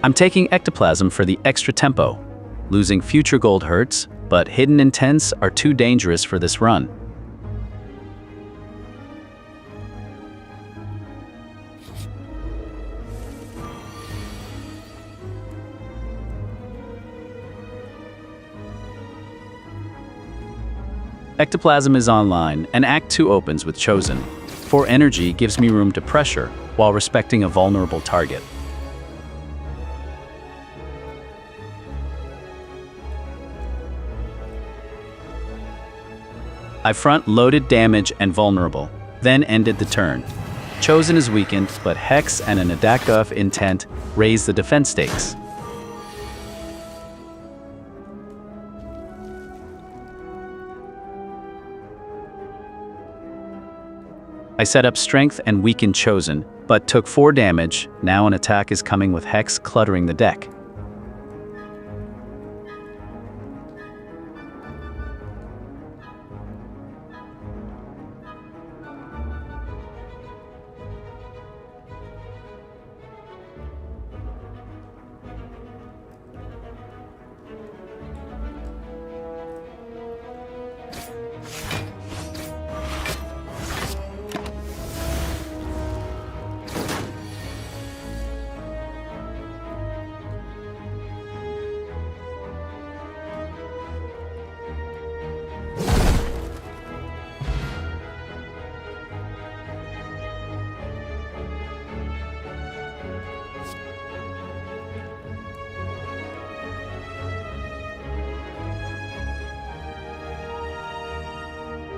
I'm taking Ectoplasm for the extra tempo. Losing future gold hurts, but hidden intents are too dangerous for this run. Ectoplasm is online, and Act 2 opens with Chosen. 4 energy gives me room to pressure, while respecting a vulnerable target. I front-loaded damage and vulnerable, then ended the turn. Chosen is weakened, but Hex and an Adakov intent raise the defense stakes. I set up Strength and weakened Chosen, but took 4 damage. Now an attack is coming with Hex cluttering the deck.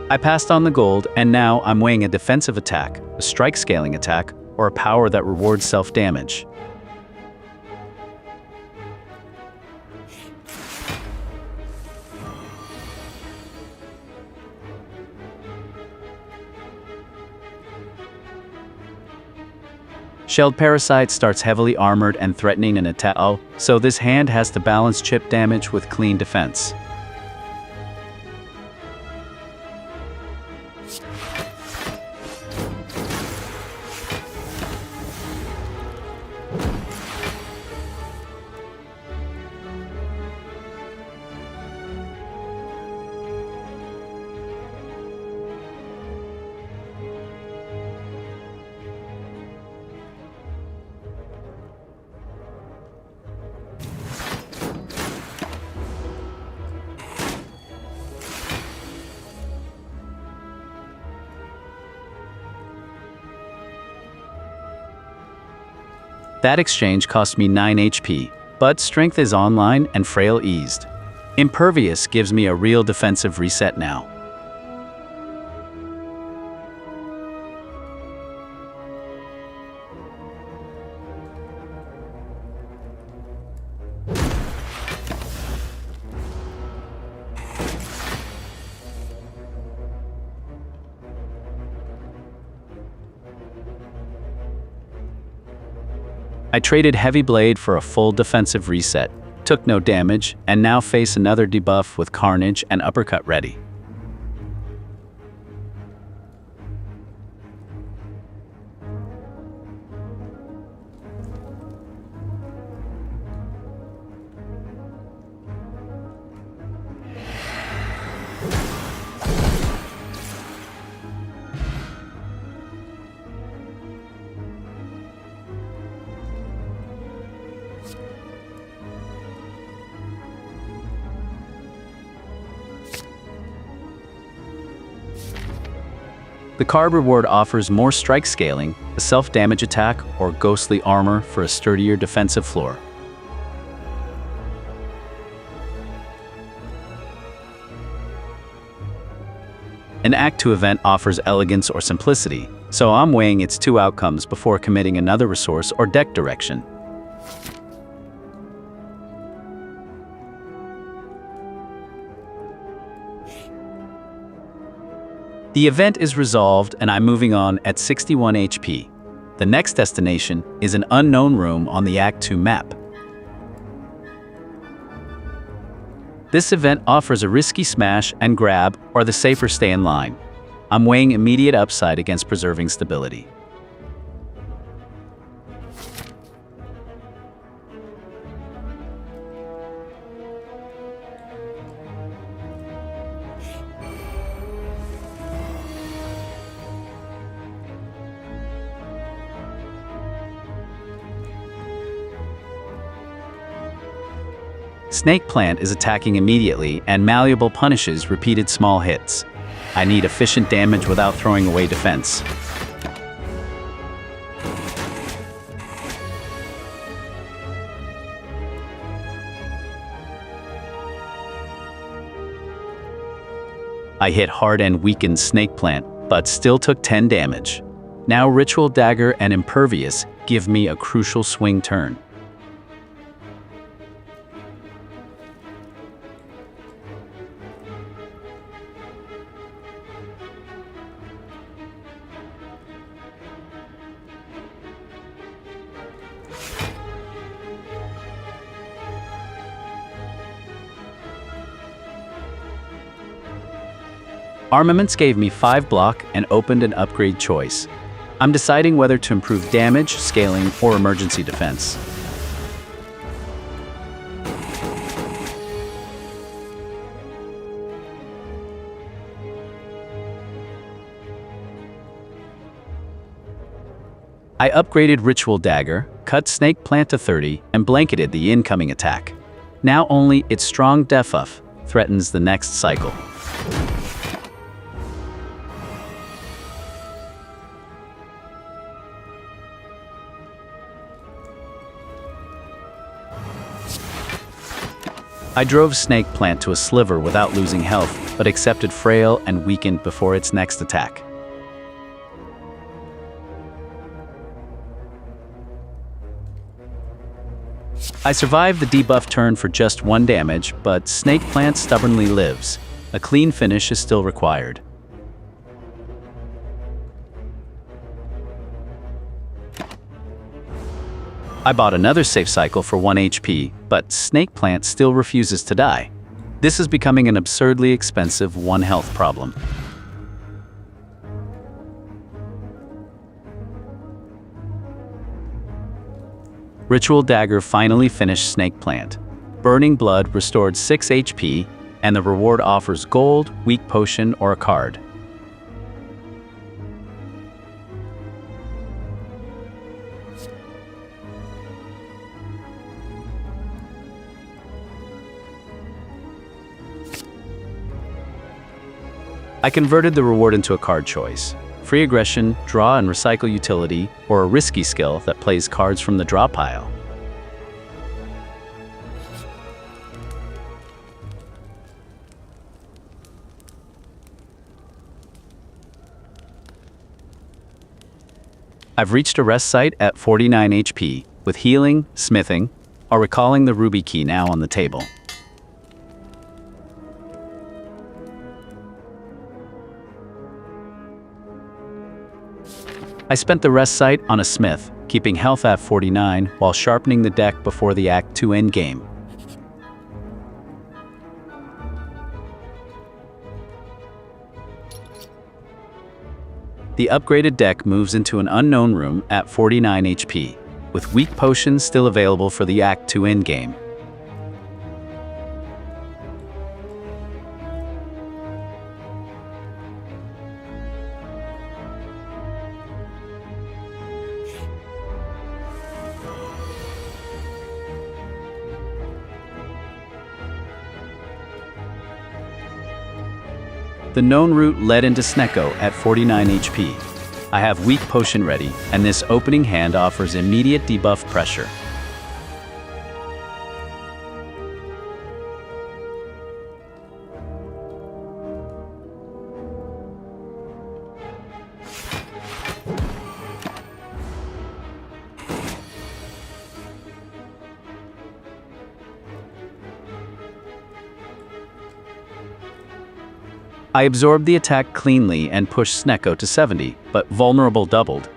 I passed on the gold, and now I'm weighing a defensive attack, a strike scaling attack, or a power that rewards self-damage. Shelled Parasite starts heavily armored and threatening an attack, so this hand has to balance chip damage with clean defense. That exchange cost me 9 HP, but Strength is online and Frail eased. Impervious gives me a real defensive reset now. I traded Heavy Blade for a full defensive reset, took no damage, and now face another debuff with Carnage and Uppercut ready. The card reward offers more strike scaling, a self-damage attack, or ghostly armor for a sturdier defensive floor. An Act 2 event offers elegance or simplicity, so I'm weighing its 2 outcomes before committing another resource or deck direction. The event is resolved and I'm moving on at 61 HP. The next destination is an unknown room on the Act 2 map. This event offers a risky smash and grab or the safer stay in line. I'm weighing immediate upside against preserving stability. Snake Plant is attacking immediately, and Malleable punishes repeated small hits. I need efficient damage without throwing away defense. I hit hard and weakened Snake Plant, but still took 10 damage. Now Ritual Dagger and Impervious give me a crucial swing turn. Armaments gave me 5 block and opened an upgrade choice. I'm deciding whether to improve damage, scaling, or emergency defense. I upgraded Ritual Dagger, cut Snake Plant to 30, and blanketed the incoming attack. Now only its strong debuff threatens the next cycle. I drove Snake Plant to a sliver without losing health, but accepted Frail and weakened before its next attack. I survived the debuff turn for just 1 damage, but Snake Plant stubbornly lives. A clean finish is still required. I bought another safe cycle for 1 HP, but Snake Plant still refuses to die. This is becoming an absurdly expensive 1 health problem. Ritual Dagger finally finished Snake Plant. Burning Blood restored 6 HP, and the reward offers gold, weak potion, or a card. I converted the reward into a card choice. Free aggression, draw and recycle utility, or a risky skill that plays cards from the draw pile. I've reached a rest site at 49 HP, with healing, smithing, or recalling the ruby key now on the table. I spent the rest site on a smith, keeping health at 49 while sharpening the deck before the Act 2 endgame. The upgraded deck moves into an unknown room at 49 HP, with weak potions still available for the Act 2 endgame. The known route led into Snecko at 49 HP. I have weak potion ready, and this opening hand offers immediate debuff pressure. I absorbed the attack cleanly and pushed Snecko to 70, but vulnerable doubled.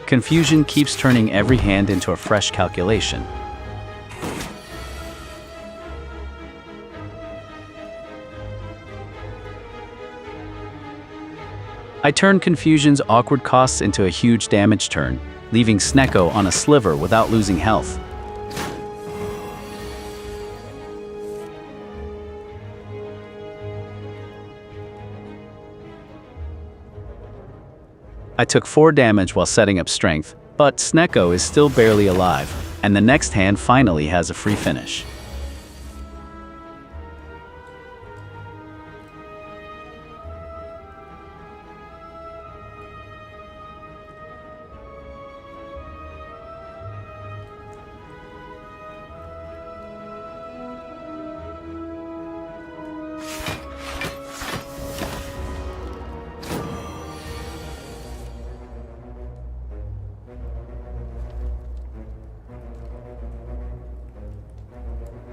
Confusion keeps turning every hand into a fresh calculation. I turned Confusion's awkward costs into a huge damage turn, leaving Snecko on a sliver without losing health. I took 4 damage while setting up strength, but Snecko is still barely alive, and the next hand finally has a free finish.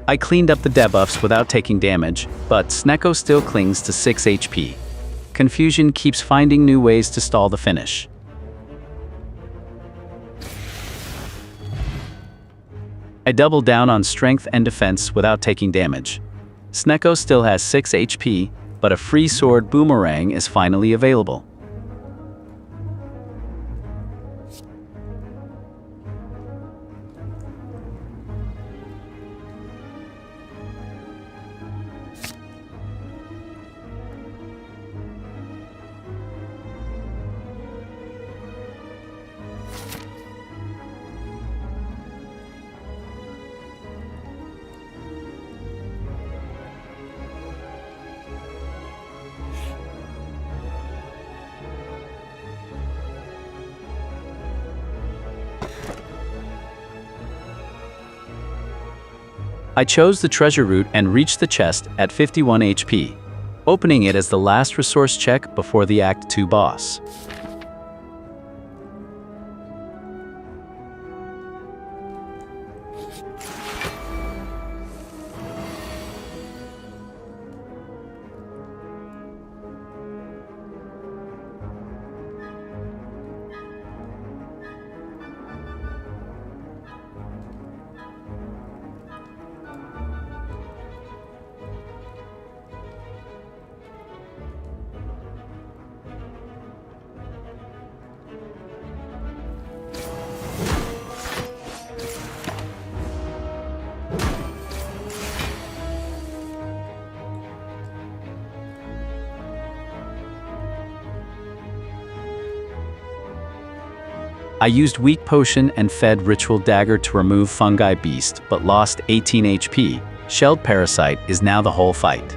I cleaned up the debuffs without taking damage, but Snecko still clings to 6 HP. Confusion keeps finding new ways to stall the finish. I doubled down on strength and defense without taking damage. Snecko still has 6 HP, but a free sword boomerang is finally available. I chose the treasure route and reached the chest at 51 HP, opening it as the last resource check before the Act 2 boss. I used Weak Potion and fed Ritual Dagger to remove Fungi Beast, but lost 18 HP. Shelled Parasite is now the whole fight.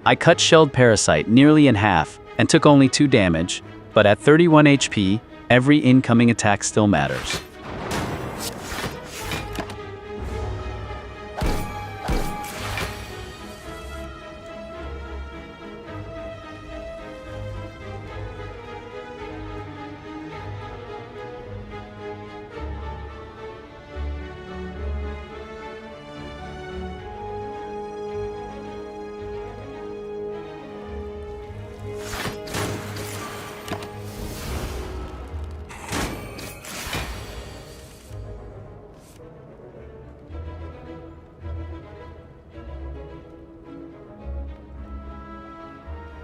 I cut Shelled Parasite nearly in half and took only 2 damage, but at 31 HP, every incoming attack still matters.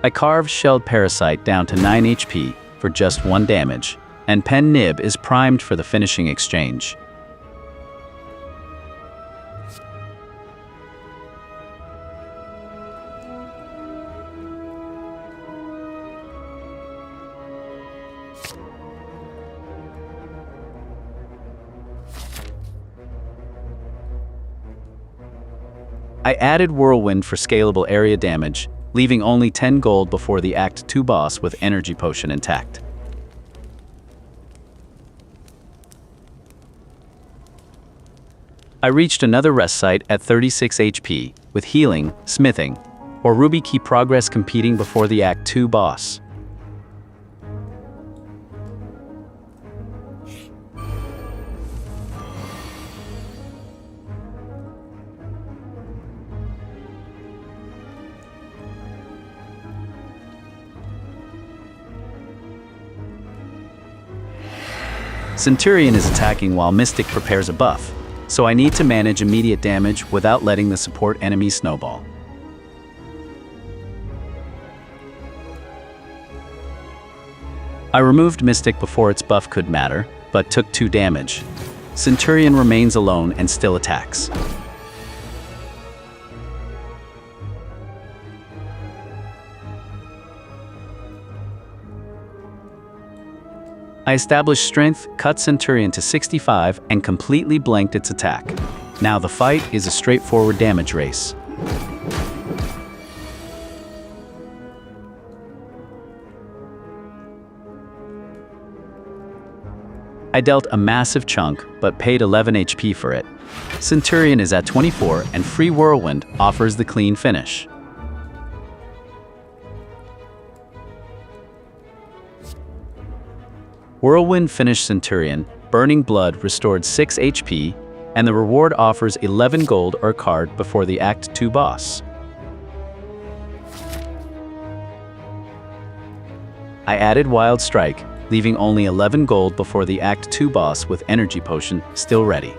I carved Shelled Parasite down to 9 HP for just 1 damage, and Pen Nib is primed for the finishing exchange. I added Whirlwind for scalable area damage, leaving only 10 gold before the Act 2 boss with Energy Potion intact. I reached another rest site at 36 HP, with Healing, Smithing, or Ruby Key Progress competing before the Act 2 boss. Centurion is attacking while Mystic prepares a buff, so I need to manage immediate damage without letting the support enemy snowball. I removed Mystic before its buff could matter, but took 2 damage. Centurion remains alone and still attacks. I established strength, cut Centurion to 65, and completely blanked its attack. Now the fight is a straightforward damage race. I dealt a massive chunk, but paid 11 HP for it. Centurion is at 24, and Free Whirlwind offers the clean finish. Whirlwind finished Centurion, Burning Blood restored 6 HP, and the reward offers 11 gold or card before the Act 2 boss. I added Wild Strike, leaving only 11 gold before the Act 2 boss with Energy Potion still ready.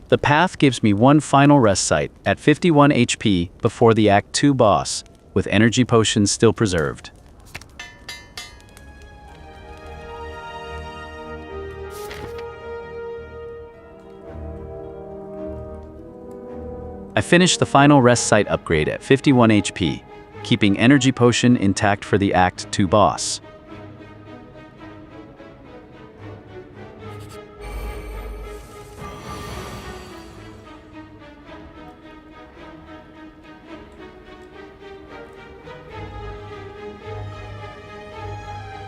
The path gives me one final rest site at 51 HP before the Act 2 boss, with Energy Potions still preserved. I finished the final rest site upgrade at 51 HP, keeping Energy Potion intact for the Act 2 boss.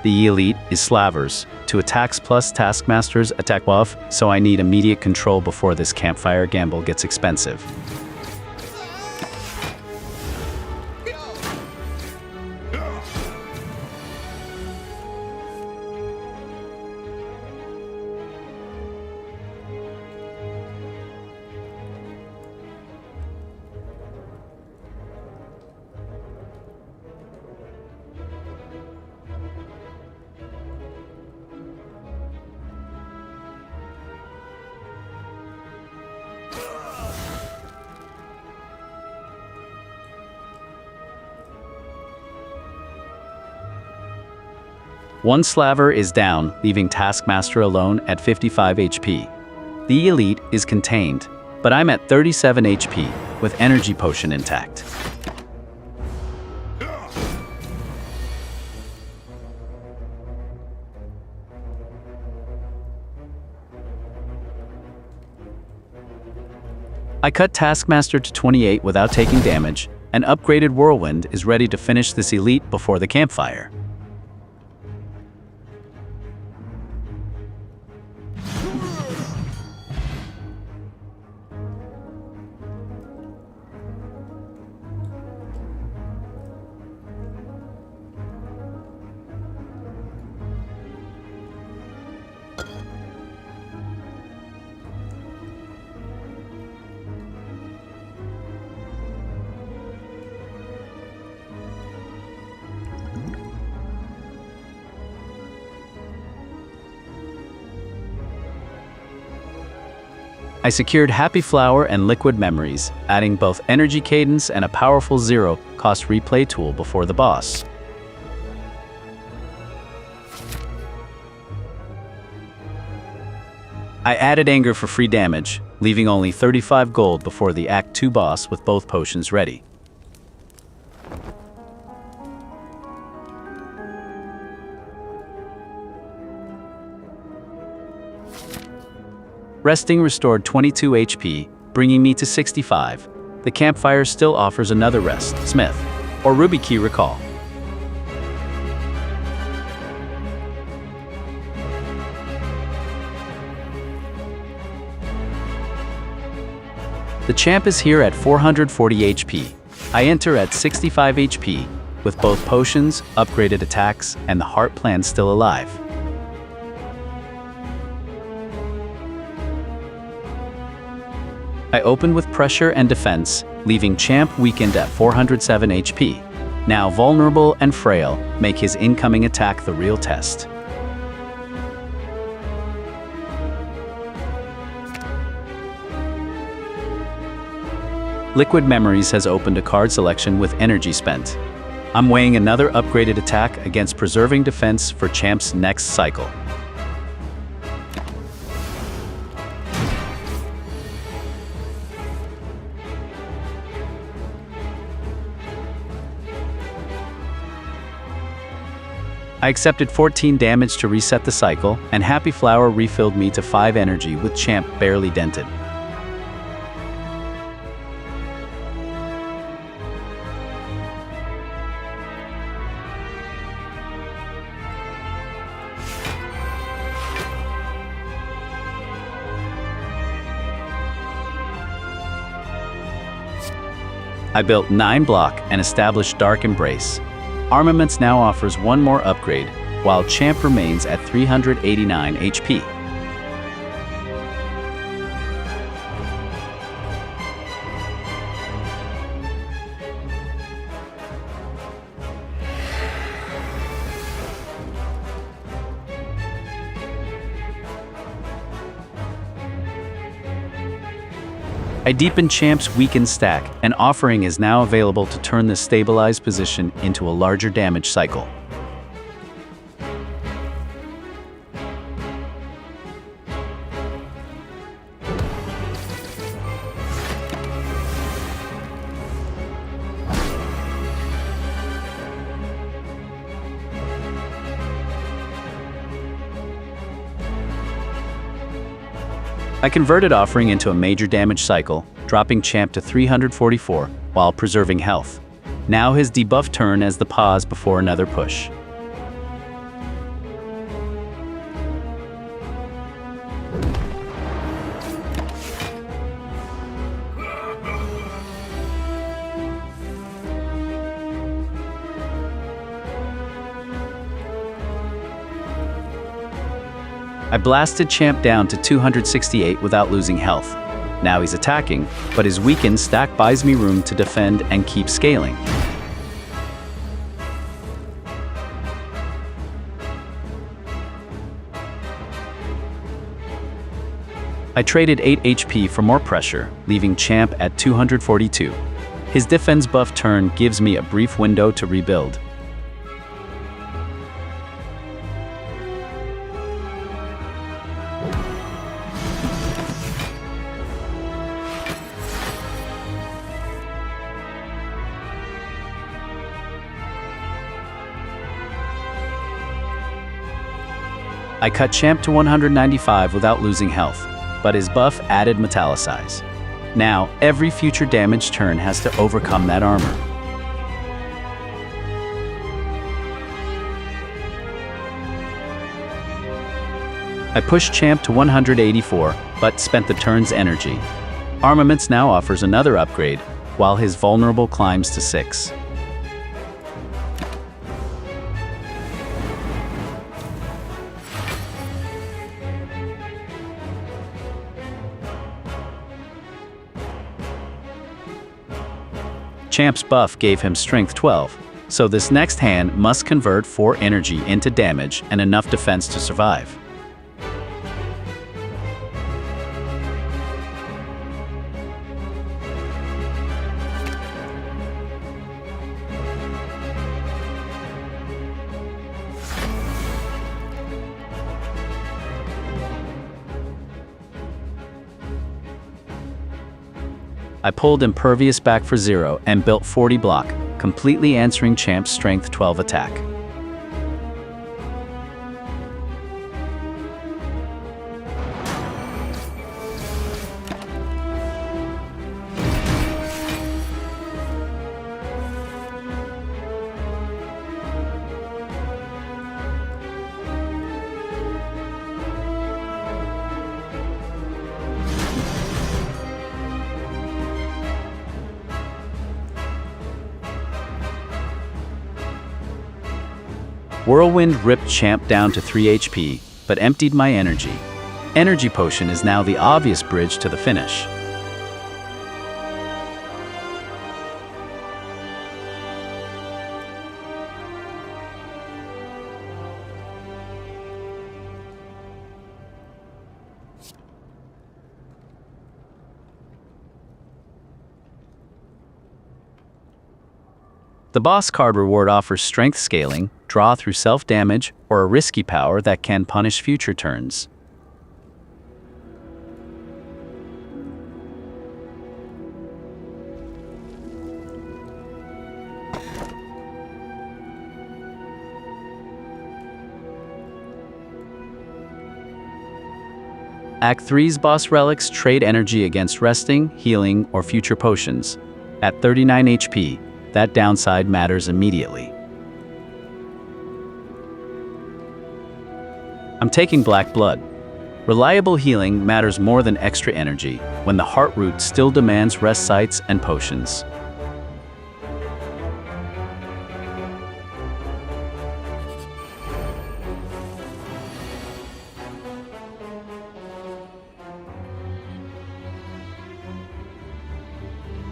The elite is Slavers, to attacks plus Taskmaster's attack buff, so I need immediate control before this campfire gamble gets expensive. One Slaver is down, leaving Taskmaster alone at 55 HP. The elite is contained, but I'm at 37 HP, with Energy Potion intact. I cut Taskmaster to 28 without taking damage, and upgraded Whirlwind is ready to finish this elite before the campfire. I secured Happy Flower and Liquid Memories, adding both Energy Cadence and a powerful zero-cost replay tool before the boss. I added Anger for free damage, leaving only 35 gold before the Act 2 boss with both potions ready. Resting restored 22 HP, bringing me to 65. The campfire still offers another rest, Smith, or Ruby Key Recall. The champ is here at 440 HP. I enter at 65 HP, with both potions, upgraded attacks, and the heart plan still alive. I opened with pressure and defense, leaving champ weakened at 407 HP. Now vulnerable and frail, make his incoming attack the real test. Liquid Memories has opened a card selection with energy spent. I'm weighing another upgraded attack against preserving defense for champ's next cycle. I accepted 14 damage to reset the cycle, and Happy Flower refilled me to 5 energy with champ barely dented. I built 9 block and established Dark Embrace. Armaments now offers one more upgrade, while Champ remains at 389 HP. I deepened Champ's weakened stack, an offering is now available to turn this stabilized position into a larger damage cycle. I converted offering into a major damage cycle, dropping Champ to 344 while preserving health. Now his debuff turn as the pause before another push. I blasted Champ down to 268 without losing health. Now he's attacking, but his weakened stack buys me room to defend and keep scaling. I traded 8 HP for more pressure, leaving Champ at 242. His defense buff turn gives me a brief window to rebuild. I cut Champ to 195 without losing health, but his buff added metallicize. Now, every future damage turn has to overcome that armor. I pushed Champ to 184, but spent the turn's energy. Armaments now offers another upgrade, while his vulnerable climbs to 6. Champ's buff gave him strength 12, so this next hand must convert 4 energy into damage and enough defense to survive. I pulled Impervious back for 0 and built 40 block, completely answering Champ's strength 12 attack. Whirlwind ripped Champ down to 3 HP, but emptied my energy. Energy Potion is now the obvious bridge to the finish. The boss card reward offers strength scaling, draw through self-damage, or a risky power that can punish future turns. Act 3's boss relics trade energy against resting, healing, or future potions. At 39 HP, that downside matters immediately. I'm taking Black Blood. Reliable healing matters more than extra energy when the Heart Root still demands rest sites and potions.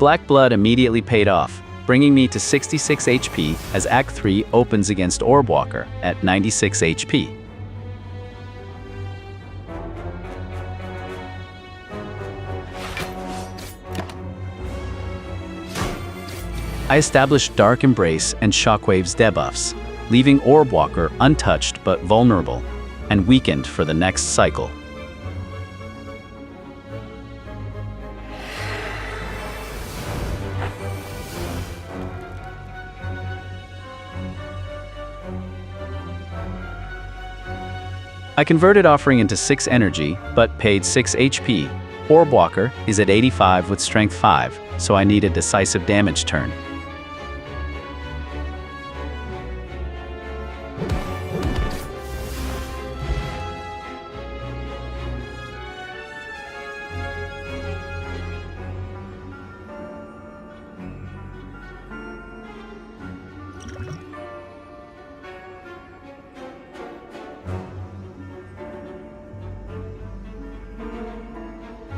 black blood immediately paid off, bringing me to 66 HP as Act 3 opens against Orbwalker at 96 HP. I established Dark Embrace and Shockwave's debuffs, leaving Orbwalker untouched but vulnerable, and weakened for the next cycle. I converted Offering into 6 energy, but paid 6 HP. Orbwalker is at 85 with Strength 5, so I need a decisive damage turn.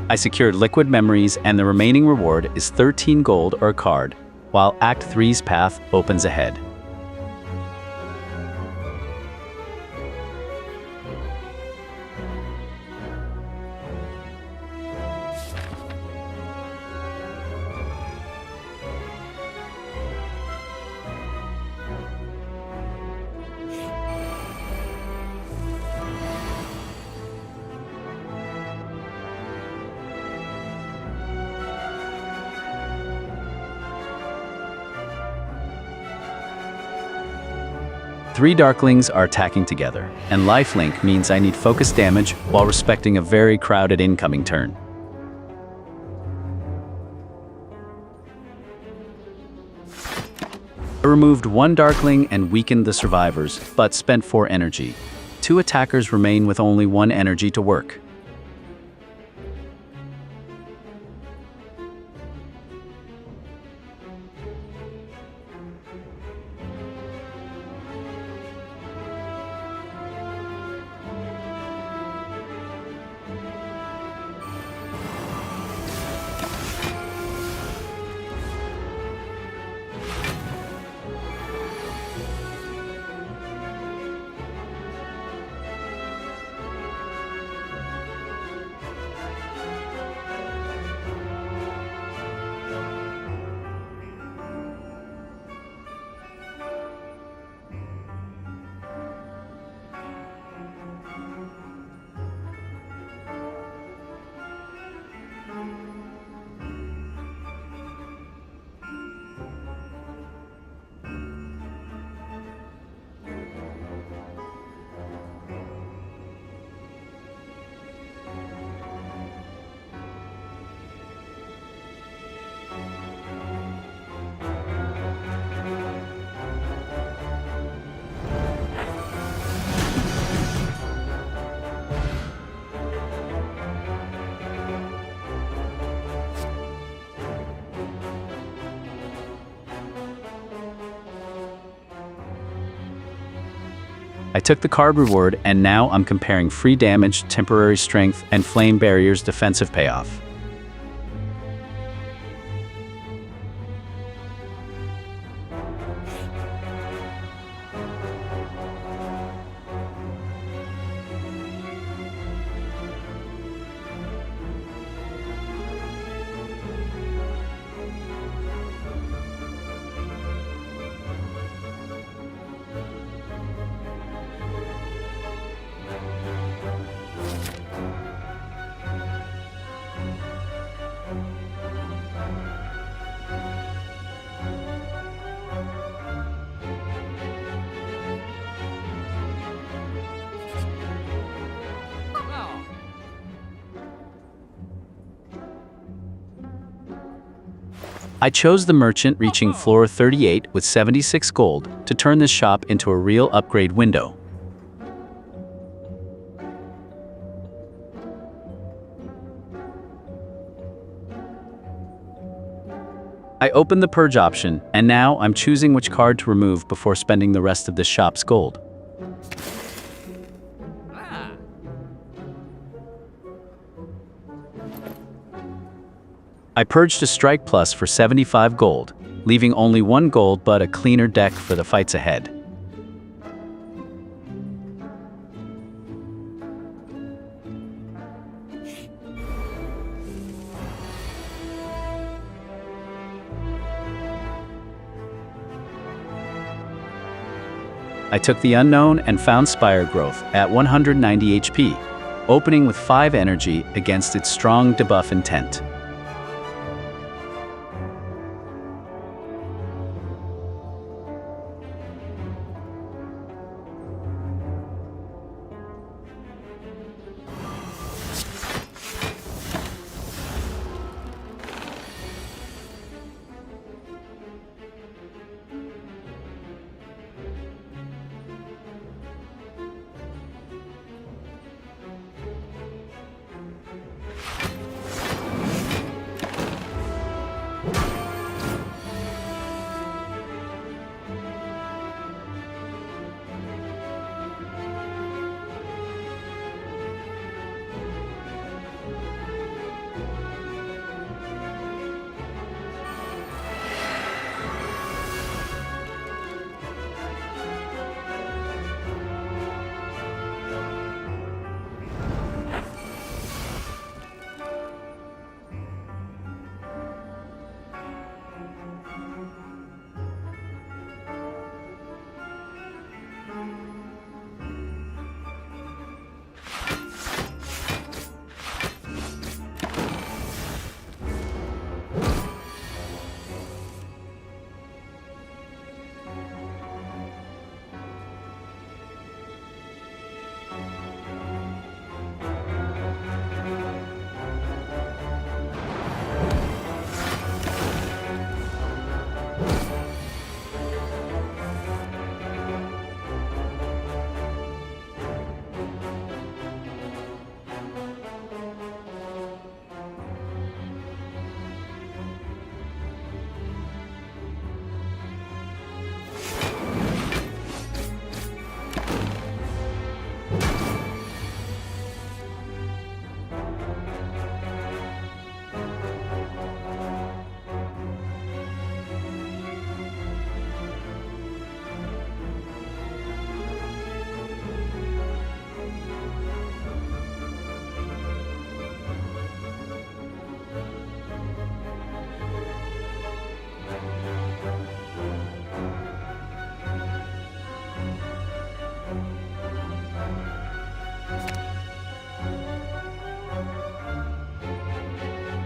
I secured Liquid Memories, and the remaining reward is 13 gold or a card, while Act 3's path opens ahead. Three Darklings are attacking together, and lifelink means I need focus damage while respecting a very crowded incoming turn. I removed one Darkling and weakened the survivors, but spent 4 energy. 2 attackers remain with only 1 energy to work. I took the card reward, and now I'm comparing free damage, temporary strength, and flame barrier's defensive payoff. I chose the merchant reaching floor 38 with 76 gold to turn this shop into a real upgrade window. I opened the purge option, and now I'm choosing which card to remove before spending the rest of the shop's gold. I purged a strike plus for 75 gold, leaving only 1 gold but a cleaner deck for the fights ahead. I took the unknown and found Spire growth at 190 HP, opening with 5 energy against its strong debuff intent.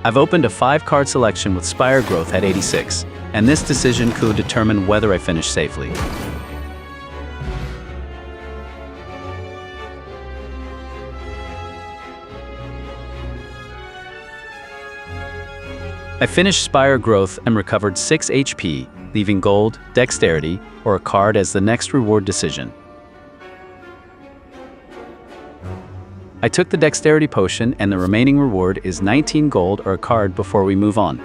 I've opened a 5-card selection with Spire growth at 86, and this decision could determine whether I finish safely. I finished Spire growth and recovered 6 HP, leaving gold, dexterity, or a card as the next reward decision. I took the dexterity potion and the remaining reward is 19 gold or a card before we move on.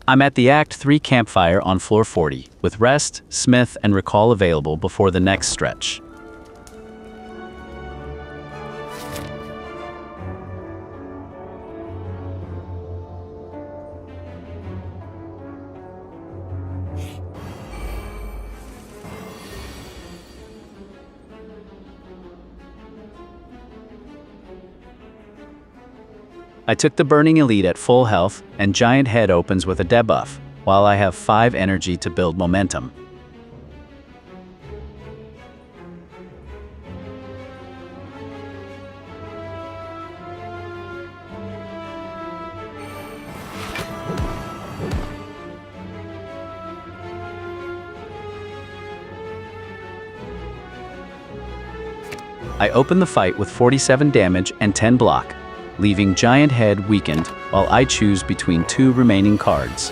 I'm at the Act 3 campfire on floor 40, with rest, smith, and recall available before the next stretch. I took the Burning Elite at full health, and Giant Head opens with a debuff, while I have 5 energy to build momentum. I open the fight with 47 damage and 10 block, leaving Giant Head weakened while I choose between 2 remaining cards.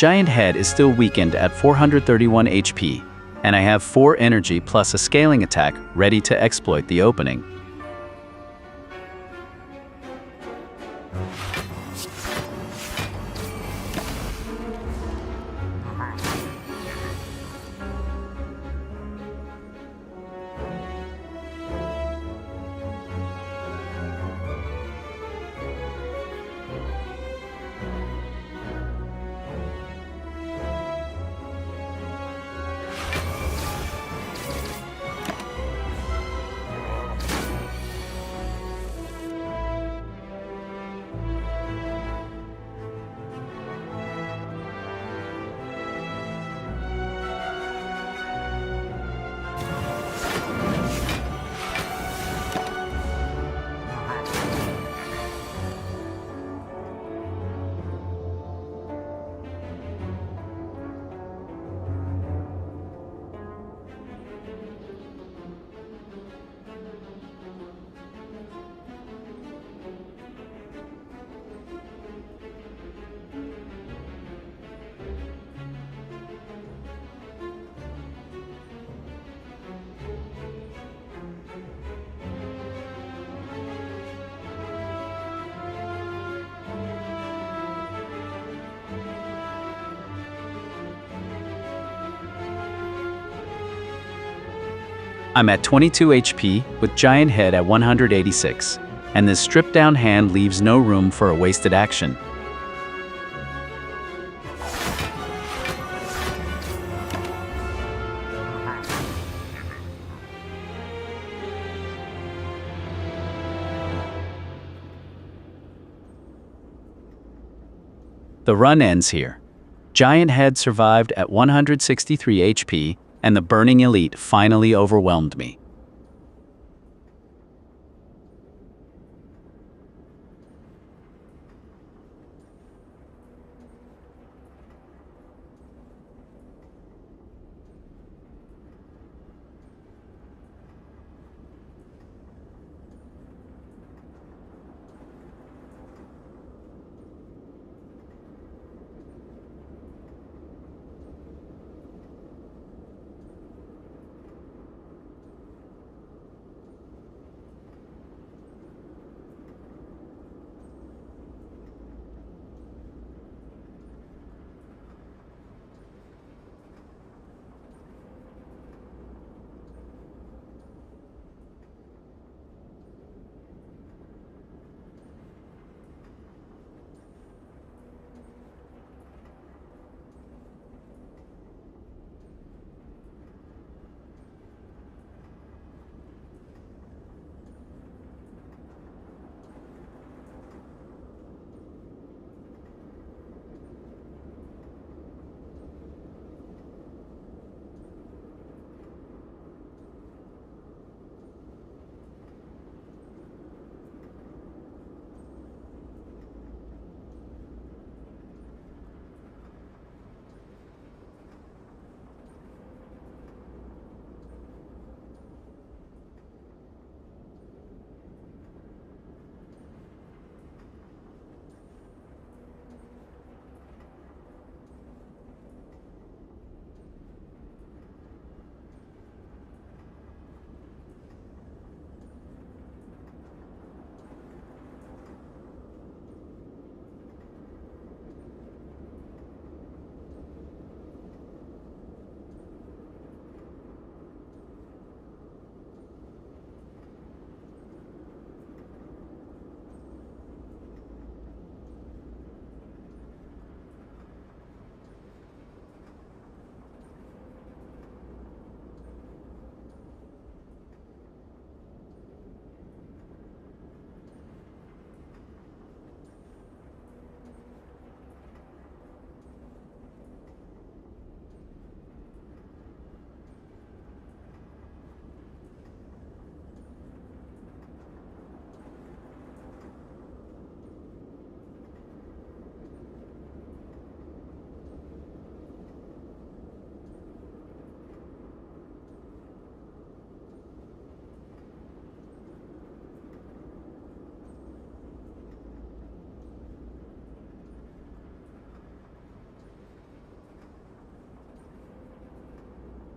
Giant Head is still weakened at 431 HP, and I have 4 energy plus a scaling attack ready to exploit the opening. I'm at 22 HP with Giant Head at 186, and this stripped down hand leaves no room for a wasted action. The run ends here. Giant Head survived at 163 HP, and the Burning Elite finally overwhelmed me.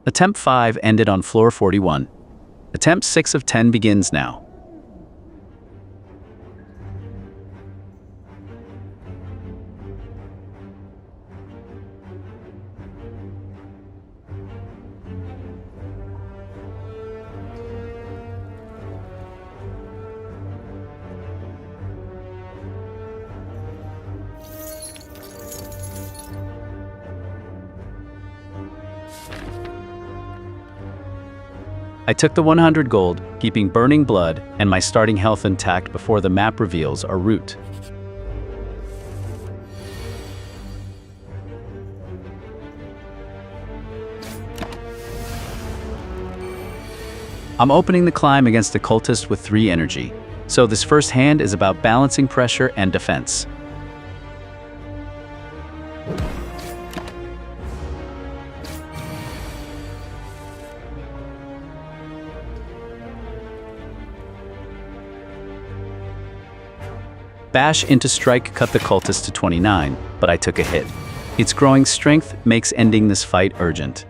Attempt 5 ended on floor 41. Attempt 6 of 10 begins now. I took the 100 gold, keeping burning blood and my starting health intact before the map reveals our route. I'm opening the climb against a cultist with 3 energy, so this first hand is about balancing pressure and defense. Bash into strike cut the cultist to 29, but I took a hit. Its growing strength makes ending this fight urgent.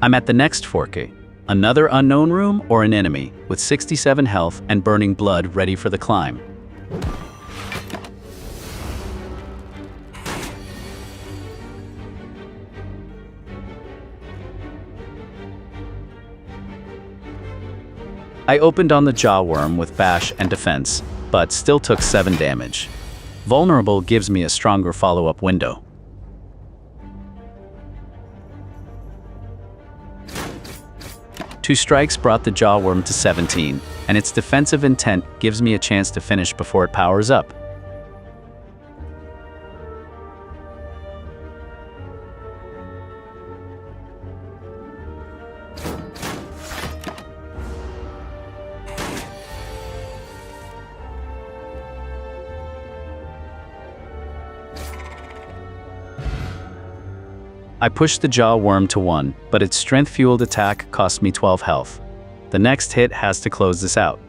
I'm at the next 4K, another unknown room or an enemy with 67 health and burning blood ready for the climb. I opened on the jaw worm with bash and defense, but still took 7 damage. Vulnerable gives me a stronger follow-up window. Two strikes brought the jawworm to 17, and its defensive intent gives me a chance to finish before it powers up. I pushed the jaw worm to 1, but its strength-fueled attack cost me 12 health. The next hit has to close this out.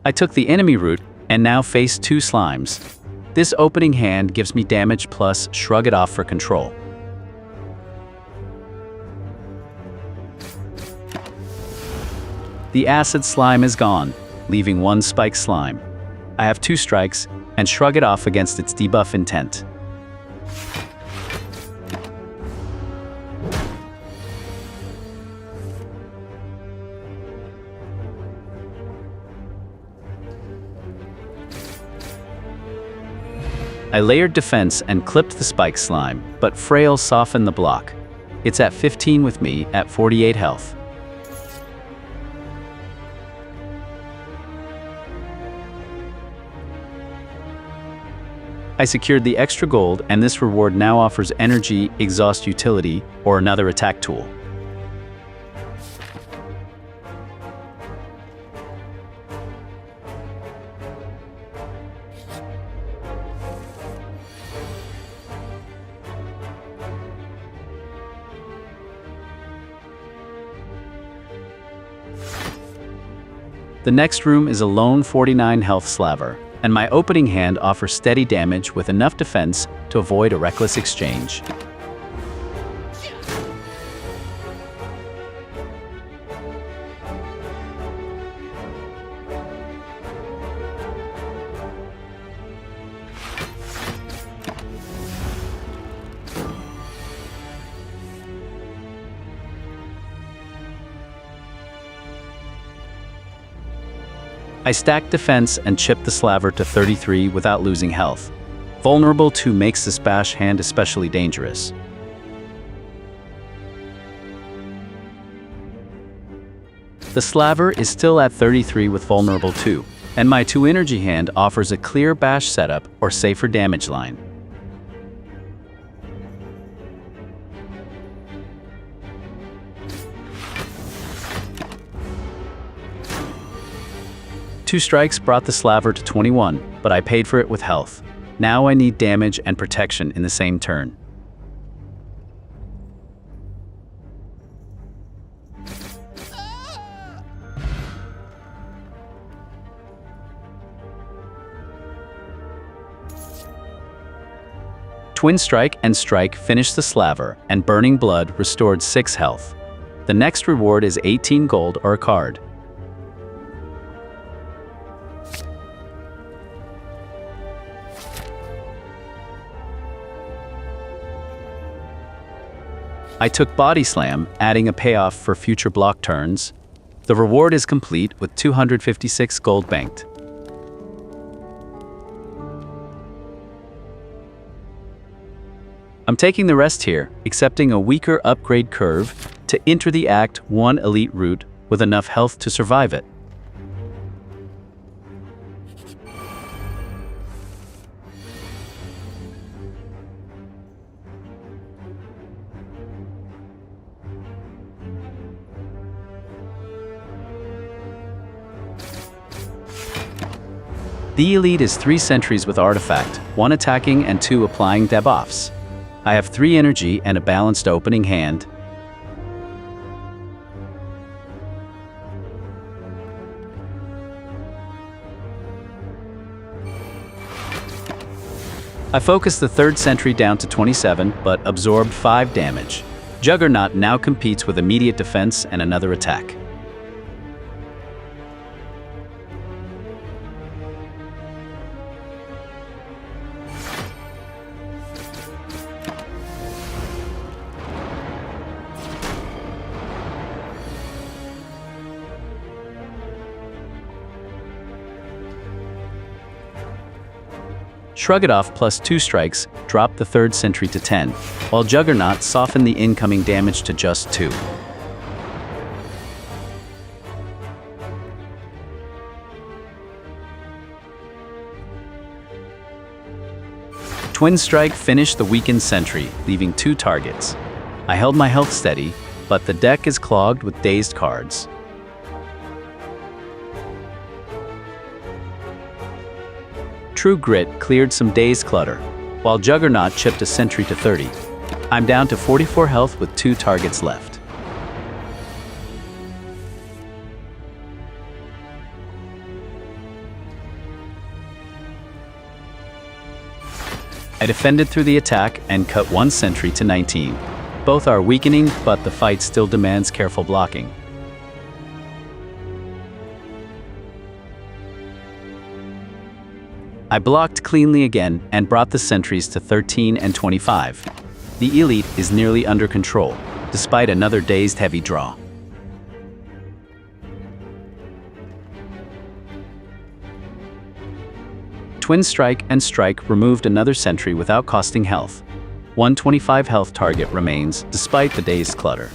I took the enemy route and now face 2 slimes. This opening hand gives me damage plus shrug it off for control. The acid slime is gone, leaving 1 spike slime. I have 2 strikes and shrug it off against its debuff intent. I layered defense and clipped the spike slime, but Frail softened the block. It's at 15 with me at 48 health. I secured the extra gold, and this reward now offers energy, exhaust utility, or another attack tool. The next room is a lone 49 health slaver, and my opening hand offers steady damage with enough defense to avoid a reckless exchange. I stacked defense and chipped the slaver to 33 without losing health. Vulnerable 2 makes this bash hand especially dangerous. The slaver is still at 33 with vulnerable 2, and my 2 energy hand offers a clear bash setup or safer damage line. Two strikes brought the slaver to 21, but I paid for it with health. Now I need damage and protection in the same turn. Twin Strike and Strike finished the slaver, and Burning Blood restored 6 health. The next reward is 18 gold or a card. I took Body Slam, adding a payoff for future block turns. The reward is complete with 256 gold banked. I'm taking the rest here, accepting a weaker upgrade curve to enter the Act 1 elite route with enough health to survive it. The elite is 3 sentries with artifact, 1 attacking and 2 applying debuffs. I have 3 energy and a balanced opening hand. I focused the 3rd sentry down to 27, but absorbed 5 damage. Juggernaut now competes with immediate defense and another attack. Shrug It Off plus 2 strikes dropped the 3rd sentry to 10, while Juggernaut softened the incoming damage to just 2. Twin Strike finished the weakened sentry, leaving 2 targets. I held my health steady, but the deck is clogged with dazed cards. True Grit cleared some dazed clutter, while Juggernaut chipped a sentry to 30. I'm down to 44 health with 2 targets left. I defended through the attack and cut 1 sentry to 19. Both are weakening, but the fight still demands careful blocking. I blocked cleanly again and brought the sentries to 13 and 25. The elite is nearly under control, despite another dazed heavy draw. Twin Strike and Strike removed another sentry without costing health. 125 health target remains despite the dazed clutter.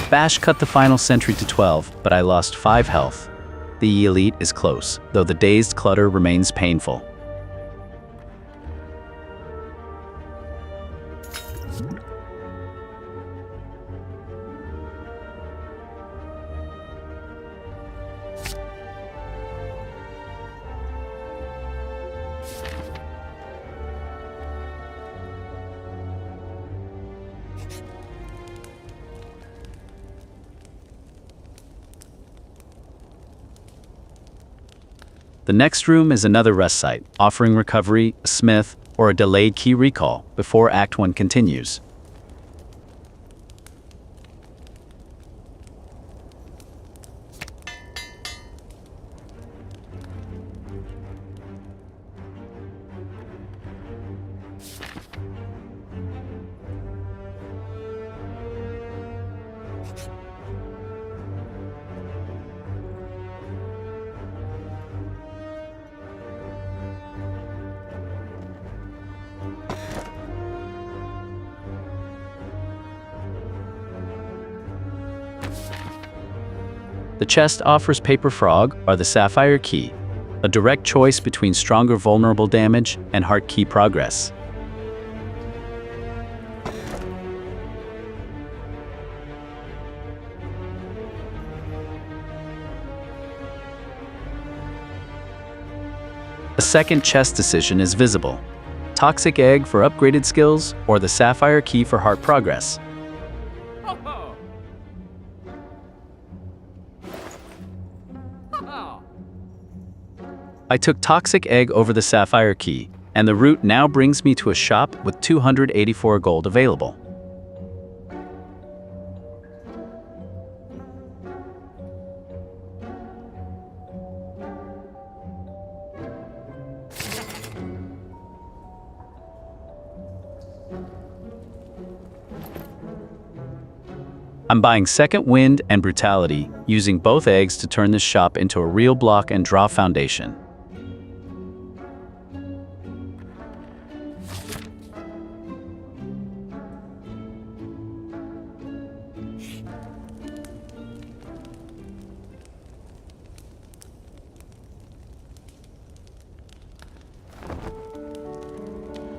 Bash cut the final sentry to 12, but I lost 5 health. The elite is close, though the dazed clutter remains painful. The next room is another rest site, offering recovery, a smith, or a delayed key recall before Act 1 continues. The chest offers Paper Frog or the Sapphire Key, a direct choice between stronger vulnerable damage and heart key progress. A second chest decision is visible: Toxic Egg for upgraded skills or the Sapphire Key for heart progress. I took Toxic Egg over the Sapphire Key, and the route now brings me to a shop with 284 gold available. I'm buying Second Wind and Brutality, using both eggs to turn this shop into a real block and draw foundation.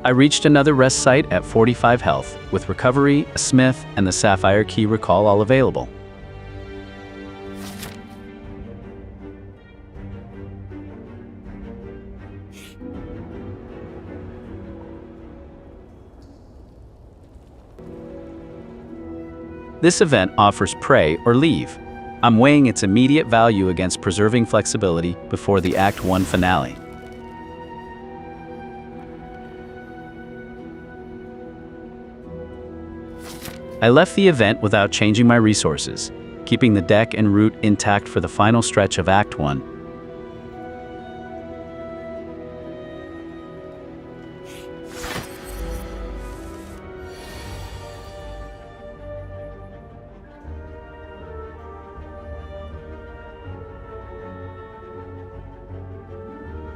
I reached another rest site at 45 health, with Recovery, a Smith, and the Sapphire Key Recall all available. This event offers Pray or Leave. I'm weighing its immediate value against preserving flexibility before the Act 1 finale. I left the event without changing my resources, keeping the deck and route intact for the final stretch of Act 1.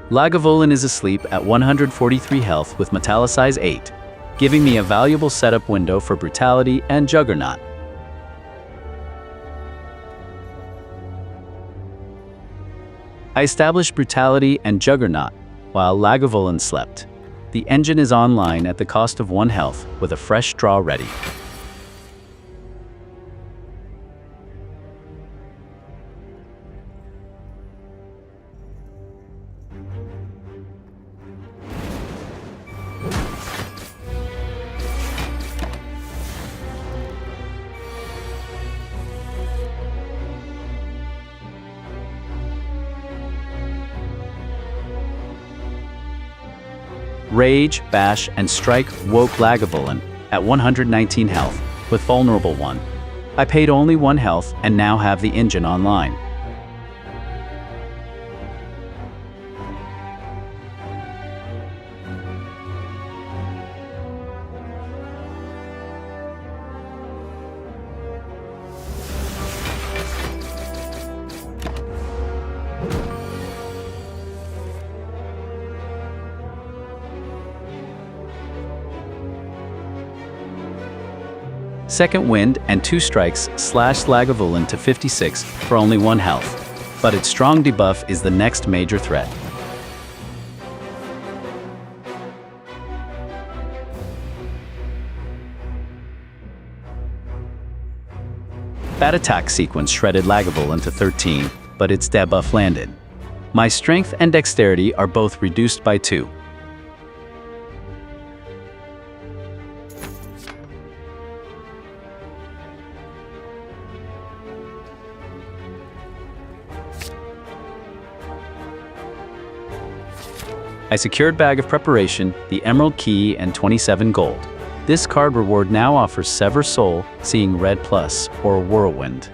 Lagavulin is asleep at 143 health with Metallicize 8. Giving me a valuable setup window for Brutality and Juggernaut. I established Brutality and Juggernaut while Lagavulin slept. The engine is online at the cost of 1 health with a fresh draw ready. Rage, Bash, and Strike woke Lagavulin at 119 health, with Vulnerable 1. I paid only 1 health and now have the engine online. Second Wind and 2 strikes slashed Lagavulin to 56 for only 1 health, but its strong debuff is the next major threat. That attack sequence shredded Lagavulin to 13, but its debuff landed. My strength and dexterity are both reduced by 2. I secured Bag of Preparation, the Emerald Key, and 27 gold. This card reward now offers Sever Soul, Seeing Red Plus, or Whirlwind.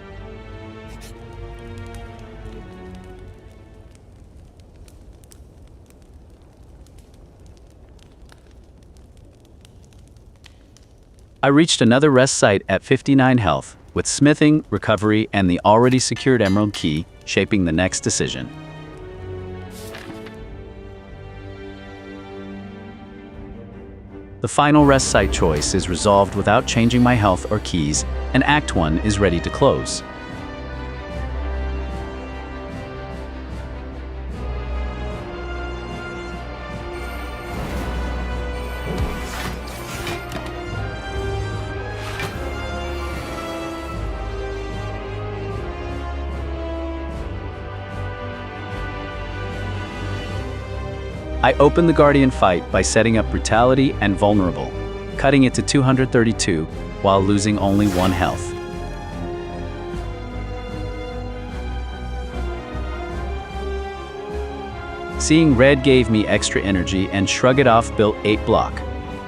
I reached another rest site at 59 health, with Smithing, Recovery, and the already secured Emerald Key shaping the next decision. The final rest site choice is resolved without changing my health or keys, and Act 1 is ready to close. I opened the Guardian fight by setting up Brutality and Vulnerable, cutting it to 232 while losing only 1 health. Seeing red gave me extra energy and Shrug It Off built 8 block.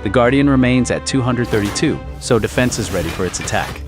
The Guardian remains at 232, so defense is ready for its attack.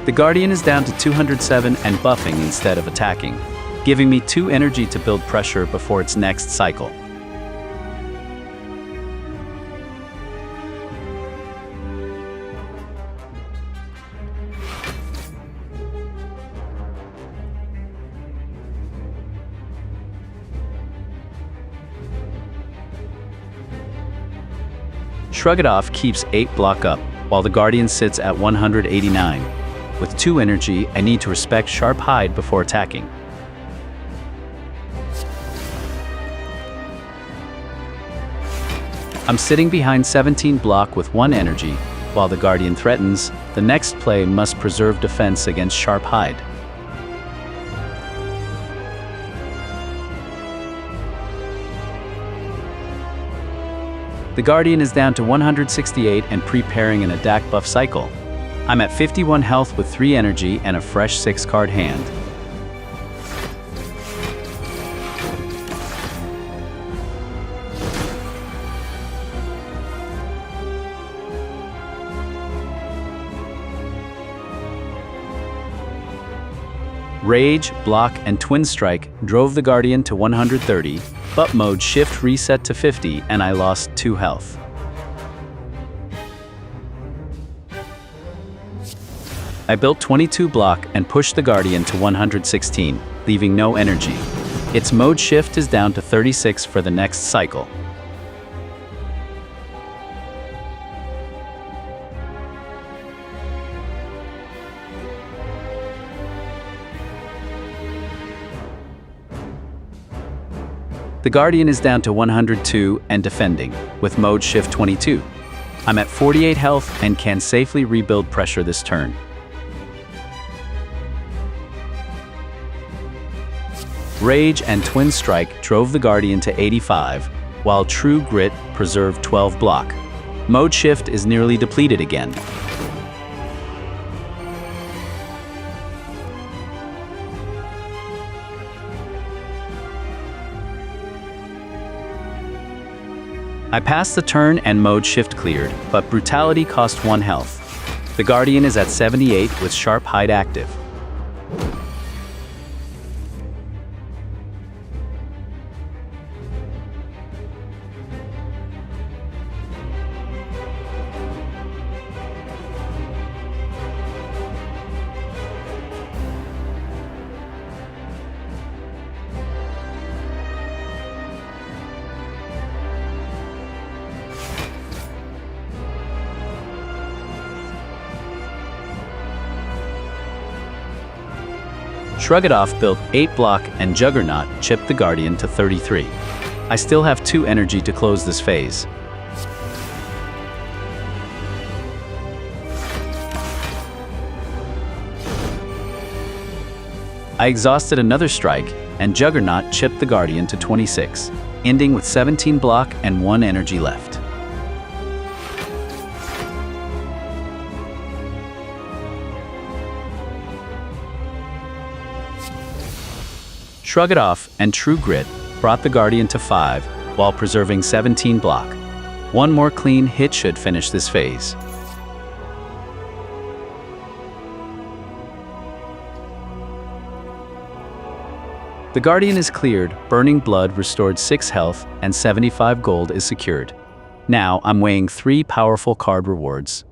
The Guardian is down to 207 and buffing instead of attacking, giving me 2 energy to build pressure before its next cycle. Shrug It Off keeps 8 block up, while the Guardian sits at 189. With 2 energy, I need to respect Sharp Hide before attacking. I'm sitting behind 17 block with 1 energy, while the Guardian threatens. The next play must preserve defense against Sharp Hide. The Guardian is down to 168 and preparing an attack buff cycle. I'm at 51 health with 3 energy and a fresh 6-card hand. Rage, Block, and Twin Strike drove the Guardian to 130, but mode Shift reset to 50 and I lost 2 health. I built 22 block and pushed the Guardian to 116, leaving no energy. Its mode shift is down to 36 for the next cycle. The Guardian is down to 102 and defending, with mode shift 22. I'm at 48 health and can safely rebuild pressure this turn. Rage and Twin Strike drove the Guardian to 85, while True Grit preserved 12 block. Mode Shift is nearly depleted again. I passed the turn and Mode Shift cleared, but Brutality cost 1 health. The Guardian is at 78 with Sharp Hide active. Shrug It Off built 8 block and Juggernaut chipped the Guardian to 33. I still have 2 energy to close this phase. I exhausted another strike and Juggernaut chipped the Guardian to 26, ending with 17 block and 1 energy left. Shrug It Off and True Grit brought the Guardian to 5 while preserving 17 block. 1 more clean hit should finish this phase. The Guardian is cleared, Burning Blood restored 6 health, and 75 gold is secured. Now I'm weighing 3 powerful card rewards.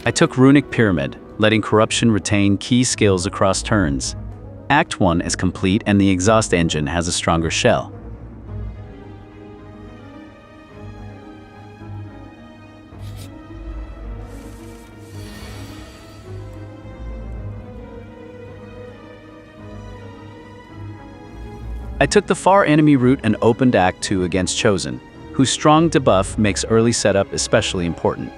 I took Runic Pyramid, letting Corruption retain key skills across turns. Act 1 is complete and the exhaust engine has a stronger shell. I took the far enemy route and opened Act 2 against Chosen, whose strong debuff makes early setup especially important.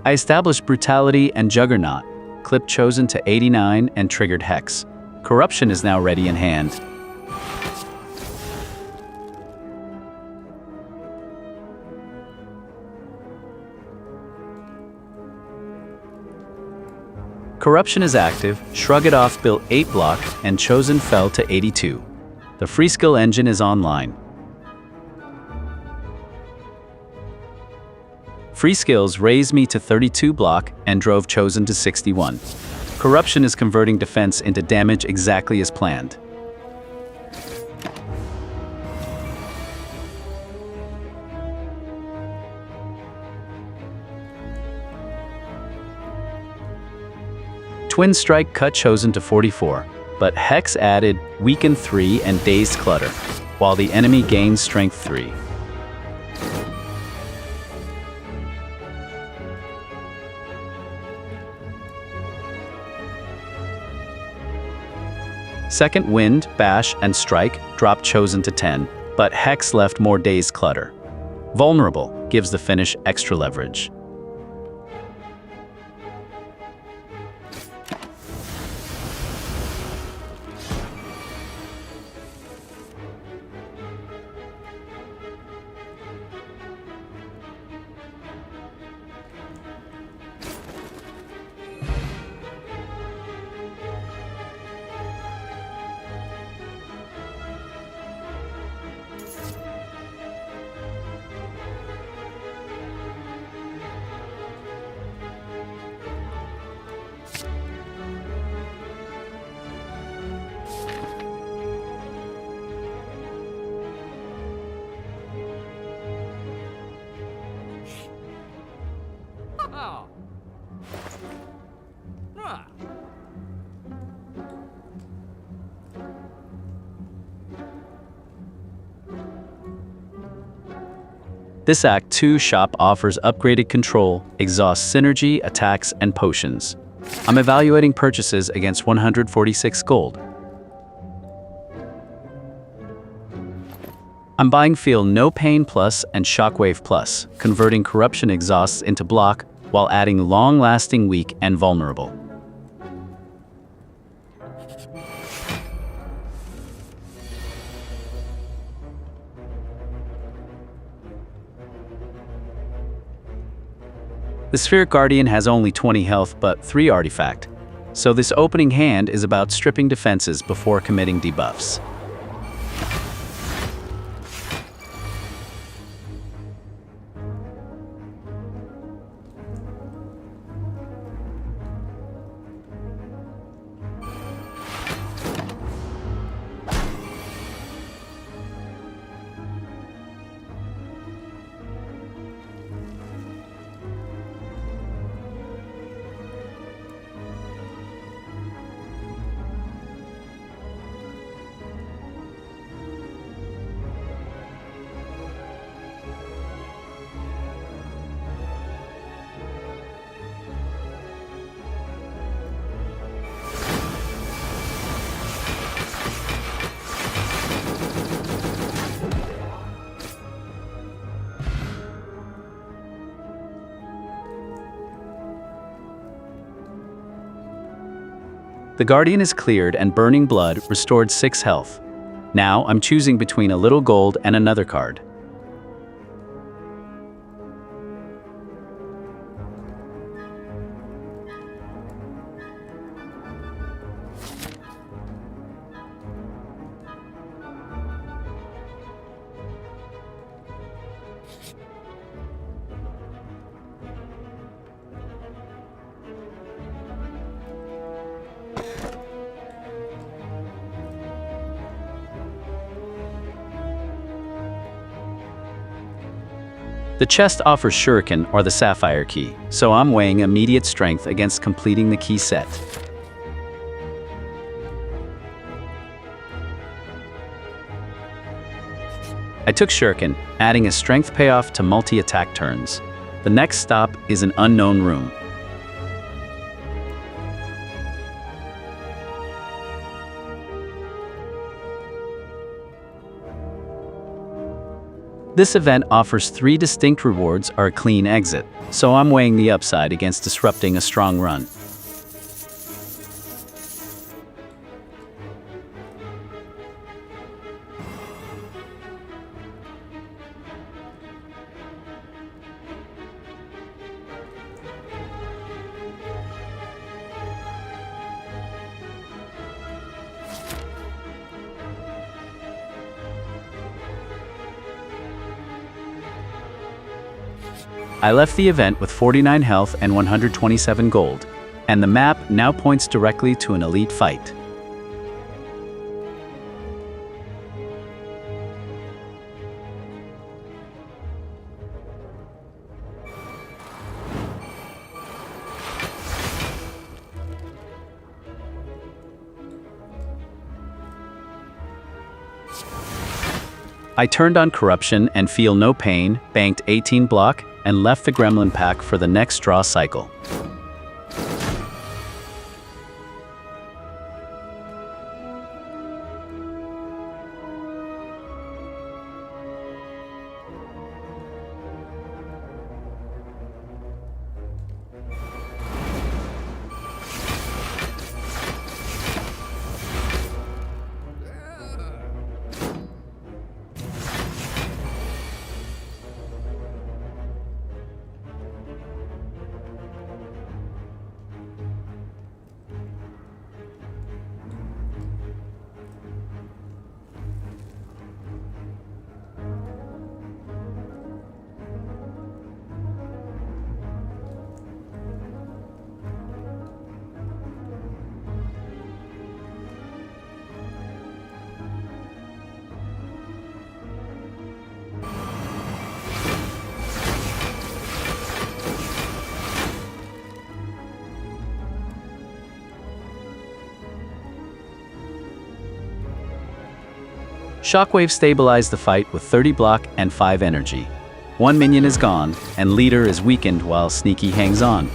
I established Brutality and Juggernaut, clipped Chosen to 89 and triggered Hex. Corruption is now ready in hand. Corruption is active, Shrug It Off built 8 block, and Chosen fell to 82. The free skill engine is online. Free skills raised me to 32 block and drove Chosen to 61. Corruption is converting defense into damage exactly as planned. Twin Strike cut Chosen to 44, but Hex added Weaken 3 and Dazed Clutter, while the enemy gained Strength 3. Second Wind, Bash, and Strike dropped Chosen to 10, but Hex left more Dazed Clutter. Vulnerable gives the finish extra leverage. This Act 2 shop offers upgraded control, exhaust synergy, attacks, and potions. I'm evaluating purchases against 146 gold. I'm buying Feel No Pain Plus and Shockwave Plus, converting Corruption exhausts into block while adding long-lasting weak and vulnerable. The Sphere Guardian has only 20 health but 3 artifact, so this opening hand is about stripping defenses before committing debuffs. The Guardian is cleared and Burning Blood restored 6 health. Now I'm choosing between a little gold and another card. The chest offers Shuriken or the Sapphire Key, so I'm weighing immediate strength against completing the key set. I took Shuriken, adding a strength payoff to multi-attack turns. The next stop is an unknown room. This event offers 3 distinct rewards or a clean exit, so I'm weighing the upside against disrupting a strong run. I left the event with 49 health and 127 gold, and the map now points directly to an elite fight. I turned on Corruption and Feel No Pain, banked 18 block, and left the Gremlin pack for the next draw cycle. Shockwave stabilized the fight with 30 block and 5 energy. One minion is gone, and leader is weakened while Sneaky hangs on.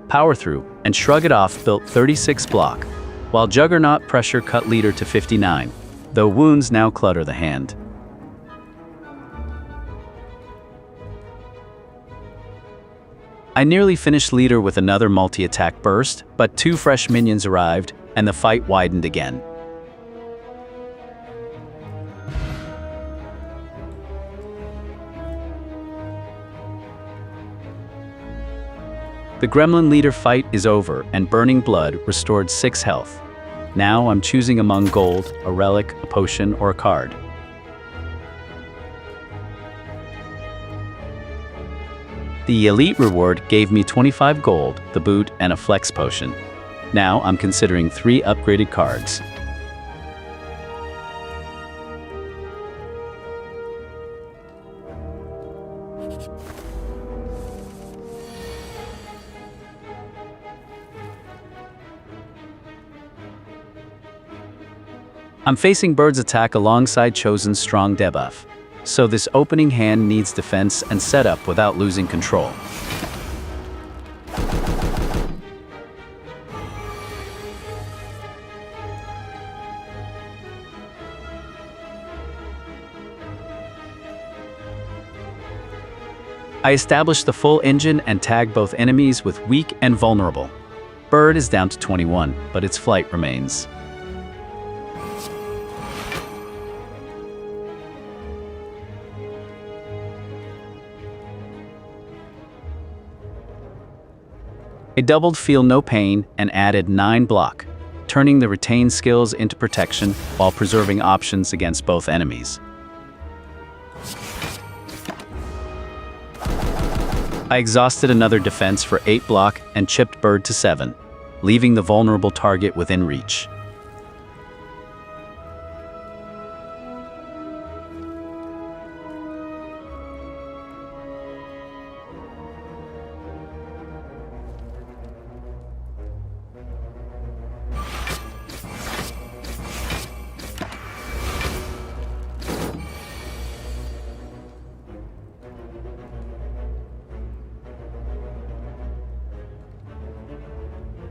Power Through and Shrug It Off built 36 block, while Juggernaut Pressure cut leader to 59, though wounds now clutter the hand. I nearly finished leader with another multi-attack burst, but 2 fresh minions arrived, and the fight widened again. The Gremlin leader fight is over, and Burning Blood restored 6 health. Now I'm choosing among gold, a relic, a potion, or a card. The Elite reward gave me 25 gold, the boot, and a flex potion. Now I'm considering 3 upgraded cards. I'm facing Bird's attack alongside Chosen's strong debuff, so this opening hand needs defense and setup without losing control. I establish the full engine and tag both enemies with weak and vulnerable. Bird is down to 21, but its flight remains. I doubled Feel No Pain and added 9 block, turning the retained skills into protection while preserving options against both enemies. I exhausted another defense for 8 block and chipped Bird to 7, leaving the vulnerable target within reach.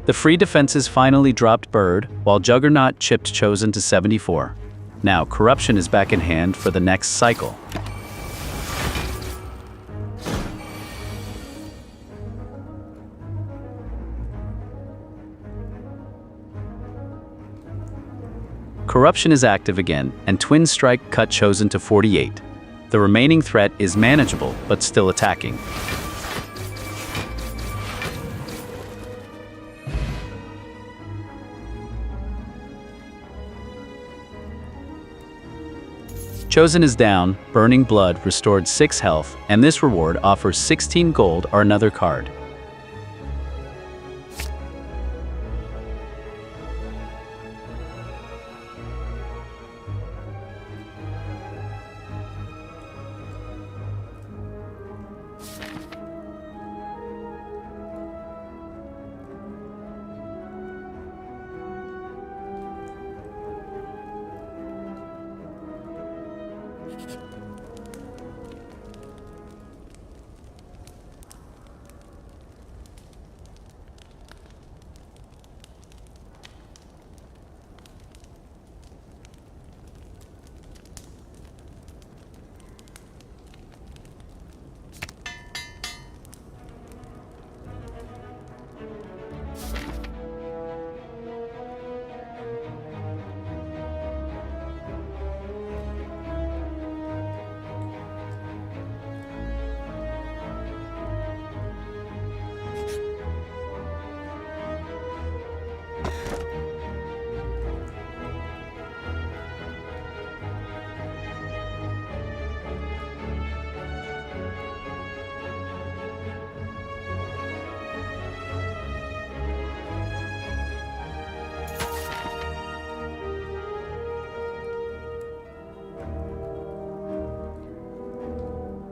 The free defenses finally dropped Bird, while Juggernaut chipped Chosen to 74. Now, Corruption is back in hand for the next cycle. Corruption is active again, and Twin Strike cut Chosen to 48. The remaining threat is manageable, but still attacking. Chosen is down, Burning Blood restored 6 health, and this reward offers 16 gold or another card.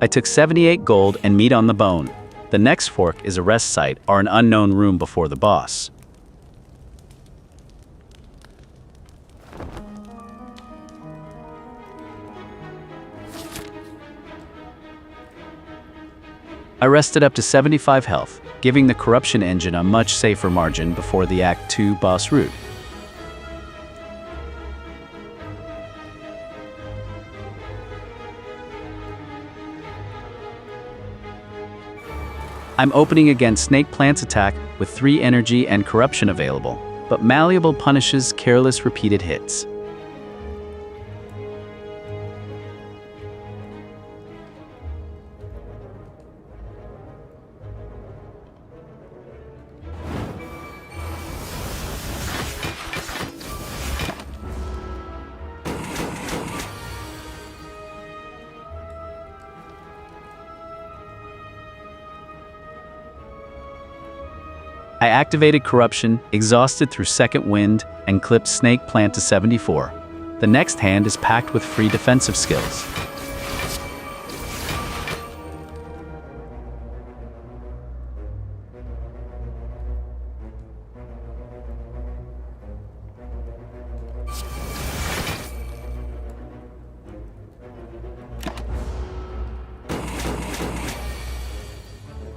I took 78 gold and meat on the bone. The next fork is a rest site or an unknown room before the boss. I rested up to 75 health, giving the Corruption engine a much safer margin before the Act 2 boss route. I'm opening against Snake Plant's attack with 3 energy and Corruption available, but Malleable punishes careless repeated hits. I activated Corruption, exhausted through Second Wind, and clipped Snake Plant to 74. The next hand is packed with free defensive skills.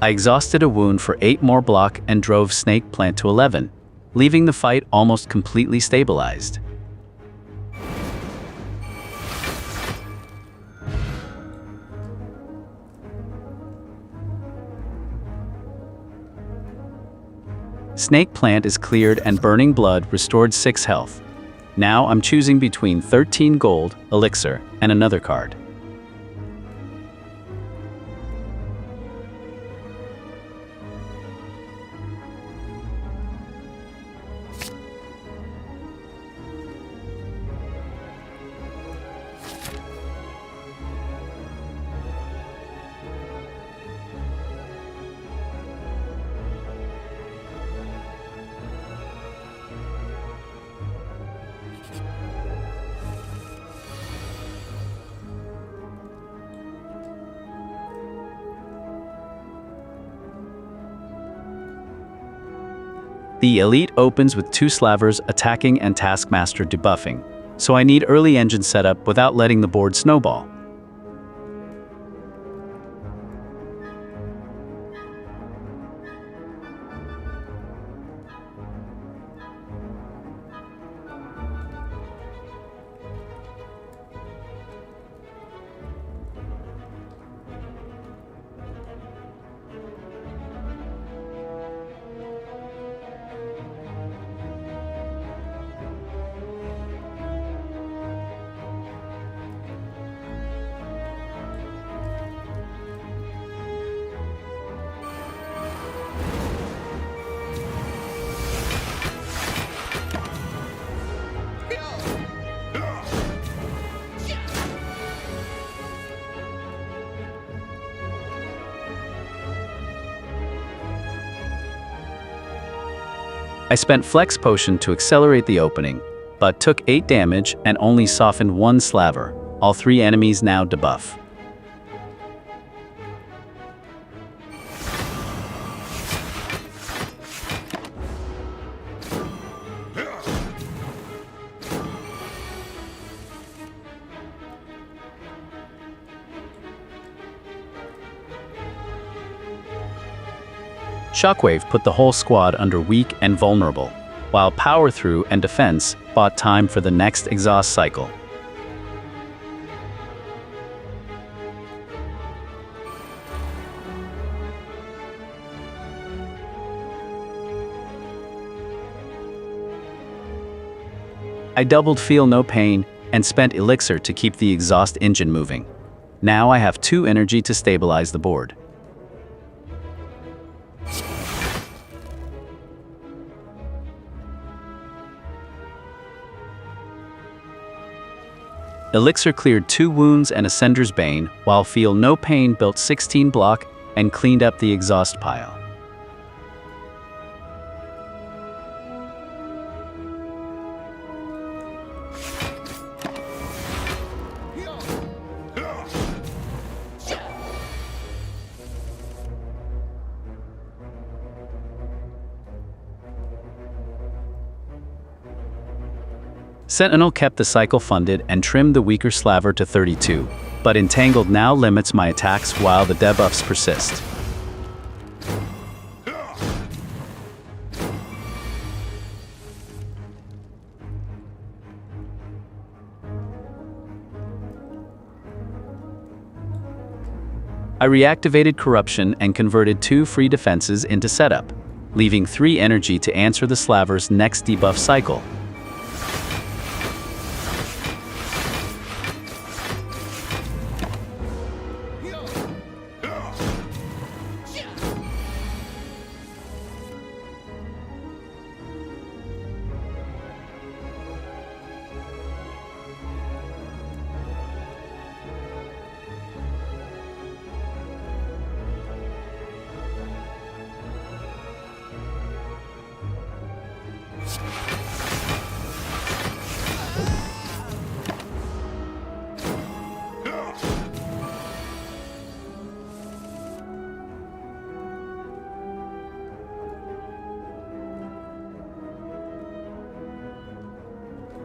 I exhausted a wound for 8 more block and drove Snake Plant to 11, leaving the fight almost completely stabilized. Snake Plant is cleared and Burning Blood restored 6 health. Now I'm choosing between 13 gold, elixir, and another card. The Elite opens with 2 Slavers attacking and Taskmaster debuffing, so I need early engine setup without letting the board snowball. I spent Flex Potion to accelerate the opening, but took 8 damage and only softened 1 Slaver. All 3 enemies now debuff. Shockwave put the whole squad under weak and vulnerable, while Power Through and Defense bought time for the next exhaust cycle. I doubled Feel No Pain and spent Elixir to keep the exhaust engine moving. Now I have 2 energy to stabilize the board. Elixir cleared 2 wounds and Ascender's Bane, while Feel No Pain built 16 block and cleaned up the exhaust pile. Sentinel kept the cycle funded and trimmed the weaker Slaver to 32, but Entangled now limits my attacks while the debuffs persist. I reactivated Corruption and converted 2 free defenses into setup, leaving 3 energy to answer the Slaver's next debuff cycle.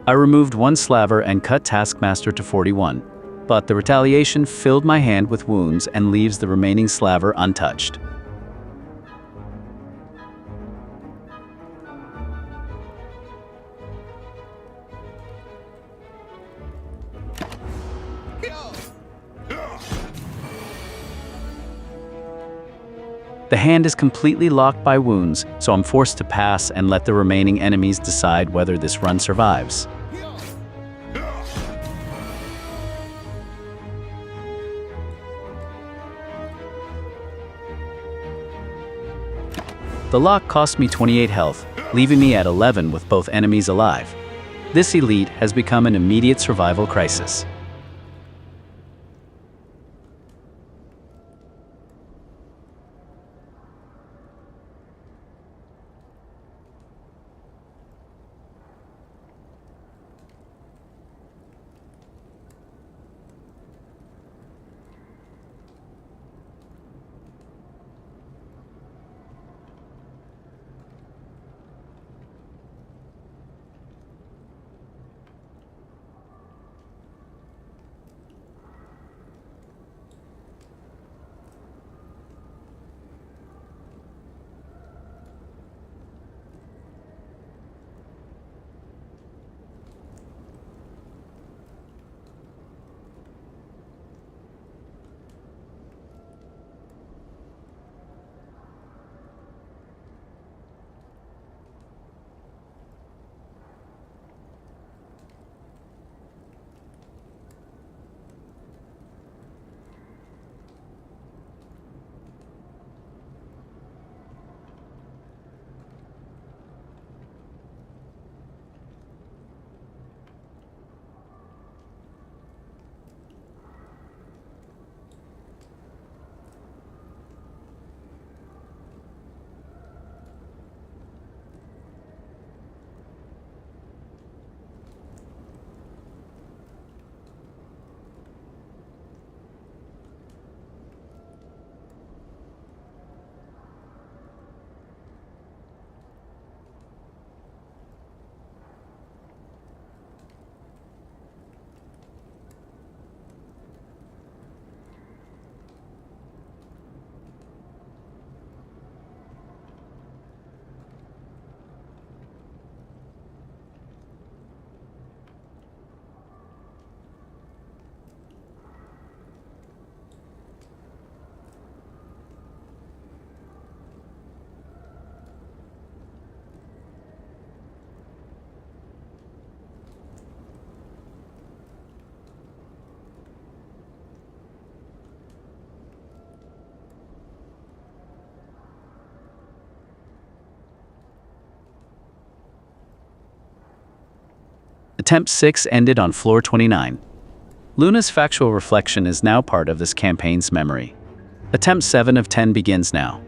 I removed 1 Slaver and cut Taskmaster to 41, but the retaliation filled my hand with wounds and leaves the remaining Slaver untouched. The hand is completely locked by wounds, so I'm forced to pass and let the remaining enemies decide whether this run survives. The lock cost me 28 health, leaving me at 11 with both enemies alive. This elite has become an immediate survival crisis. Attempt 6 ended on floor 29. Luna's factual reflection is now part of this campaign's memory. Attempt 7 of 10 begins now.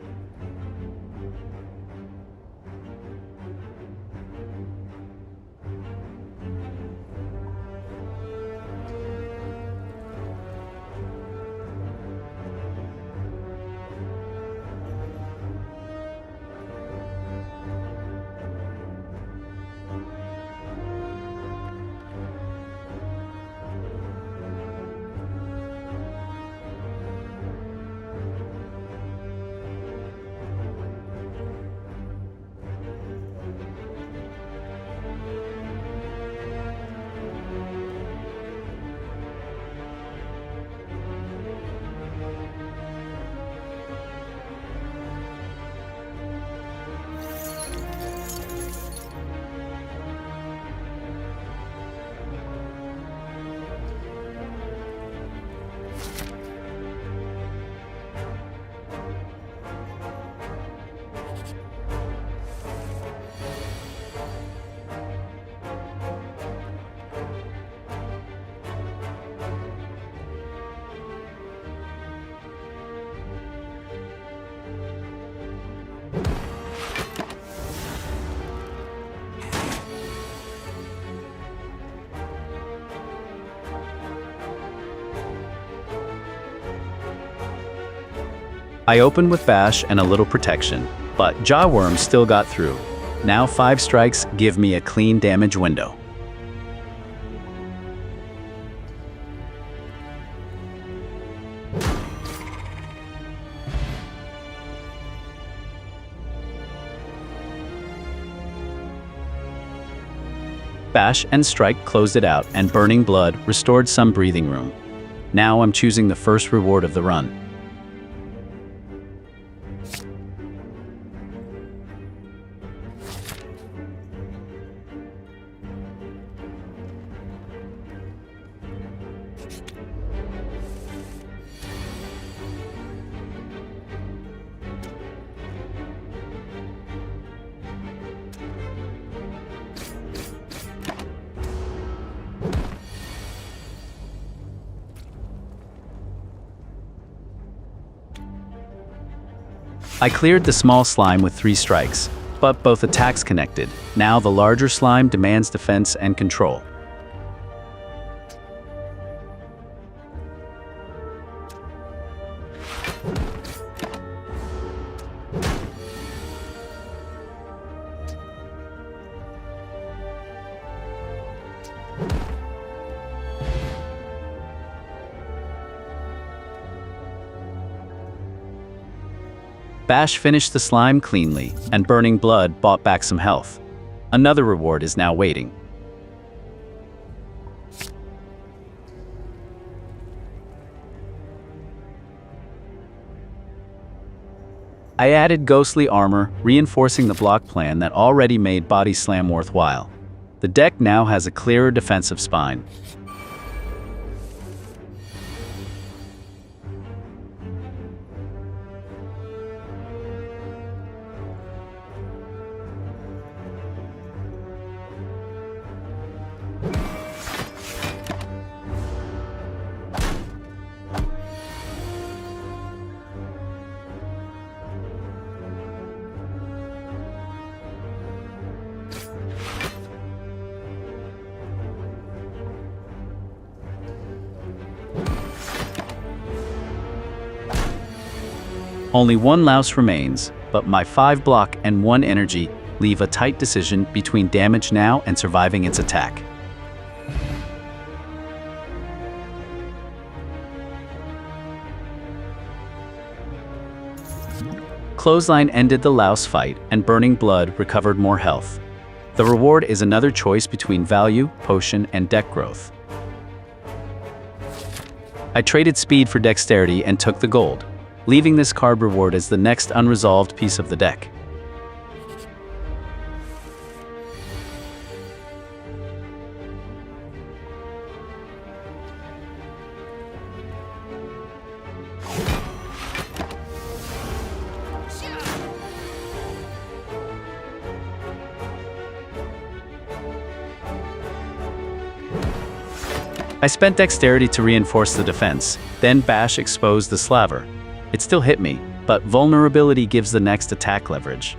I opened with Bash and a little protection, but Jawworm still got through. Now 5 strikes give me a clean damage window. Bash and Strike closed it out, and Burning Blood restored some breathing room. Now I'm choosing the first reward of the run. I cleared the small slime with 3 strikes, but both attacks connected. Now the larger slime demands defense and control. Bash finished the slime cleanly, and Burning Blood bought back some health. Another reward is now waiting. I added ghostly armor, reinforcing the block plan that already made Body Slam worthwhile. The deck now has a clearer defensive spine. Only 1 louse remains, but my 5 block and 1 energy leave a tight decision between damage now and surviving its attack. Clothesline ended the louse fight, and Burning Blood recovered more health. The reward is another choice between value, potion, and deck growth. I traded speed for dexterity and took the gold, leaving this card reward as the next unresolved piece of the deck. I spent dexterity to reinforce the defense, then Bash exposed the slaver. It still hit me, but vulnerability gives the next attack leverage.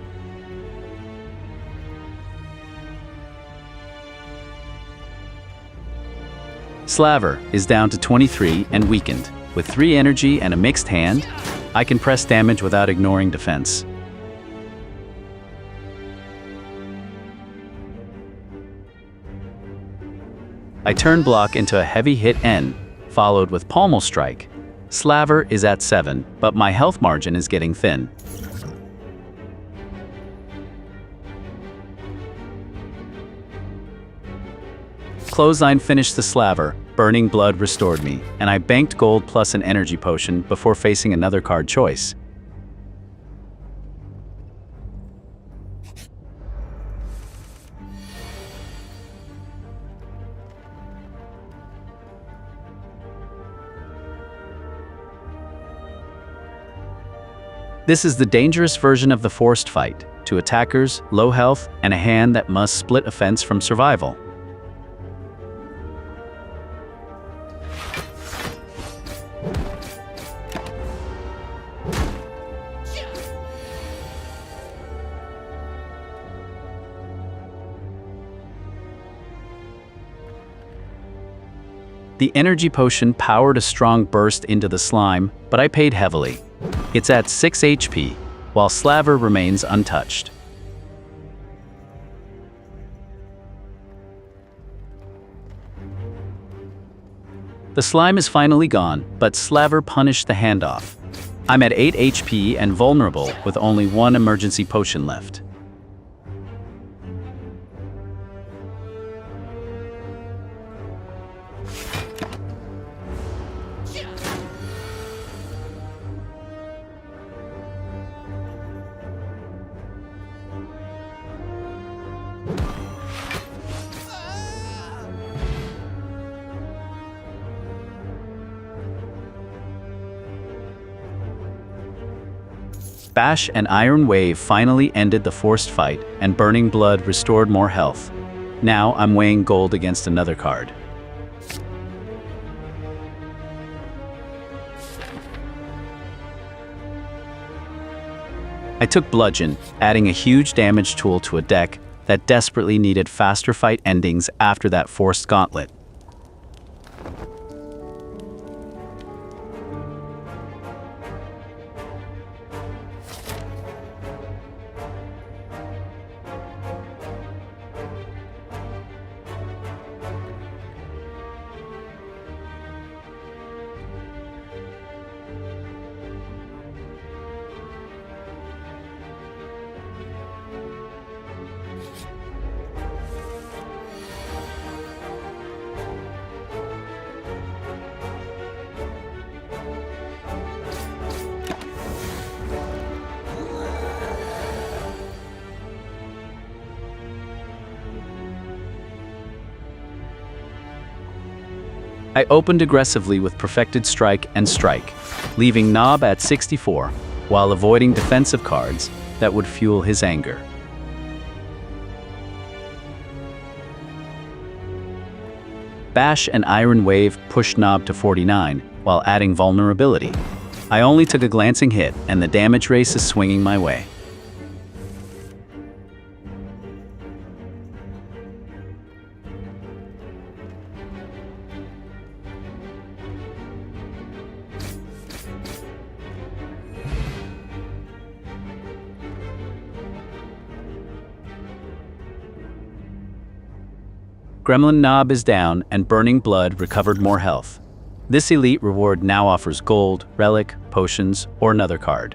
Slaver is down to 23 and weakened. With 3 energy and a mixed hand, I can press damage without ignoring defense. I turn block into a heavy hit N, followed with Pommel Strike. Slaver is at 7, but my health margin is getting thin. Clothesline finished the slaver, Burning Blood restored me, and I banked gold plus an energy potion before facing another card choice. This is the dangerous version of the forced fight, to attackers, low health, and a hand that must split offense from survival. The energy potion powered a strong burst into the slime, but I paid heavily. It's at 6 HP, while Slaver remains untouched. The slime is finally gone, but Slaver punished the handoff. I'm at 8 HP and vulnerable with only 1 emergency potion left. Bash and Iron Wave finally ended the forced fight, and Burning Blood restored more health. Now I'm weighing gold against another card. I took Bludgeon, adding a huge damage tool to a deck that desperately needed faster fight endings after that forced gauntlet. I opened aggressively with Perfected Strike and Strike, leaving Nob at 64, while avoiding defensive cards that would fuel his anger. Bash and Iron Wave pushed Nob to 49, while adding Vulnerability. I only took a glancing hit, and the damage race is swinging my way. Gremlin Nob is down, and Burning Blood recovered more health. This elite reward now offers gold, relic, potions, or another card.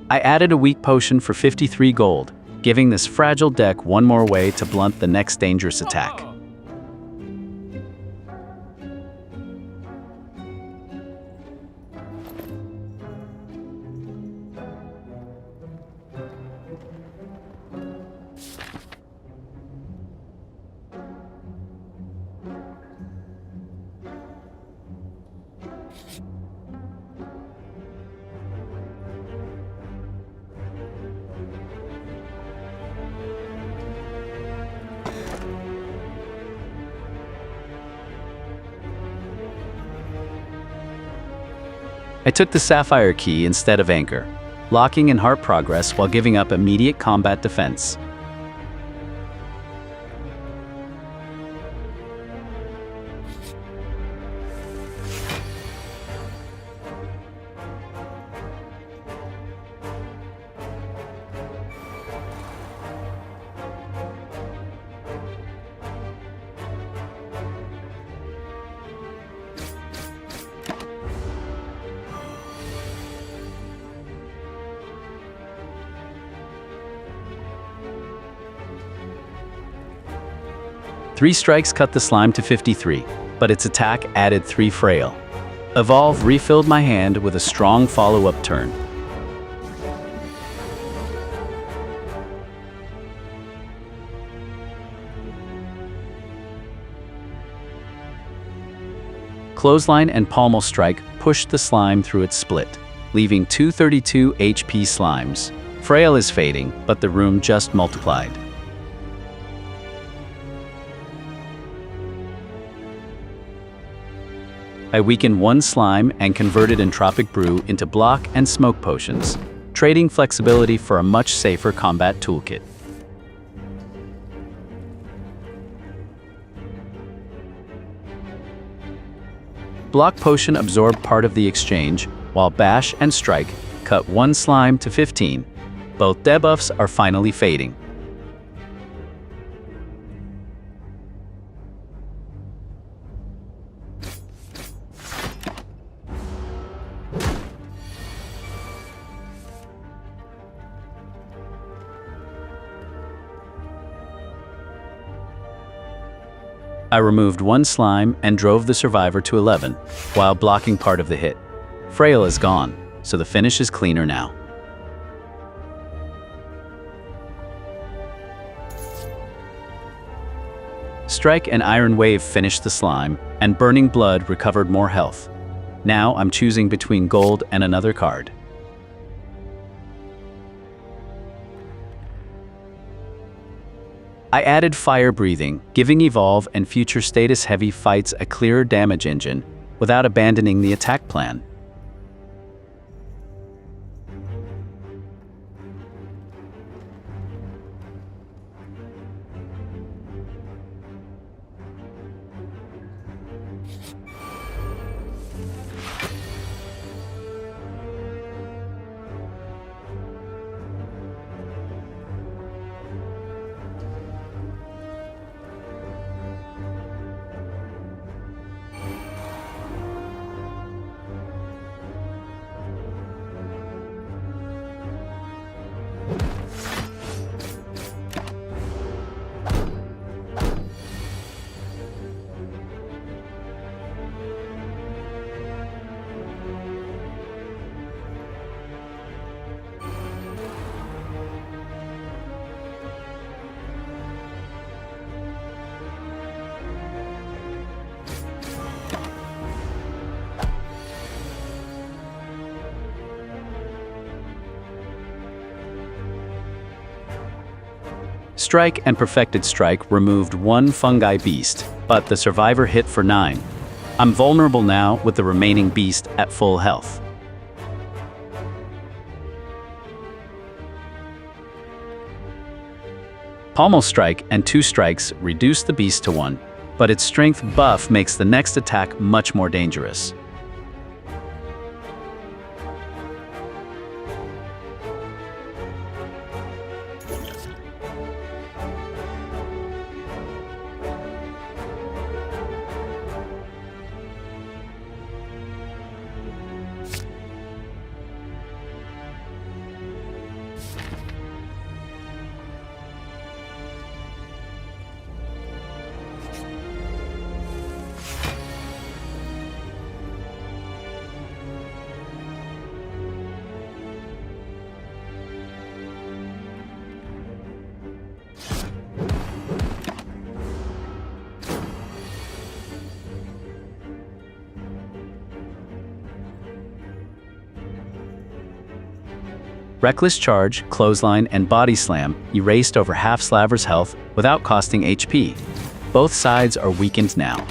I added a weak potion for 53 gold, giving this fragile deck one more way to blunt the next dangerous attack. I took the Sapphire Key instead of Anchor, locking in heart progress while giving up immediate combat defense. Three strikes cut the slime to 53, but its attack added 3 frail. Evolve refilled my hand with a strong follow-up turn. Clothesline and Pommel Strike pushed the slime through its split, leaving 232 HP slimes. Frail is fading, but the room just multiplied. I weakened one slime and converted Entropic Brew into block and smoke potions, trading flexibility for a much safer combat toolkit. Block Potion absorbed part of the exchange, while Bash and Strike cut one slime to 15. Both debuffs are finally fading. I removed one slime and drove the survivor to 11, while blocking part of the hit. Frail is gone, so the finish is cleaner now. Strike and Iron Wave finished the slime, and Burning Blood recovered more health. Now I'm choosing between gold and another card. I added Fire Breathing, giving Evolve and future status-heavy fights a clearer damage engine, without abandoning the attack plan. Strike and Perfected Strike removed one fungi beast, but the survivor hit for 9. I'm vulnerable now with the remaining beast at full health. Pommel Strike and 2 strikes reduce the beast to 1, but its strength buff makes the next attack much more dangerous. Reckless Charge, Clothesline, and Body Slam erased over half Slaver's health without costing HP. Both sides are weakened now.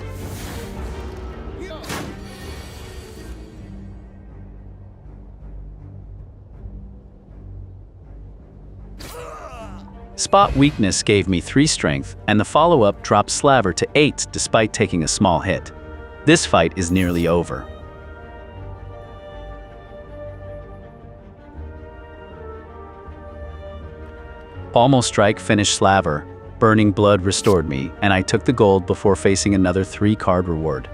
Spot Weakness gave me 3 strength, and the follow-up dropped Slaver to 8 despite taking a small hit. This fight is nearly over. Pommel Strike finished Slaver, Burning Blood restored me, and I took the gold before facing another 3-card reward.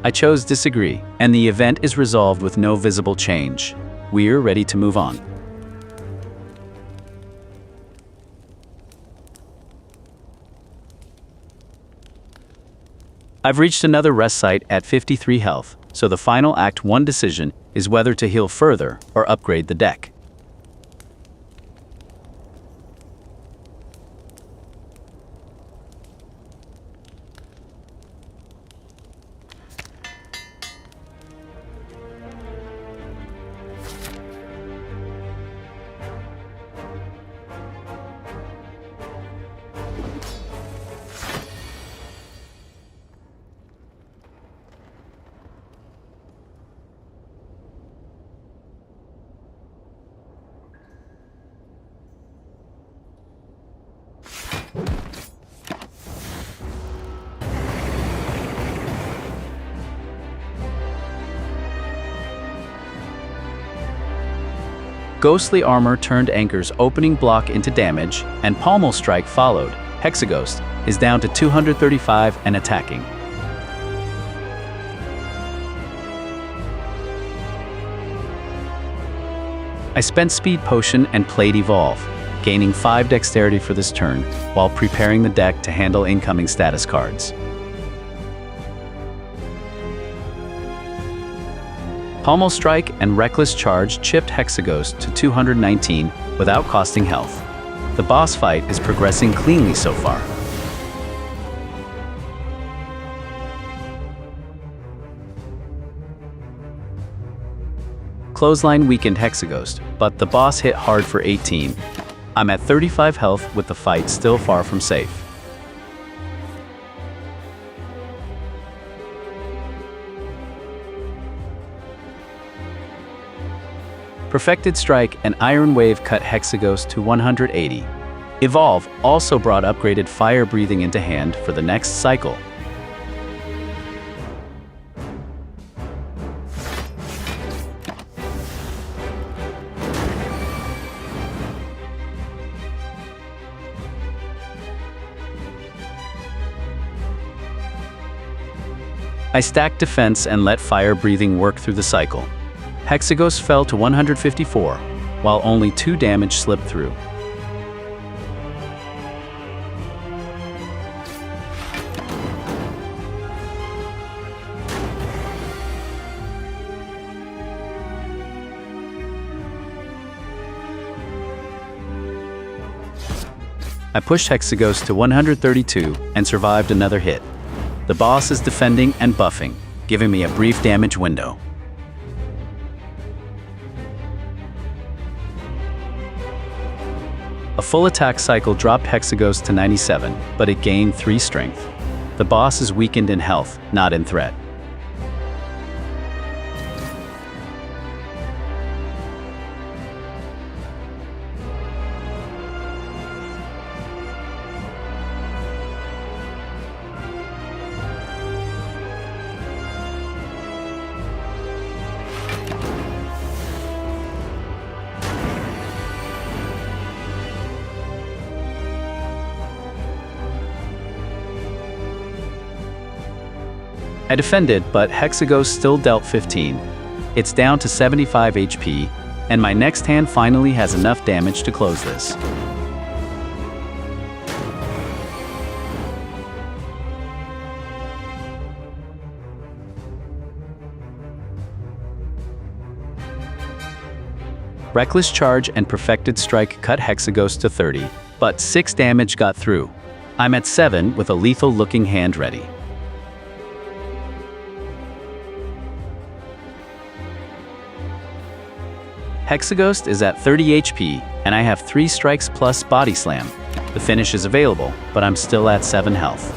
I chose Disagree, and the event is resolved with no visible change. We're ready to move on. I've reached another rest site at 53 health, so the final Act 1 decision is whether to heal further or upgrade the deck. Ghostly Armor turned Anchor's opening block into damage, and Pommel Strike followed. Hexaghost is down to 235 and attacking. I spent Speed Potion and played Evolve, gaining 5 dexterity for this turn, while preparing the deck to handle incoming status cards. Pommel Strike and Reckless Charge chipped Hexaghost to 219 without costing health. The boss fight is progressing cleanly so far. Clothesline weakened Hexaghost, but the boss hit hard for 18. I'm at 35 health with the fight still far from safe. Perfected Strike and Iron Wave cut Hexaghost to 180. Evolve also brought upgraded Fire Breathing into hand for the next cycle. I stacked defense and let Fire Breathing work through the cycle. Hexaghost fell to 154, while only 2 damage slipped through. I pushed Hexaghost to 132 and survived another hit. The boss is defending and buffing, giving me a brief damage window. A full attack cycle dropped Hexaghost to 97, but it gained 3 strength. The boss is weakened in health, not in threat. I defended, but Hexaghost still dealt 15. It's down to 75 HP, and my next hand finally has enough damage to close this. Reckless Charge and Perfected Strike cut Hexaghost to 30, but 6 damage got through. I'm at 7 with a lethal-looking hand ready. Hexaghost is at 30 HP, and I have 3 strikes plus Body Slam. The finish is available, but I'm still at 7 health.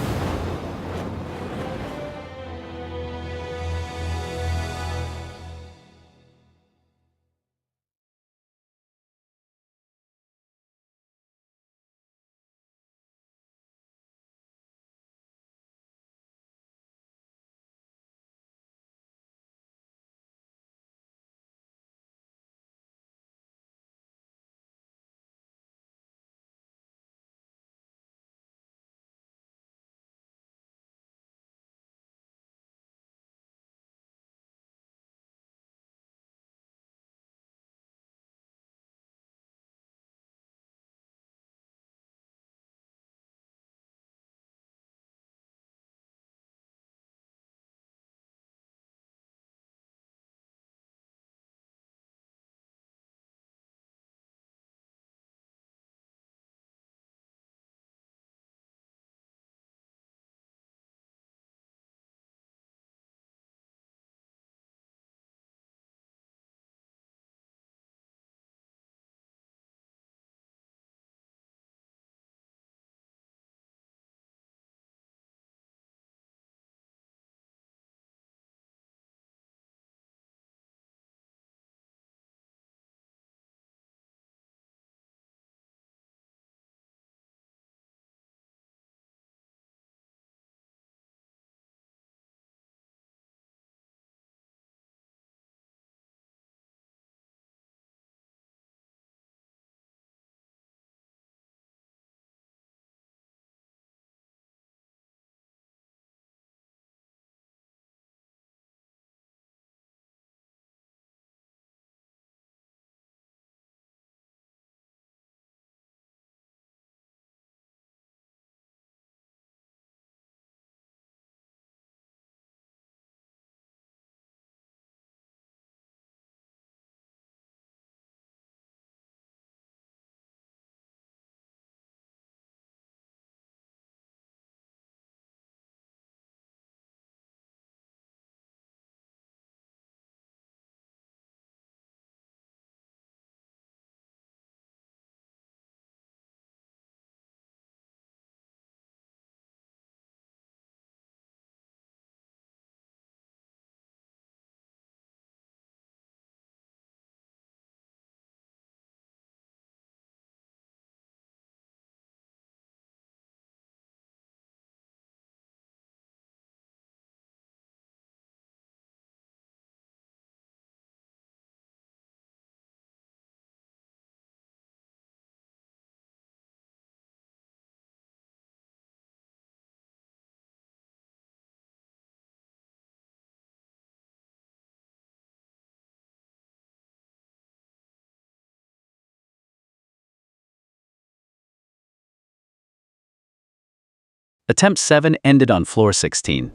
Attempt 7 ended on floor 16.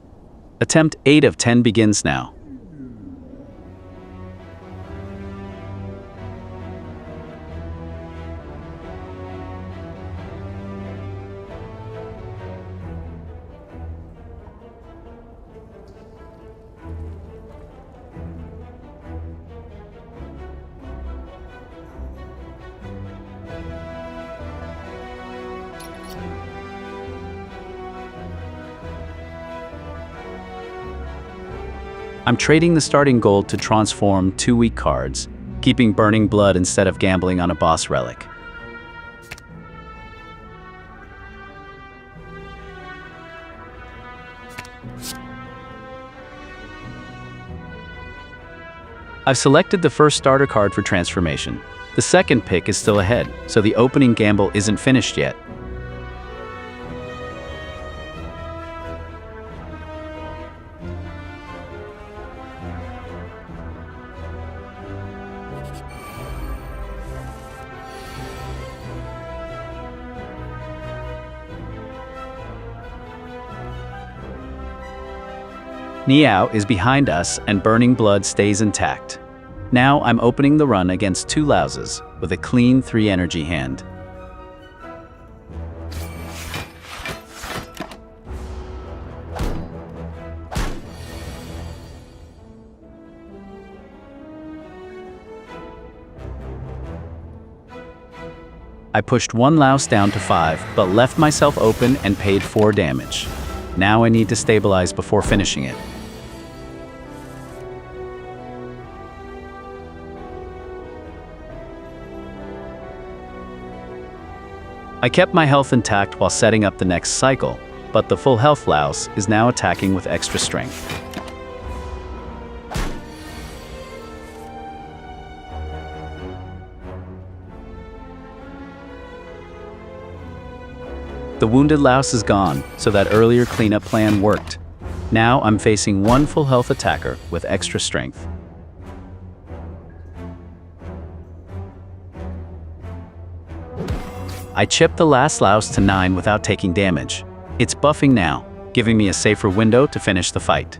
Attempt 8 of 10 begins now. I'm trading the starting gold to transform 2 weak cards, keeping Burning Blood instead of gambling on a boss relic. I've selected the first starter card for transformation. The second pick is still ahead, so the opening gamble isn't finished yet. Niao is behind us and Burning Blood stays intact. Now I'm opening the run against 2 louses with a clean 3 energy hand. I pushed 1 louse down to 5, but left myself open and paid 4 damage. Now I need to stabilize before finishing it. I kept my health intact while setting up the next cycle, but the full health louse is now attacking with extra strength. The wounded louse is gone, so that earlier cleanup plan worked. Now I'm facing 1 full health attacker with extra strength. I chipped the last louse to 9 without taking damage. It's buffing now, giving me a safer window to finish the fight.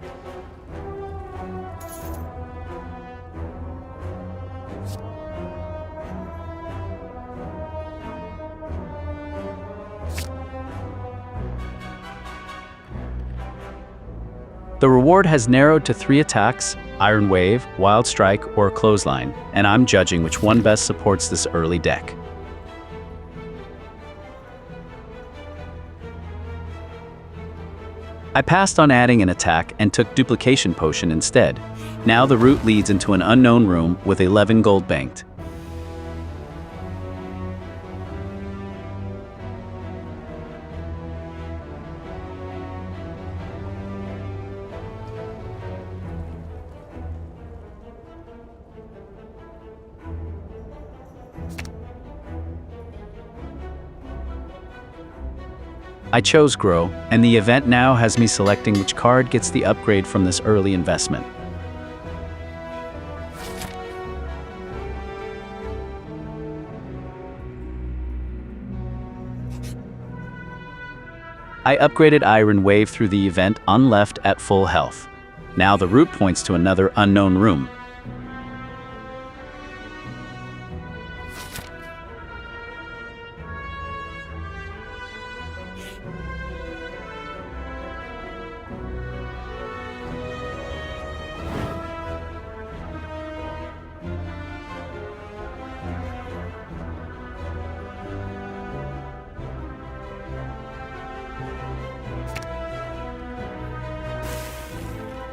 The reward has narrowed to 3 attacks: Iron Wave, Wild Strike, or Clothesline, and I'm judging which one best supports this early deck. I passed on adding an attack and took Duplication Potion instead. Now the route leads into an unknown room with 11 gold banked. I chose Grow, and the event now has me selecting which card gets the upgrade from this early investment. I upgraded Iron Wave through the event on left at full health. Now the route points to another unknown room.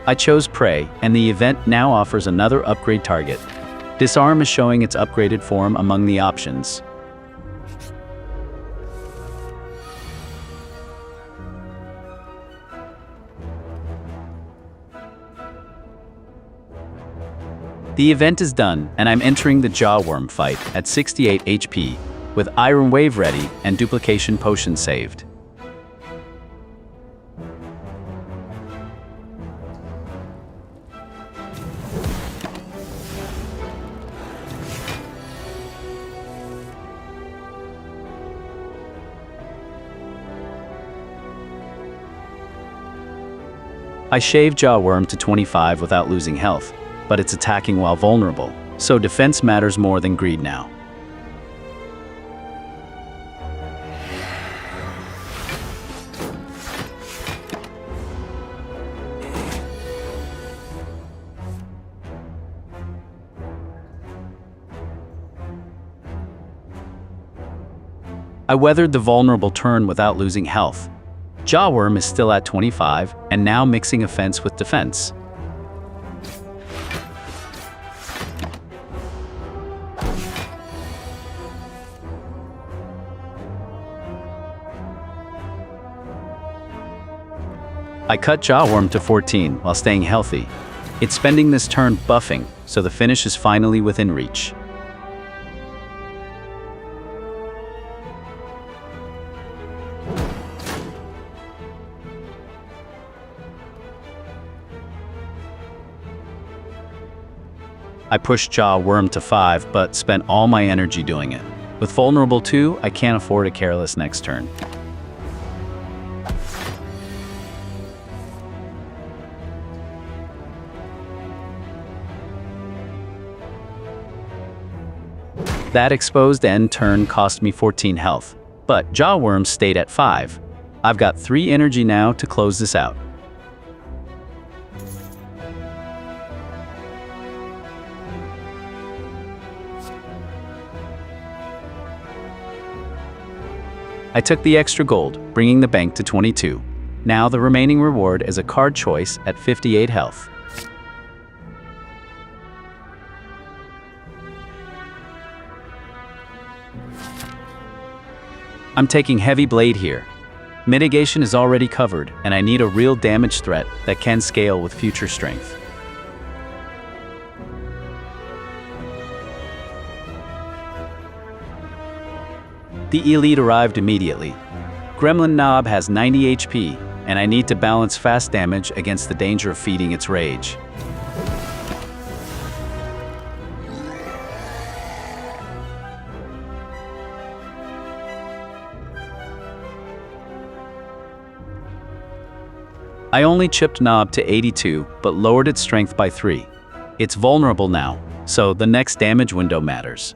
I chose Prey, and the event now offers another upgrade target. Disarm is showing its upgraded form among the options. The event is done, and I'm entering the Jawworm fight at 68 HP, with Iron Wave ready and Duplication Potion saved. I shaved Jaw Worm to 25 without losing health, but it's attacking while vulnerable, so defense matters more than greed now. I weathered the vulnerable turn without losing health. Jaw Worm is still at 25 and now mixing offense with defense. I cut Jaw Worm to 14 while staying healthy. It's spending this turn buffing, so the finish is finally within reach. I pushed Jaw Worm to 5, but spent all my energy doing it. With vulnerable 2, I can't afford a careless next turn. That exposed end turn cost me 14 health, but Jaw Worm stayed at 5. I've got 3 energy now to close this out. I took the extra gold, bringing the bank to 22. Now the remaining reward is a card choice at 58 health. I'm taking Heavy Blade here. Mitigation is already covered, and I need a real damage threat that can scale with future strength. The elite arrived immediately. Gremlin Knob has 90 HP, and I need to balance fast damage against the danger of feeding its rage. I only chipped Knob to 82, but lowered its strength by 3. It's vulnerable now, so the next damage window matters.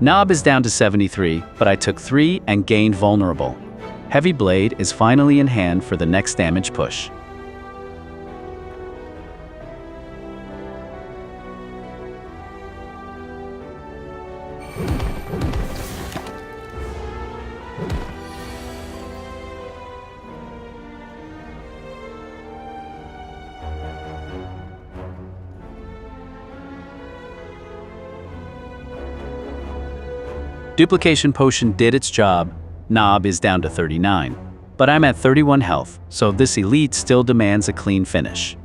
Knob is down to 73, but I took 3 and gained vulnerable. Heavy Blade is finally in hand for the next damage push. Duplication Potion did its job. Knob is down to 39. But I'm at 31 health, so this elite still demands a clean finish.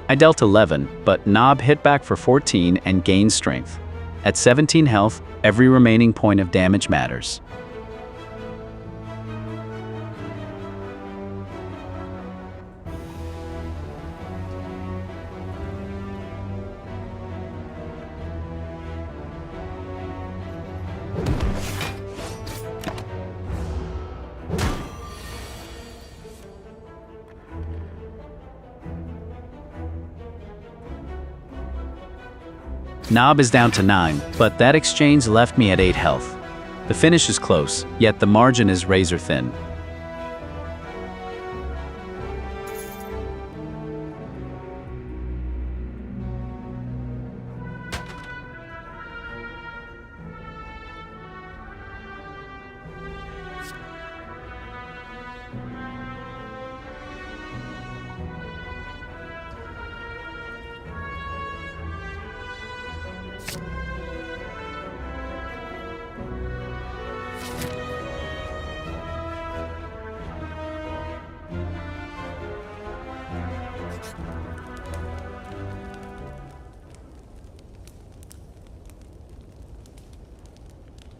I dealt 11, but Knob hit back for 14 and gained strength. At 17 health, every remaining point of damage matters. Knob is down to 9, but that exchange left me at 8 health. The finish is close, yet the margin is razor thin.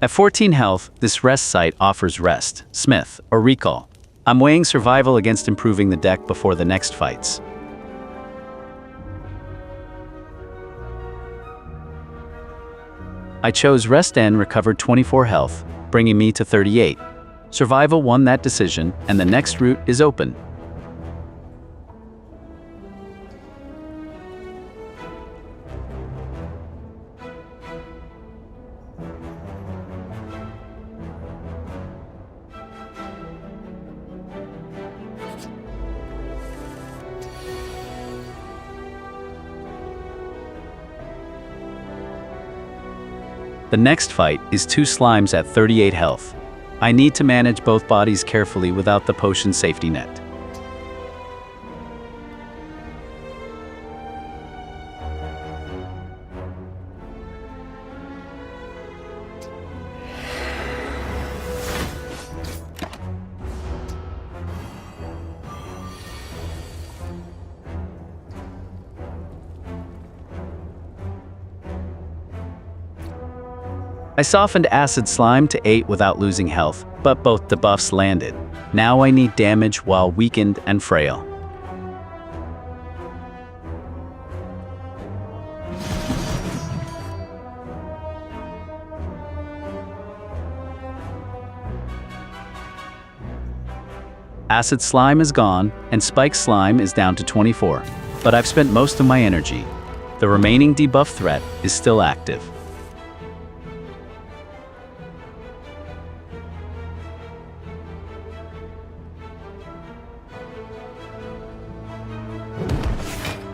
At 14 health, this rest site offers rest, smith, or recall. I'm weighing survival against improving the deck before the next fights. I chose rest and recovered 24 health, bringing me to 38. Survival won that decision, and the next route is open. The next fight is 2 slimes at 38 health. I need to manage both bodies carefully without the potion safety net. I softened Acid Slime to 8 without losing health, but both debuffs landed. Now I need damage while weakened and frail. Acid Slime is gone, and Spike Slime is down to 24, but I've spent most of my energy. The remaining debuff threat is still active.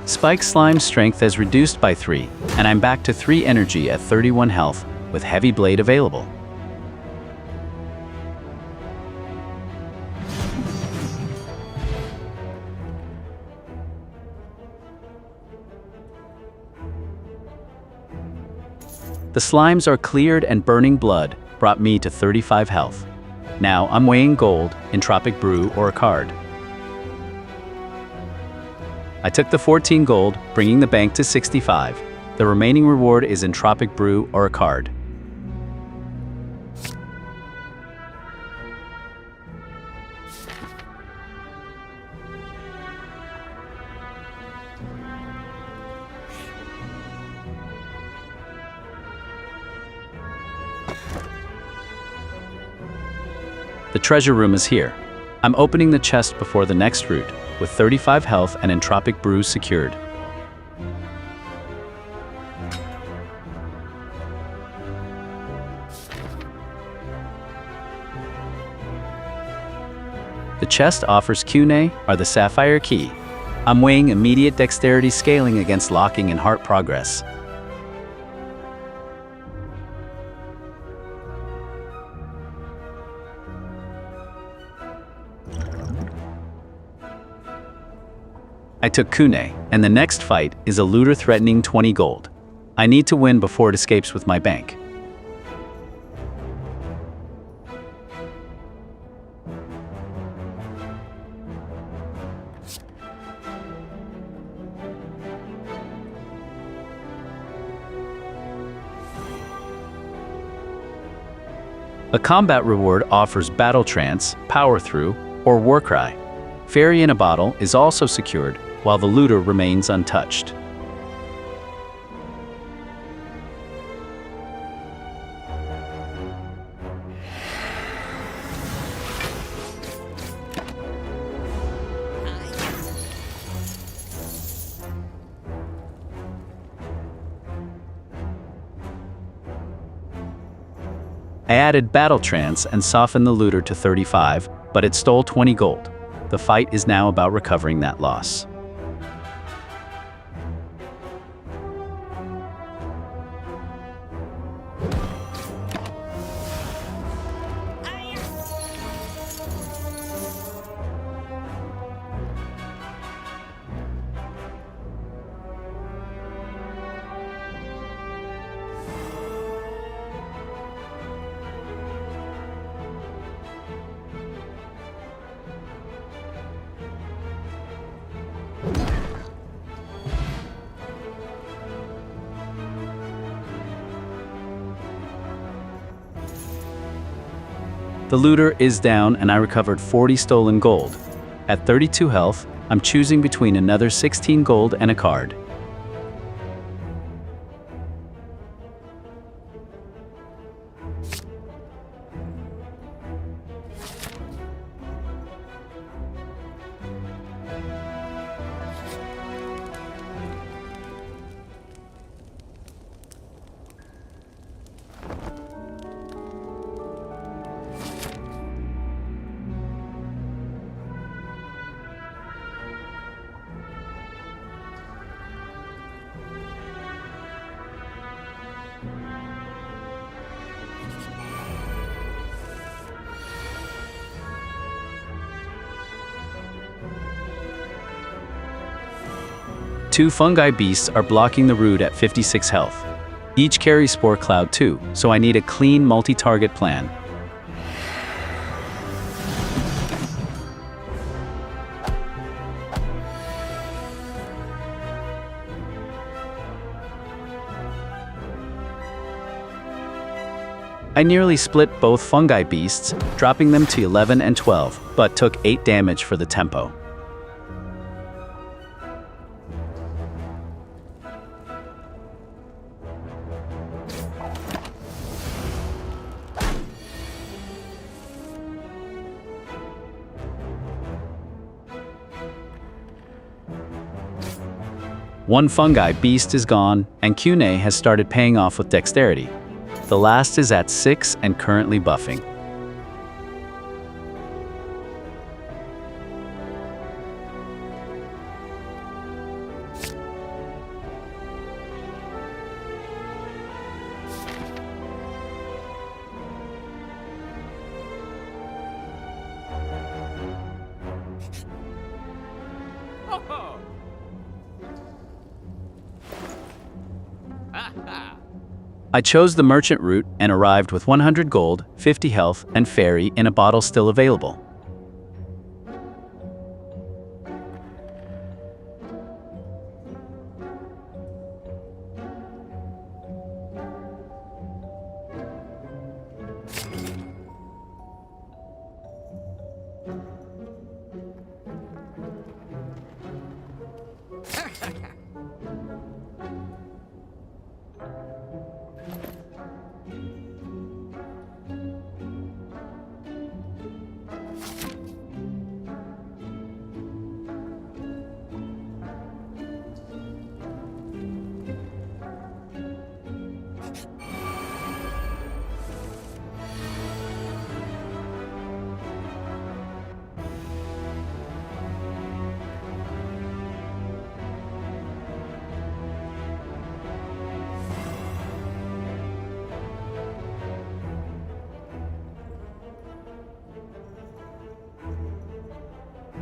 Spike Slime's strength has reduced by 3, and I'm back to 3 energy at 31 health, with Heavy Blade available. The slimes are cleared and Burning Blood brought me to 35 health. Now I'm weighing gold, Entropic Brew, or a card. I took the 14 gold, bringing the bank to 65. The remaining reward is Entropic Brew or a card. The treasure room is here. I'm opening the chest before the next route, with 35 health and Entropic Brew secured. The chest offers xhigh, or the Sapphire Key. I'm weighing immediate dexterity scaling against locking and heart progress. I took xhigh, and the next fight is a looter threatening 20 gold. I need to win before it escapes with my bank. A combat reward offers Battle Trance, Power Through, or Warcry. Fairy in a Bottle is also secured, while the looter remains untouched. I added Battle Trance and softened the looter to 35, but it stole 20 gold. The fight is now about recovering that loss. The looter is down and I recovered 40 stolen gold. At 32 health, I'm choosing between another 16 gold and a card. Two fungi beasts are blocking the route at 56 health. Each carries Spore Cloud too, so I need a clean multi-target plan. I nearly split both fungi beasts, dropping them to 11 and 12, but took 8 damage for the tempo. One fungi beast is gone, and xhigh has started paying off with dexterity. The last is at 6 and currently buffing. I chose the merchant route and arrived with 100 gold, 50 health, and fairy in a bottle still available.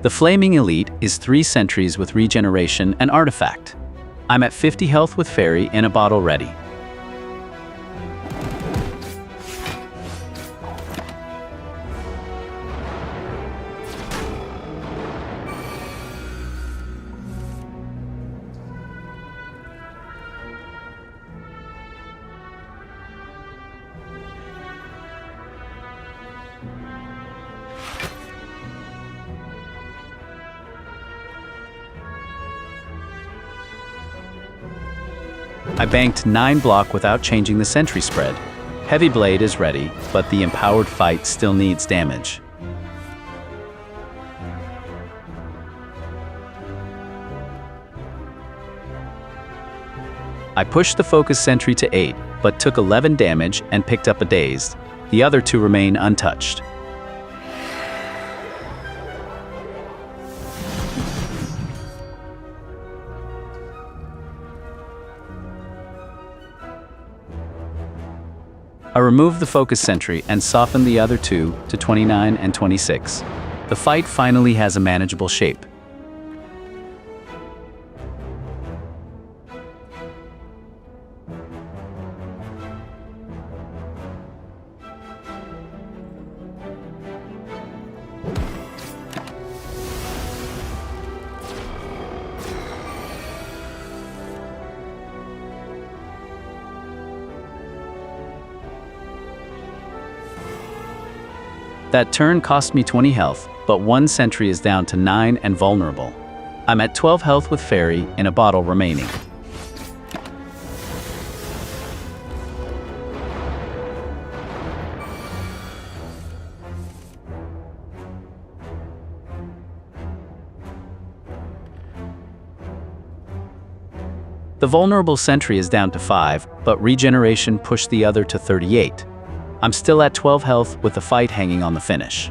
The Flaming Elite is 3 sentries with regeneration and artifact. I'm at 50 health with fairy in a bottle ready. I banked 9 block without changing the sentry spread. Heavy Blade is ready, but the empowered fight still needs damage. I pushed the focus sentry to 8, but took 11 damage and picked up a dazed. The other 2 remain untouched. I removed the focus sentry and softened the other 2 to 29 and 26. The fight finally has a manageable shape. That turn cost me 20 health, but one sentry is down to 9 and vulnerable. I'm at 12 health with Fairy and a bottle remaining. The vulnerable sentry is down to 5, but regeneration pushed the other to 38. I'm still at 12 health with the fight hanging on the finish.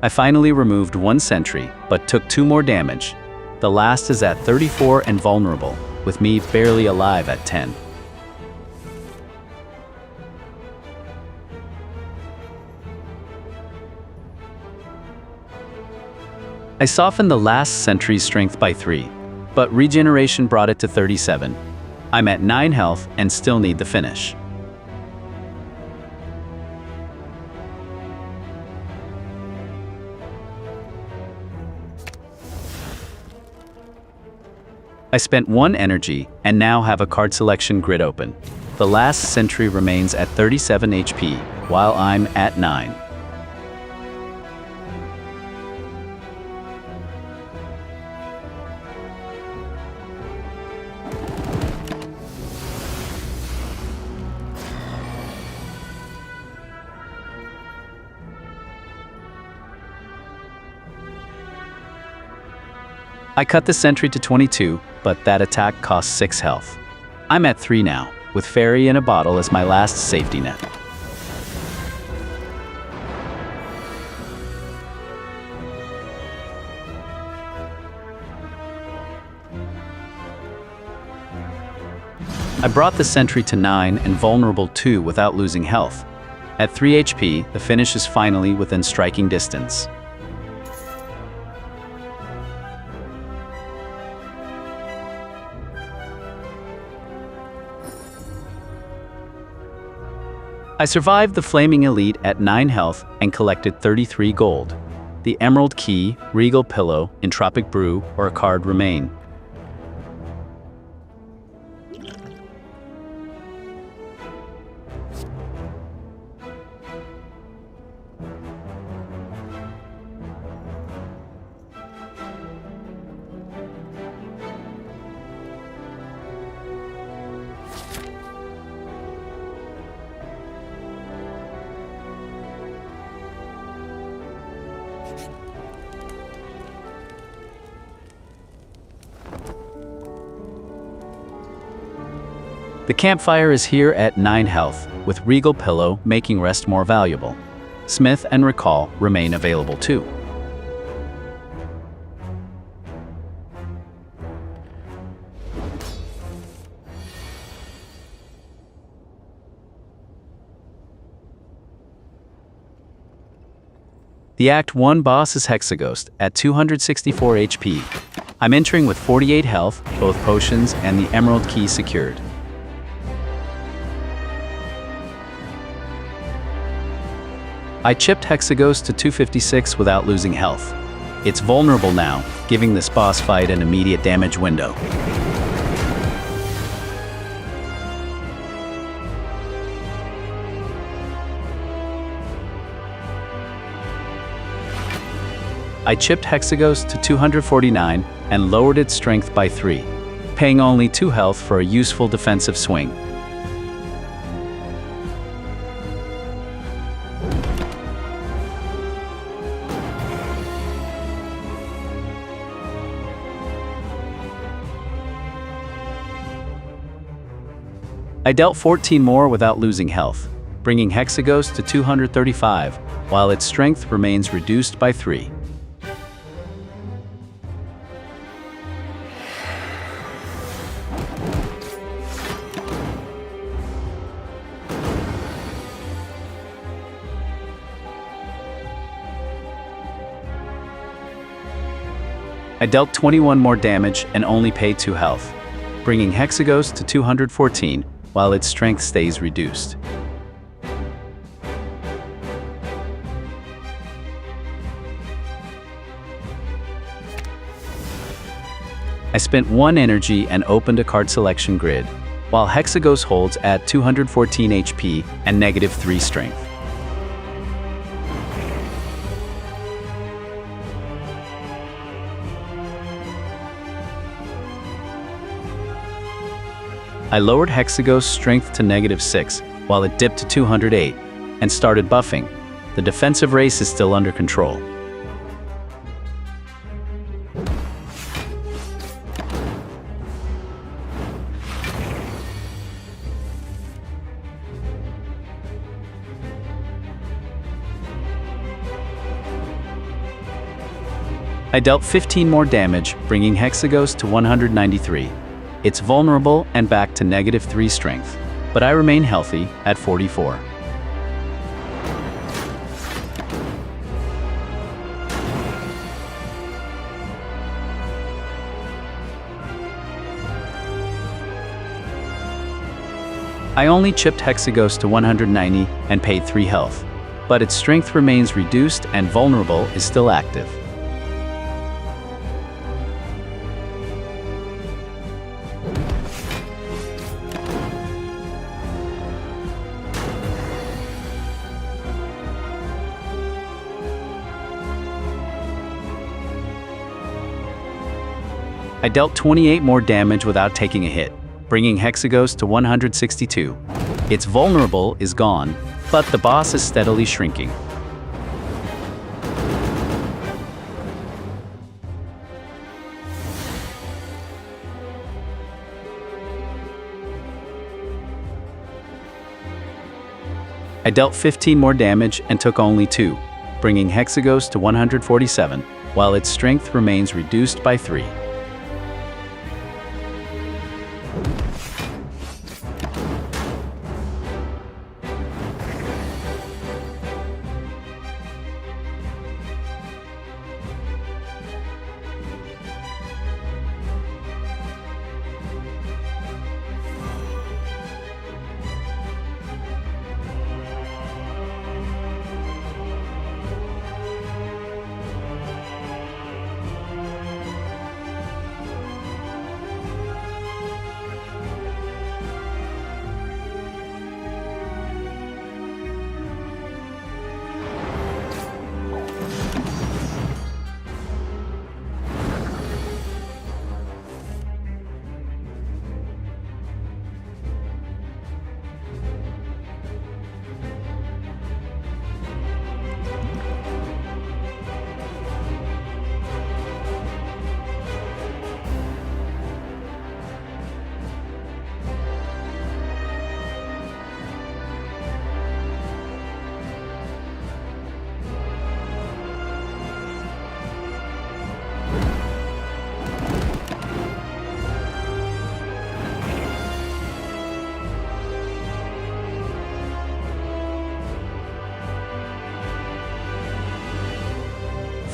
I finally removed one sentry, but took 2 more damage. The last is at 34 and vulnerable, with me barely alive at 10. I softened the last sentry's strength by 3, but regeneration brought it to 37. I'm at 9 health and still need the finish. I spent 1 energy and now have a card selection grid open. The last sentry remains at 37 HP, while I'm at 9. I cut the sentry to 22, but that attack cost 6 health. I'm at 3 now, with Fairy in a bottle as my last safety net. I brought the sentry to 9 and vulnerable 2 without losing health. At 3 HP, the finish is finally within striking distance. I survived the Flaming Elite at 9 health and collected 33 gold. The Emerald Key, Regal Pillow, Entropic Brew, or a card remain. The campfire is here at 9 health, with Regal Pillow making rest more valuable. Smith and Recall remain available too. The Act 1 boss is Hexaghost at 264 HP. I'm entering with 48 health, both potions and the Emerald Key secured. I chipped Hexaghost to 256 without losing health. It's vulnerable now, giving this boss fight an immediate damage window. I chipped Hexaghost to 249 and lowered its strength by 3, paying only 2 health for a useful defensive swing. I dealt 14 more without losing health, bringing Hexaghost to 235, while its strength remains reduced by 3. I dealt 21 more damage and only paid 2 health, bringing Hexaghost to 214, while its strength stays reduced. I spent 1 energy and opened a card selection grid, while Hexagos holds at 214 HP and -3 strength. I lowered Hexagos' strength to -6, while it dipped to 208, and started buffing. The defensive race is still under control. I dealt 15 more damage, bringing Hexagos to 193. It's vulnerable and back to -3 strength, but I remain healthy at 44. I only chipped Hexagos to 190 and paid 3 health, but its strength remains reduced and vulnerable is still active. I dealt 28 more damage without taking a hit, bringing Hexagos to 162. Its vulnerable is gone, but the boss is steadily shrinking. I dealt 15 more damage and took only 2, bringing Hexagos to 147, while its strength remains reduced by 3.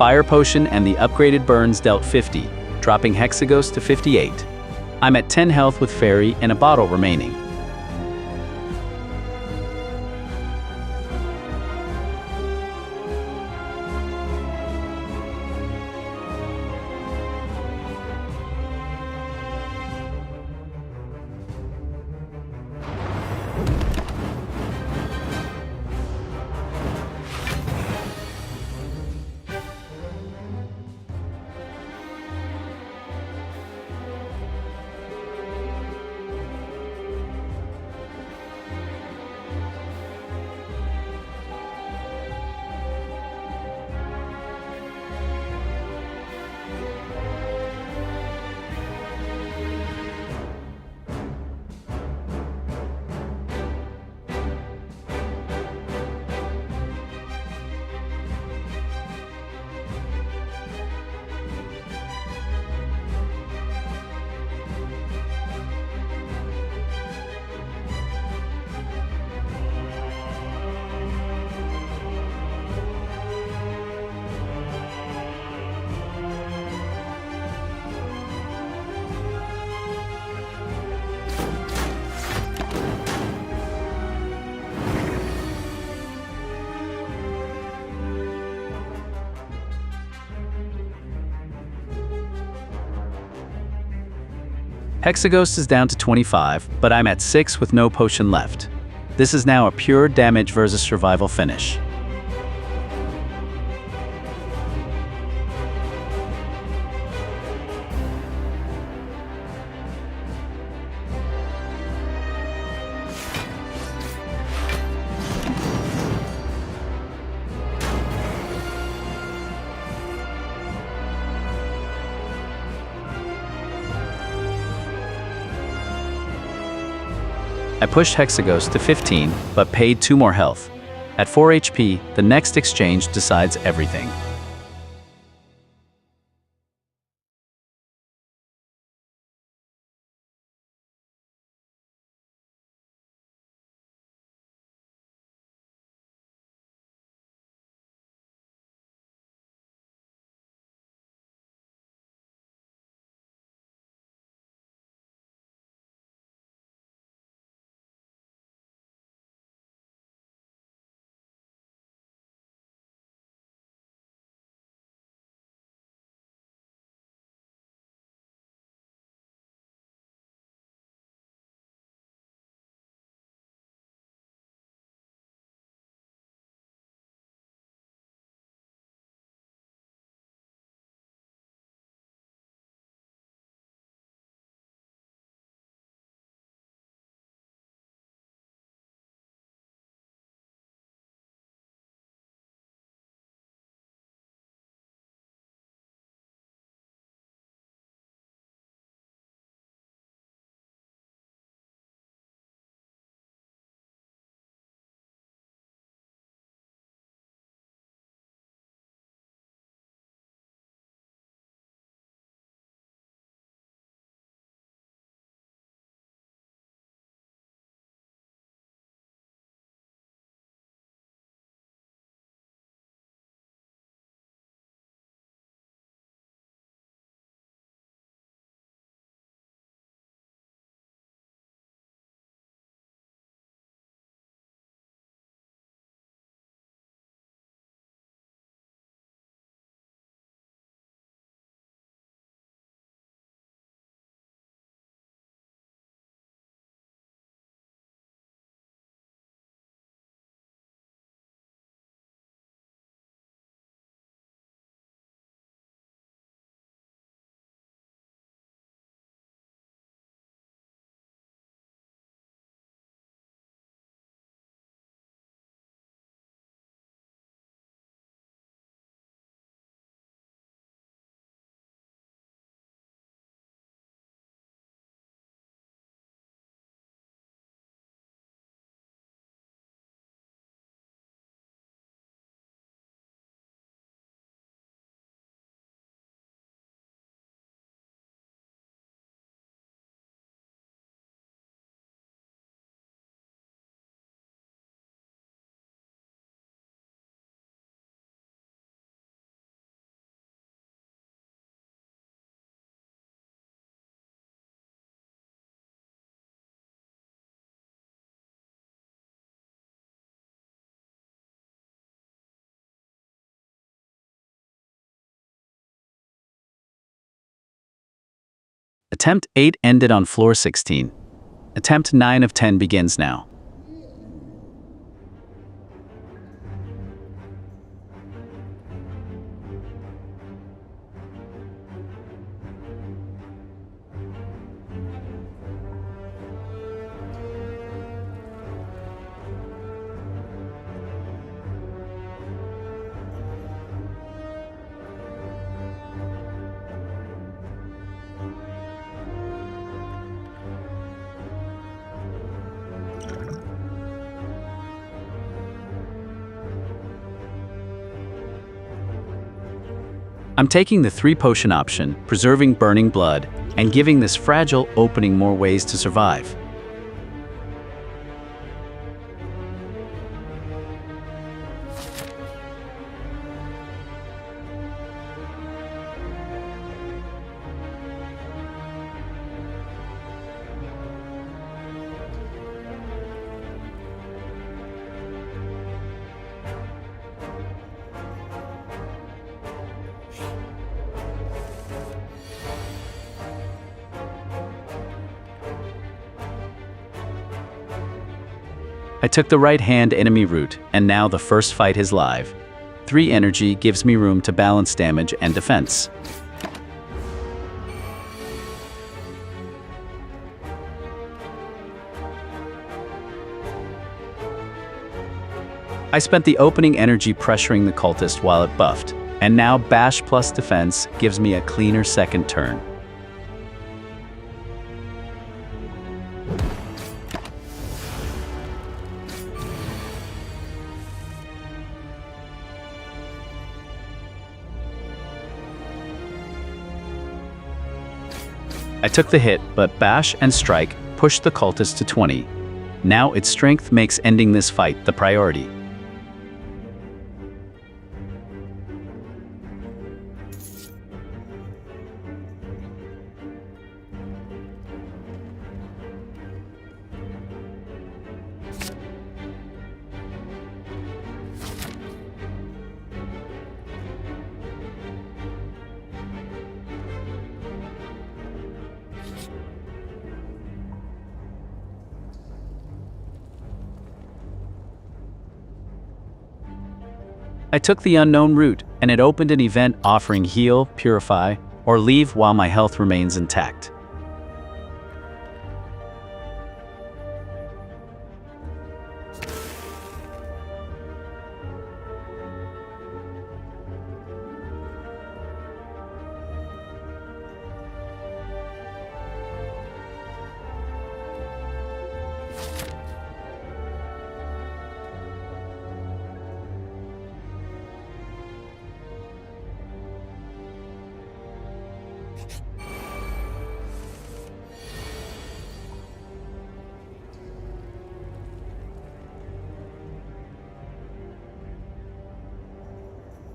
Fire Potion and the upgraded burns dealt 50, dropping Hexagos to 58. I'm at 10 health with Fairy and a bottle remaining. Hexaghost is down to 25, but I'm at 6 with no potion left. This is now a pure damage versus survival finish. I pushed Hexaghost to 15, but paid 2 more health. At 4 HP, the next exchange decides everything. Attempt 8 ended on floor 16. Attempt 9 of 10 begins now. I'm taking the 3 potion option, preserving burning blood, and giving this fragile opening more ways to survive. took the right-hand enemy route, and now the first fight is live. 3 energy gives me room to balance damage and defense. I spent the opening energy pressuring the cultist while it buffed, and now bash plus defense gives me a cleaner second turn. I took the hit, but bash and strike pushed the cultist to 20. Now its strength makes ending this fight the priority. I took the unknown route, and it opened an event offering heal, purify, or leave while my health remains intact.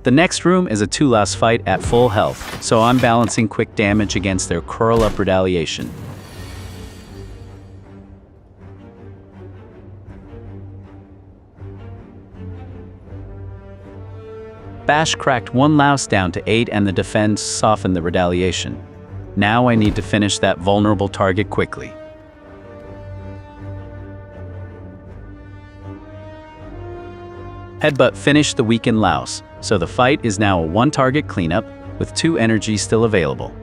The next room is a 2-loss fight at full health, so I'm balancing quick damage against their curl-up retaliation. Bash cracked 1 louse down to 8 and the defense softened the retaliation. Now I need to finish that vulnerable target quickly. Headbutt finished the weakened louse, so the fight is now a 1-target cleanup with 2 energy still available.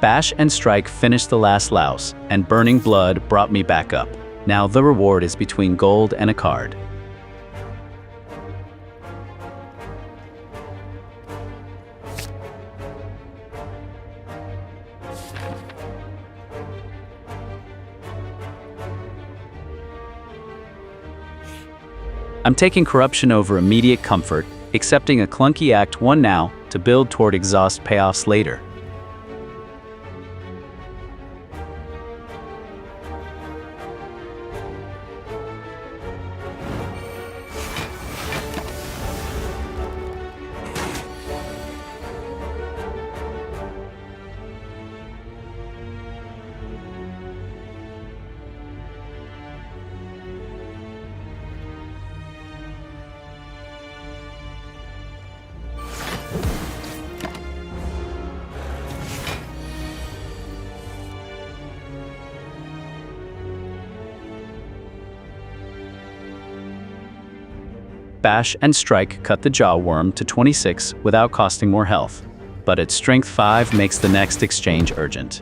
Bash and strike finished the last louse, and burning blood brought me back up. Now the reward is between gold and a card. I'm taking corruption over immediate comfort, accepting a clunky Act 1 now to build toward exhaust payoffs later. Bash and strike cut the jaw worm to 26 without costing more health, but its strength 5 makes the next exchange urgent.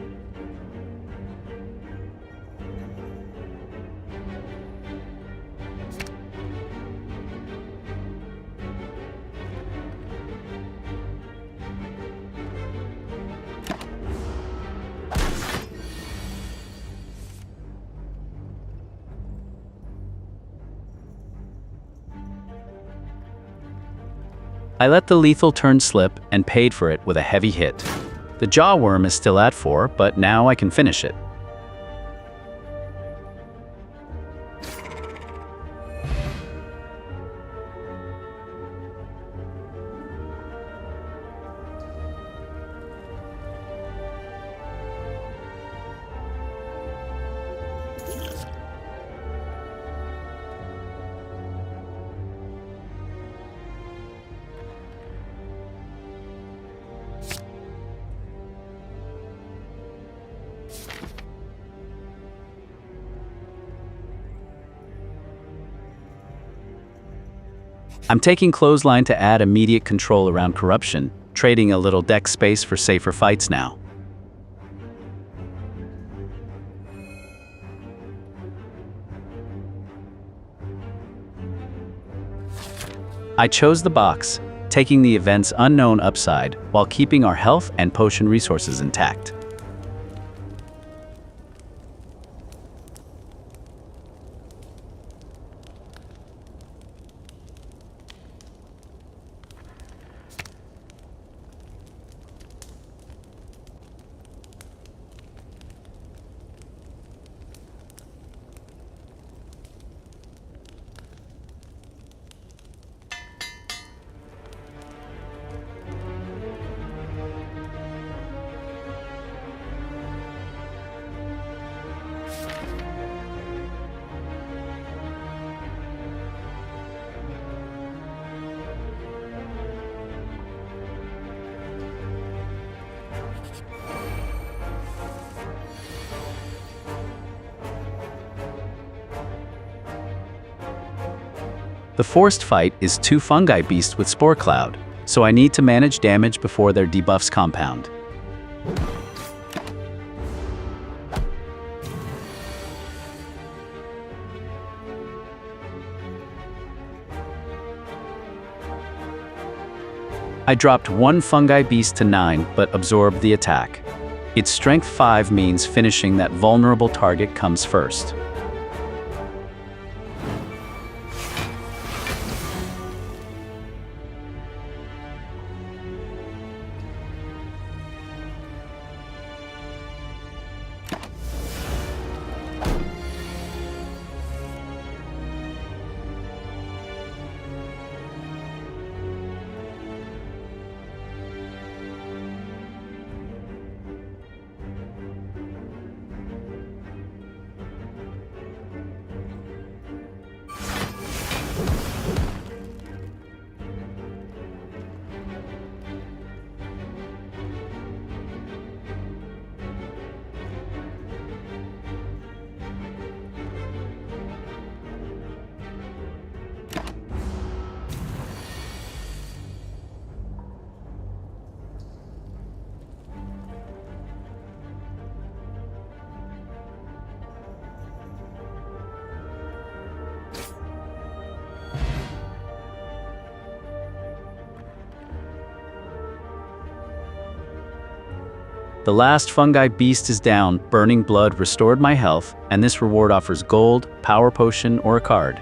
I let the lethal turn slip and paid for it with a heavy hit. The jaw worm is still at 4, but now I can finish it. I'm taking Clothesline to add immediate control around corruption, trading a little deck space for safer fights now. I chose the box, taking the event's unknown upside while keeping our health and potion resources intact. The forced fight is 2 fungi beasts with Spore Cloud, so I need to manage damage before their debuffs compound. I dropped 1 fungi beast to 9 but absorbed the attack. Its strength 5 means finishing that vulnerable target comes first. The last fungi beast is down, Burning Blood restored my health, and this reward offers gold, power potion, or a card.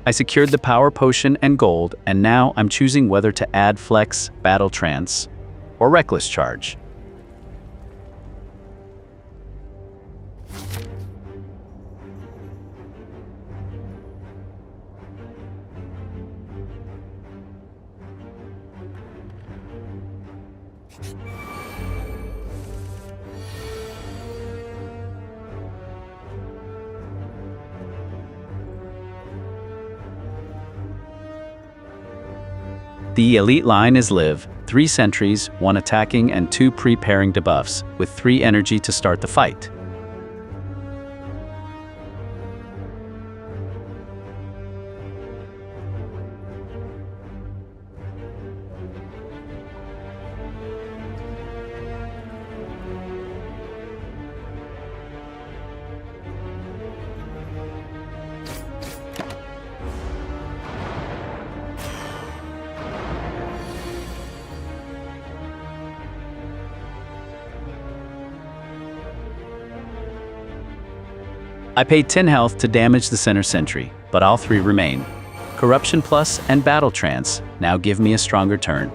I secured the power potion and gold, and now I'm choosing whether to add Flex, Battle Trance, or Reckless Charge. The elite line is Live, 3 sentries, 1 attacking and 2 preparing debuffs, with 3 energy to start the fight. I paid 10 health to damage the center sentry, but all 3 remain. Corruption Plus and Battle Trance now give me a stronger turn.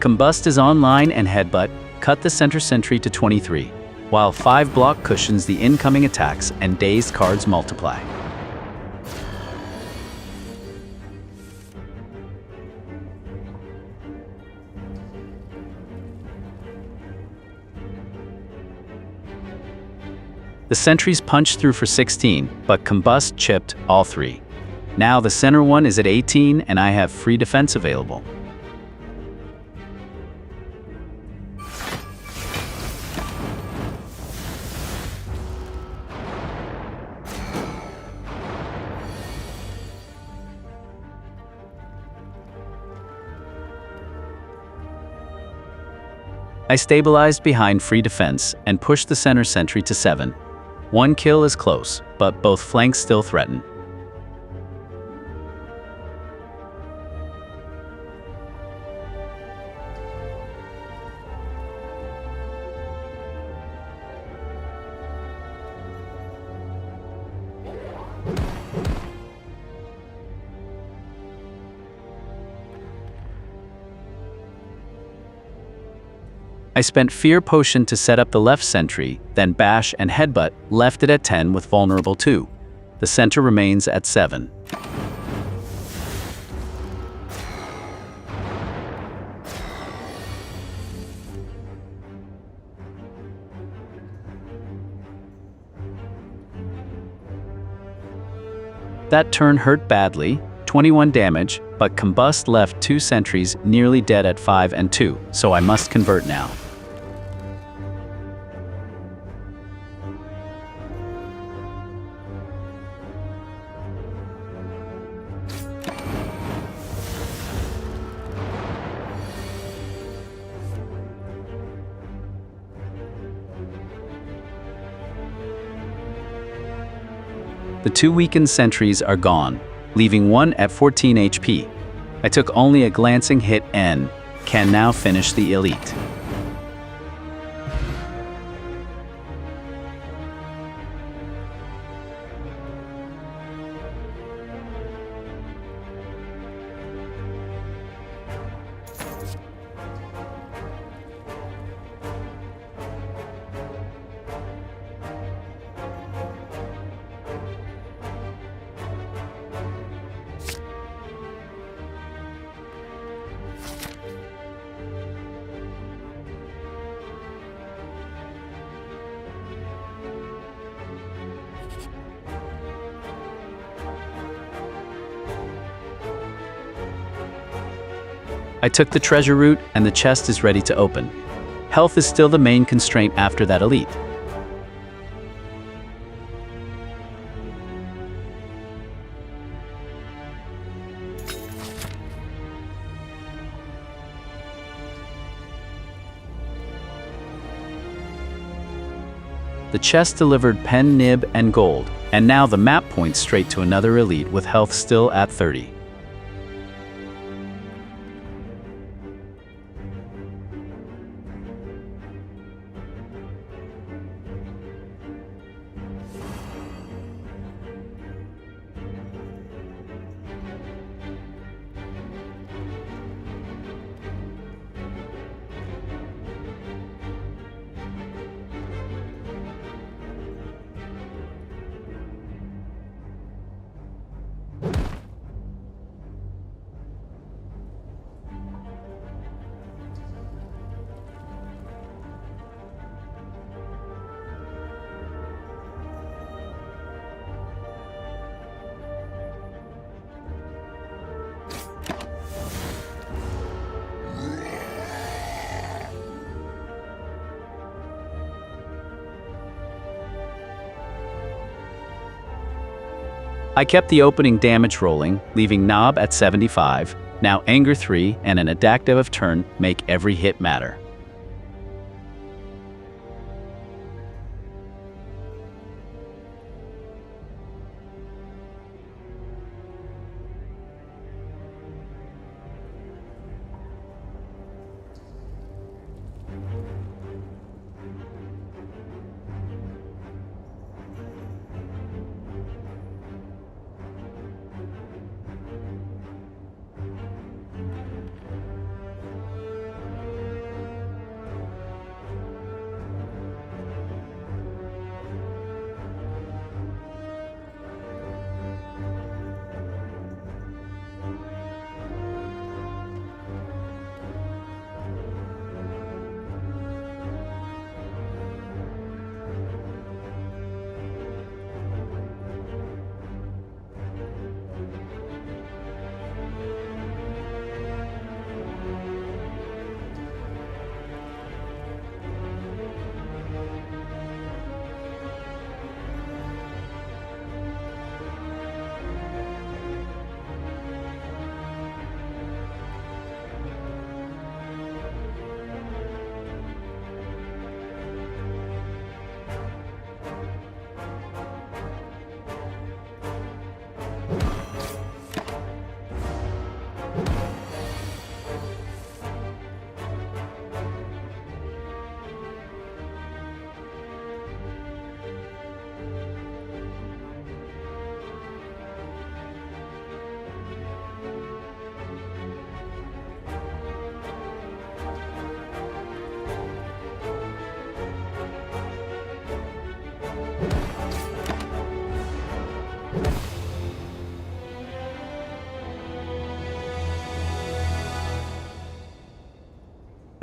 Combust is online and Headbutt cut the center sentry to 23, while 5 block cushions the incoming attacks and dazed cards multiply. The sentries punched through for 16, but Combust chipped all 3. Now the center one is at 18 and I have free defense available. I stabilized behind free defense and pushed the center sentry to 7. 1 kill is close, but both flanks still threaten. I spent Fear Potion to set up the left sentry, then Bash and Headbutt left it at 10 with Vulnerable 2. The center remains at 7. That turn hurt badly, 21 damage, but Combust left 2 sentries nearly dead at 5 and 2, so I must convert now. The 2 weakened sentries are gone, leaving 1 at 14 HP. I took only a glancing hit and can now finish the elite. I took the treasure route and the chest is ready to open. Health is still the main constraint after that elite. The chest delivered pen, nib, and gold, and now the map points straight to another elite with health still at 30. I kept the opening damage rolling, leaving Knob at 75. Now Anger 3 and an Adaptive of Turn make every hit matter.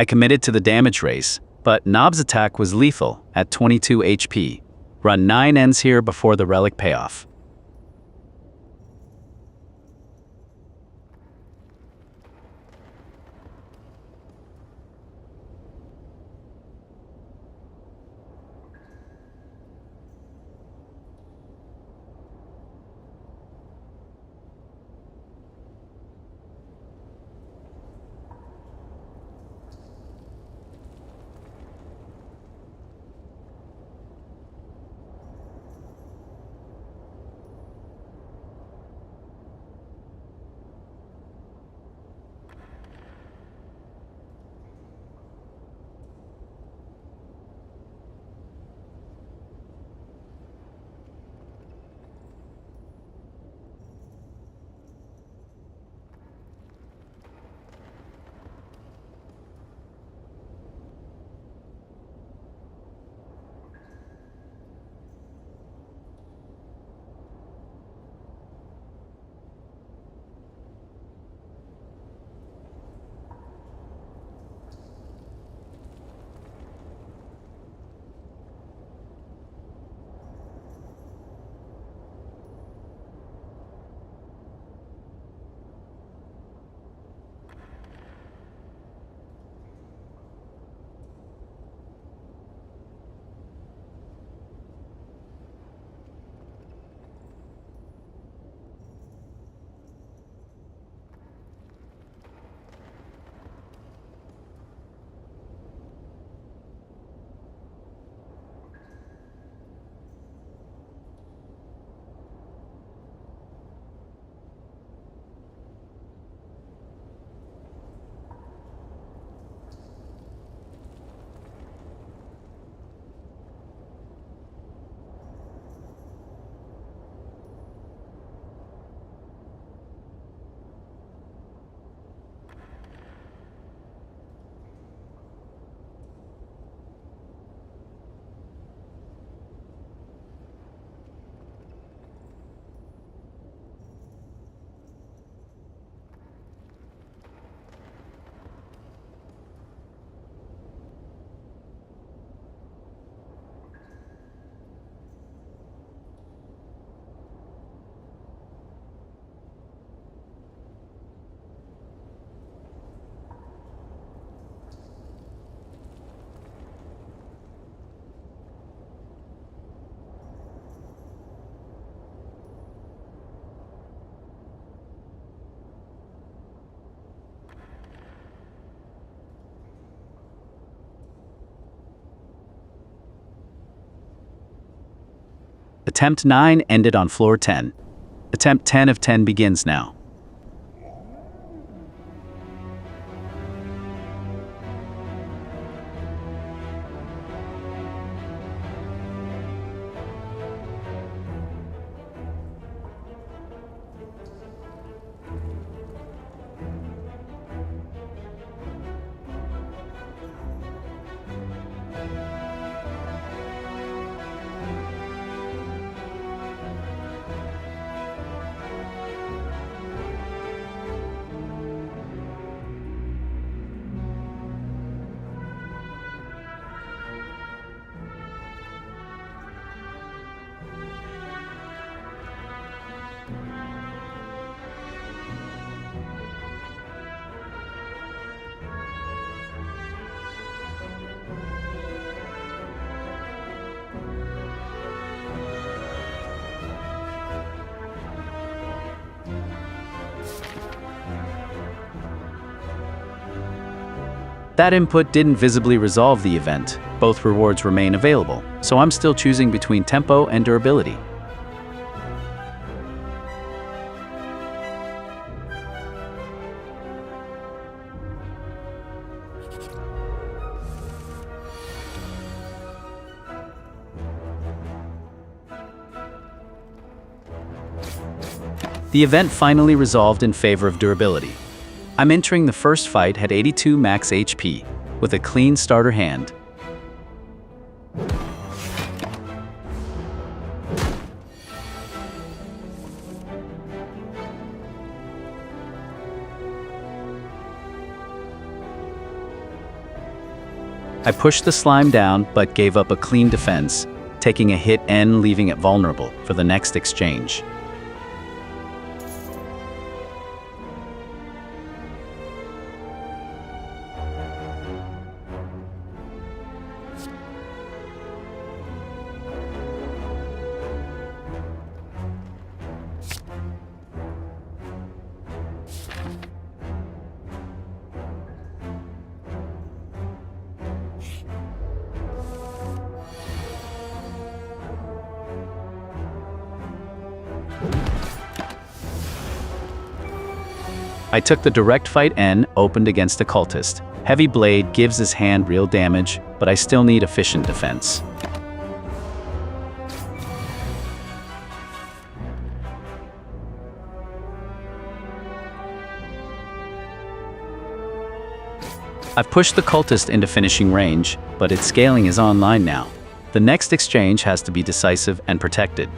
I committed to the damage race, but Nob's attack was lethal at 22 HP. Run 9 ends here before the relic payoff. Attempt 9 ended on floor 10. Attempt 10 of 10 begins now. That input didn't visibly resolve the event. Both rewards remain available, so I'm still choosing between tempo and durability. The event finally resolved in favor of durability. I'm entering the first fight at 82 max HP, with a clean starter hand. I pushed the slime down but gave up a clean defense, taking a hit and leaving it vulnerable for the next exchange. I took the direct fight and opened against a cultist. Heavy blade gives his hand real damage, but I still need efficient defense. I've pushed the cultist into finishing range, but its scaling is online now. The next exchange has to be decisive and protected.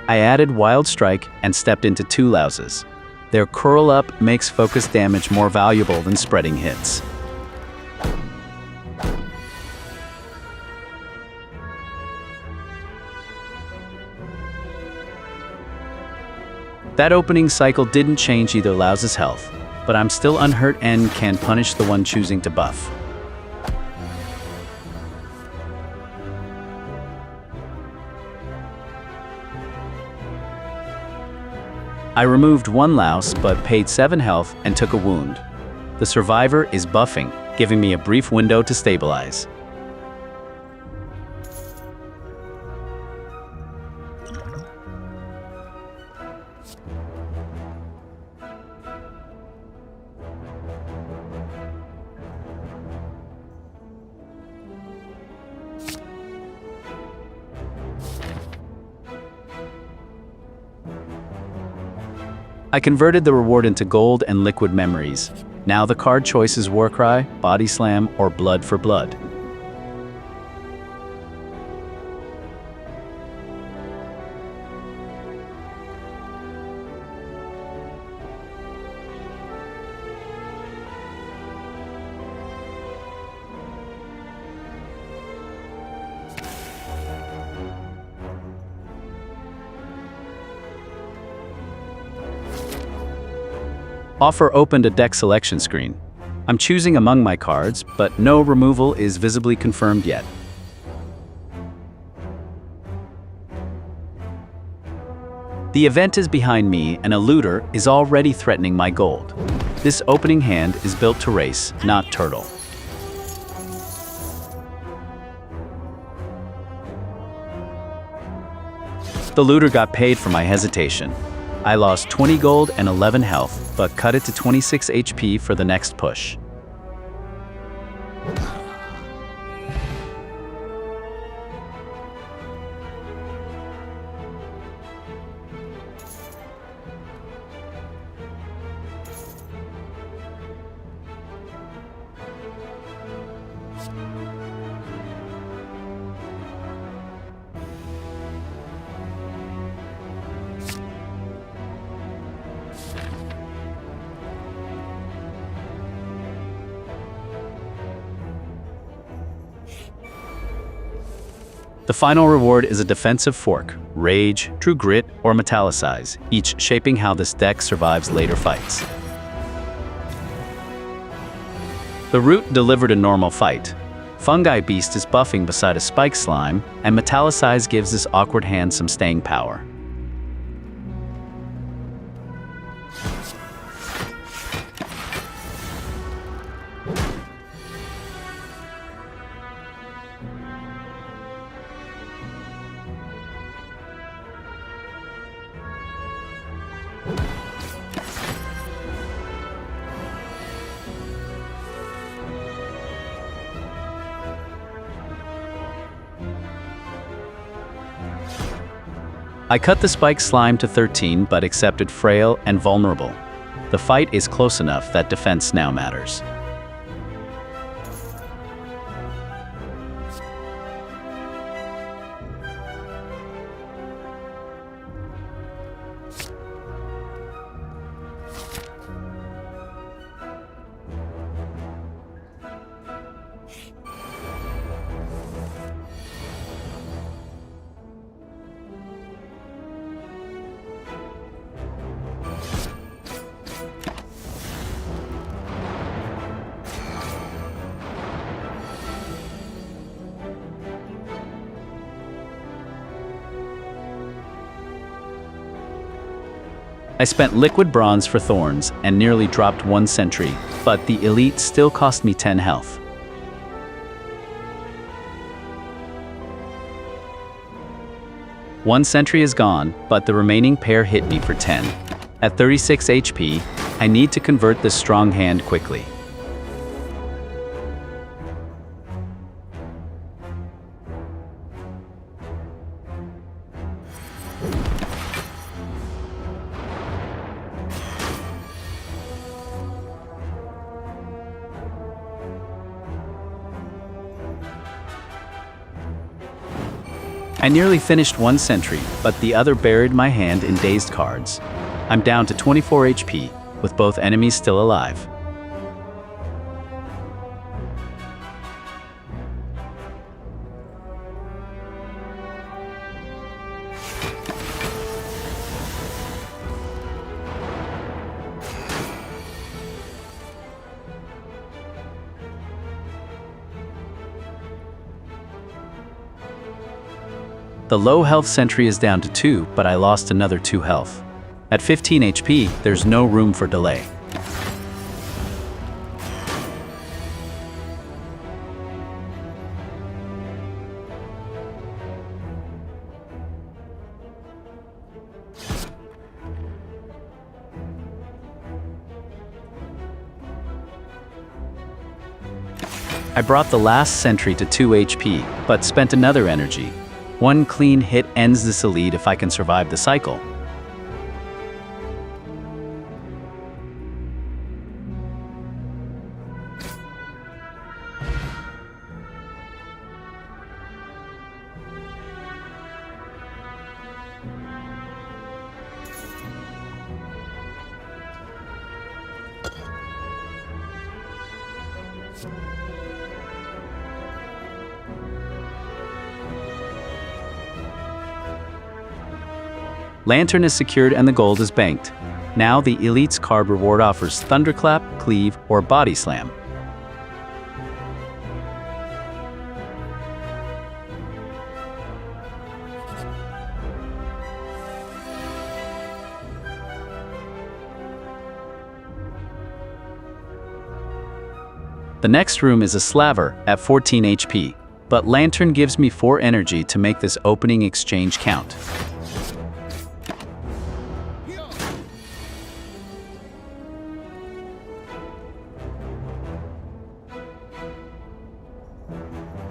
I added Wild Strike and stepped into 2 louses. Their curl up makes focus damage more valuable than spreading hits. That opening cycle didn't change either louse's health, but I'm still unhurt and can punish the one choosing to buff. I removed 1 louse but paid 7 health and took a wound. The survivor is buffing, giving me a brief window to stabilize. I converted the reward into gold and liquid memories. Now the card choice is Warcry, Body Slam, or Blood for Blood. Offer opened a deck selection screen. I'm choosing among my cards, but no removal is visibly confirmed yet. The event is behind me and a looter is already threatening my gold. This opening hand is built to race, not turtle. The looter got paid for my hesitation. I lost 20 gold and 11 health, but cut it to 26 HP for the next push. The final reward is a defensive fork, Rage, True Grit, or Metallicize, each shaping how this deck survives later fights. The Root delivered a normal fight. Fungi Beast is buffing beside a Spike Slime, and Metallicize gives this awkward hand some staying power. I cut the spike slime to 13 but accepted frail and vulnerable. The fight is close enough that defense now matters. I spent liquid bronze for thorns and nearly dropped 1 sentry, but the elite still cost me 10 health. One sentry is gone, but the remaining pair hit me for 10. At 36 HP, I need to convert this strong hand quickly. I nearly finished 1 sentry, but the other buried my hand in dazed cards. I'm down to 24 HP, with both enemies still alive. The low health sentry is down to 2, but I lost another 2 health. At 15 HP, there's no room for delay. I brought the last sentry to 2 HP, but spent another energy. 1 clean hit ends this elite if I can survive the cycle. Lantern is secured and the gold is banked. Now the Elite's card reward offers Thunderclap, Cleave, or Body Slam. The next room is a Slaver at 14 HP, but Lantern gives me 4 energy to make this opening exchange count.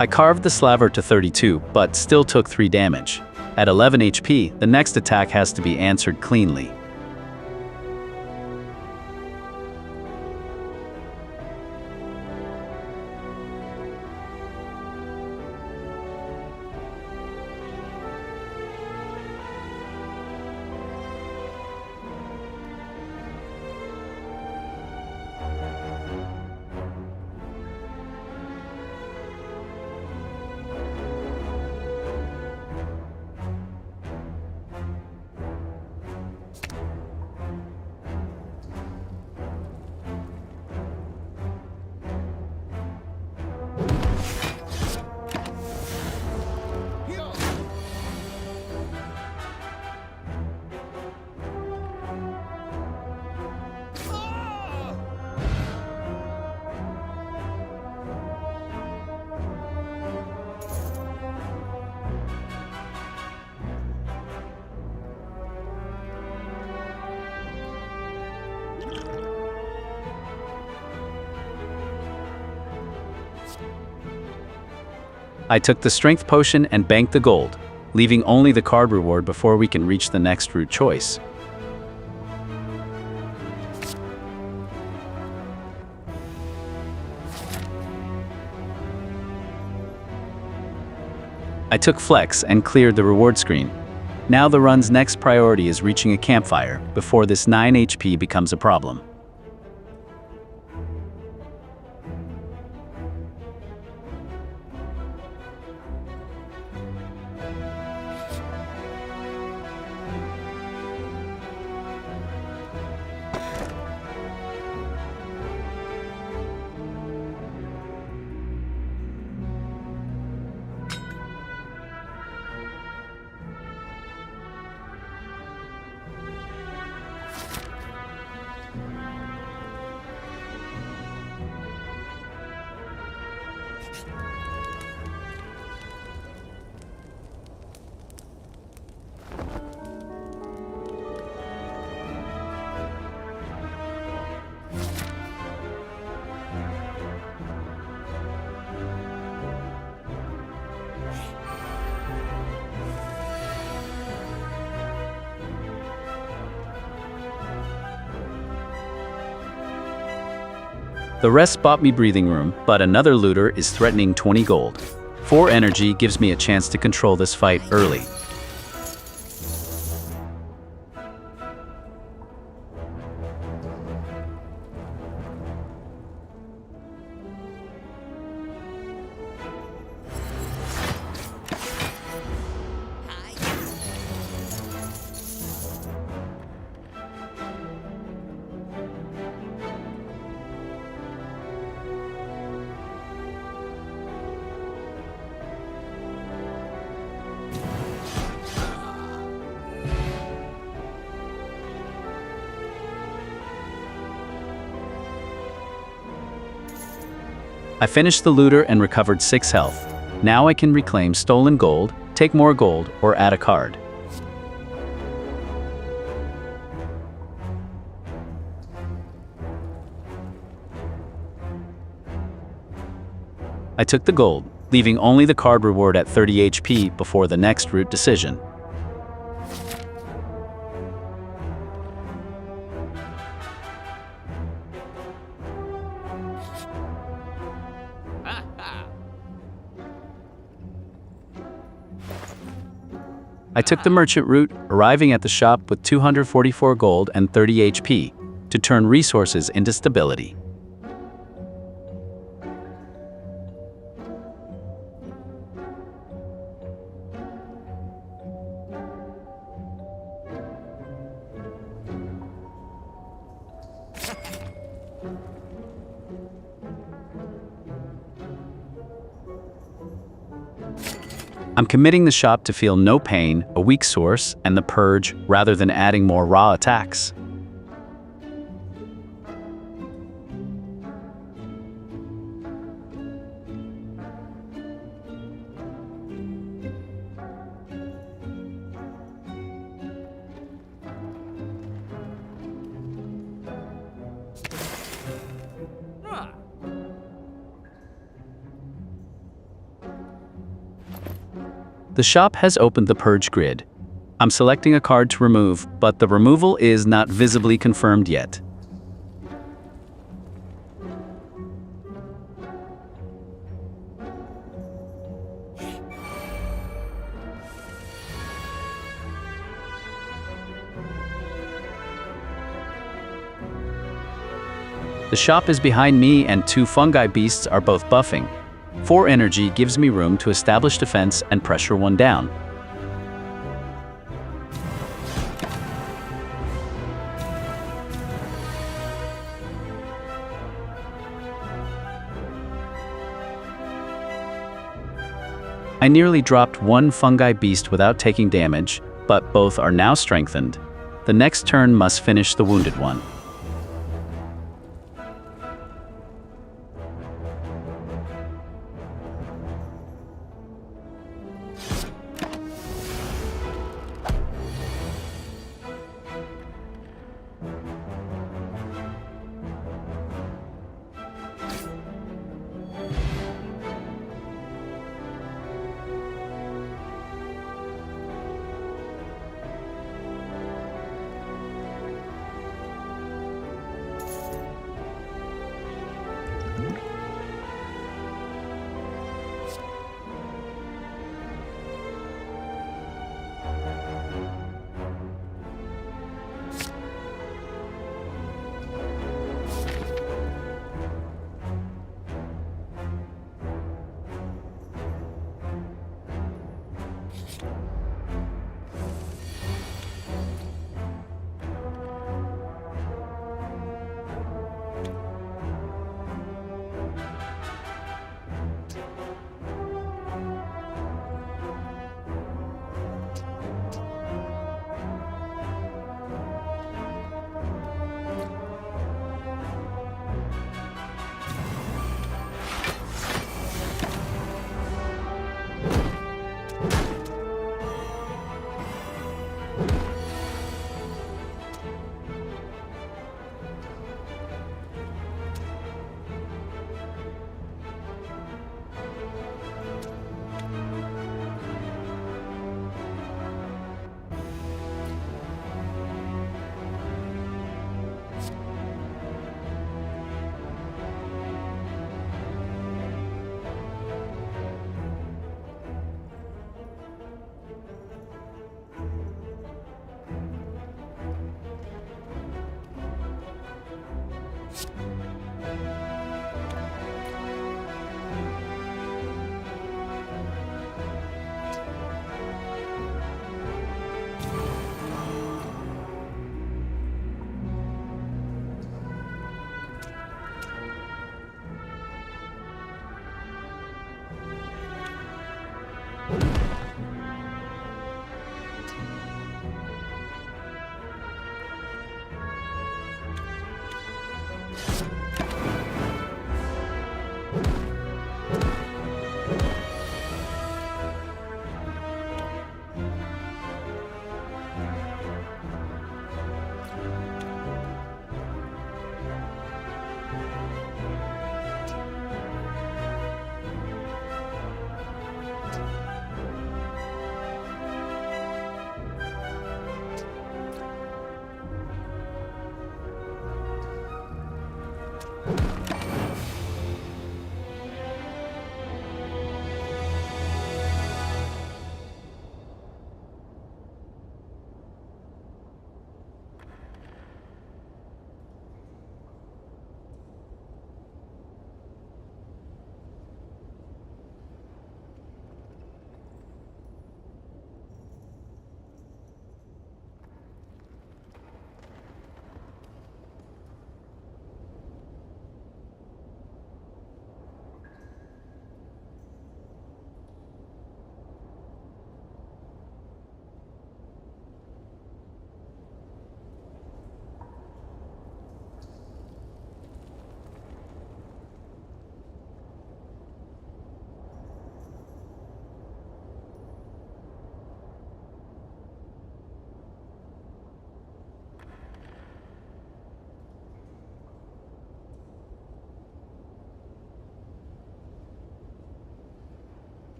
I carved the Slaver to 32, but still took 3 damage. At 11 HP, the next attack has to be answered cleanly. I took the strength potion and banked the gold. leaving only the card reward before we can reach the next route choice. I took Flex and cleared the reward screen. Now the run's next priority is reaching a campfire before this 9 HP becomes a problem. The rest bought me breathing room, but another looter is threatening 20 gold. 4 energy gives me a chance to control this fight early. I finished the looter and recovered 6 health. Now I can reclaim stolen gold, take more gold, or add a card. I took the gold, leaving only the card reward at 30 HP before the next route decision. I took the merchant route, arriving at the shop with 244 gold and 30 HP, to turn resources into stability. I'm committing the shop to feel no pain, a weak source, and the purge, rather than adding more raw attacks. The shop has opened the purge grid. I'm selecting a card to remove, but the removal is not visibly confirmed yet. The shop is behind me and 2 fungi beasts are both buffing. 4 energy gives me room to establish defense and pressure one down. I nearly dropped 1 fungi beast without taking damage, but both are now strengthened. The next turn must finish the wounded one.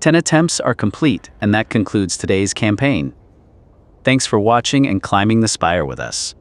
10 attempts are complete, and that concludes today's campaign. Thanks for watching and climbing the Spire with us.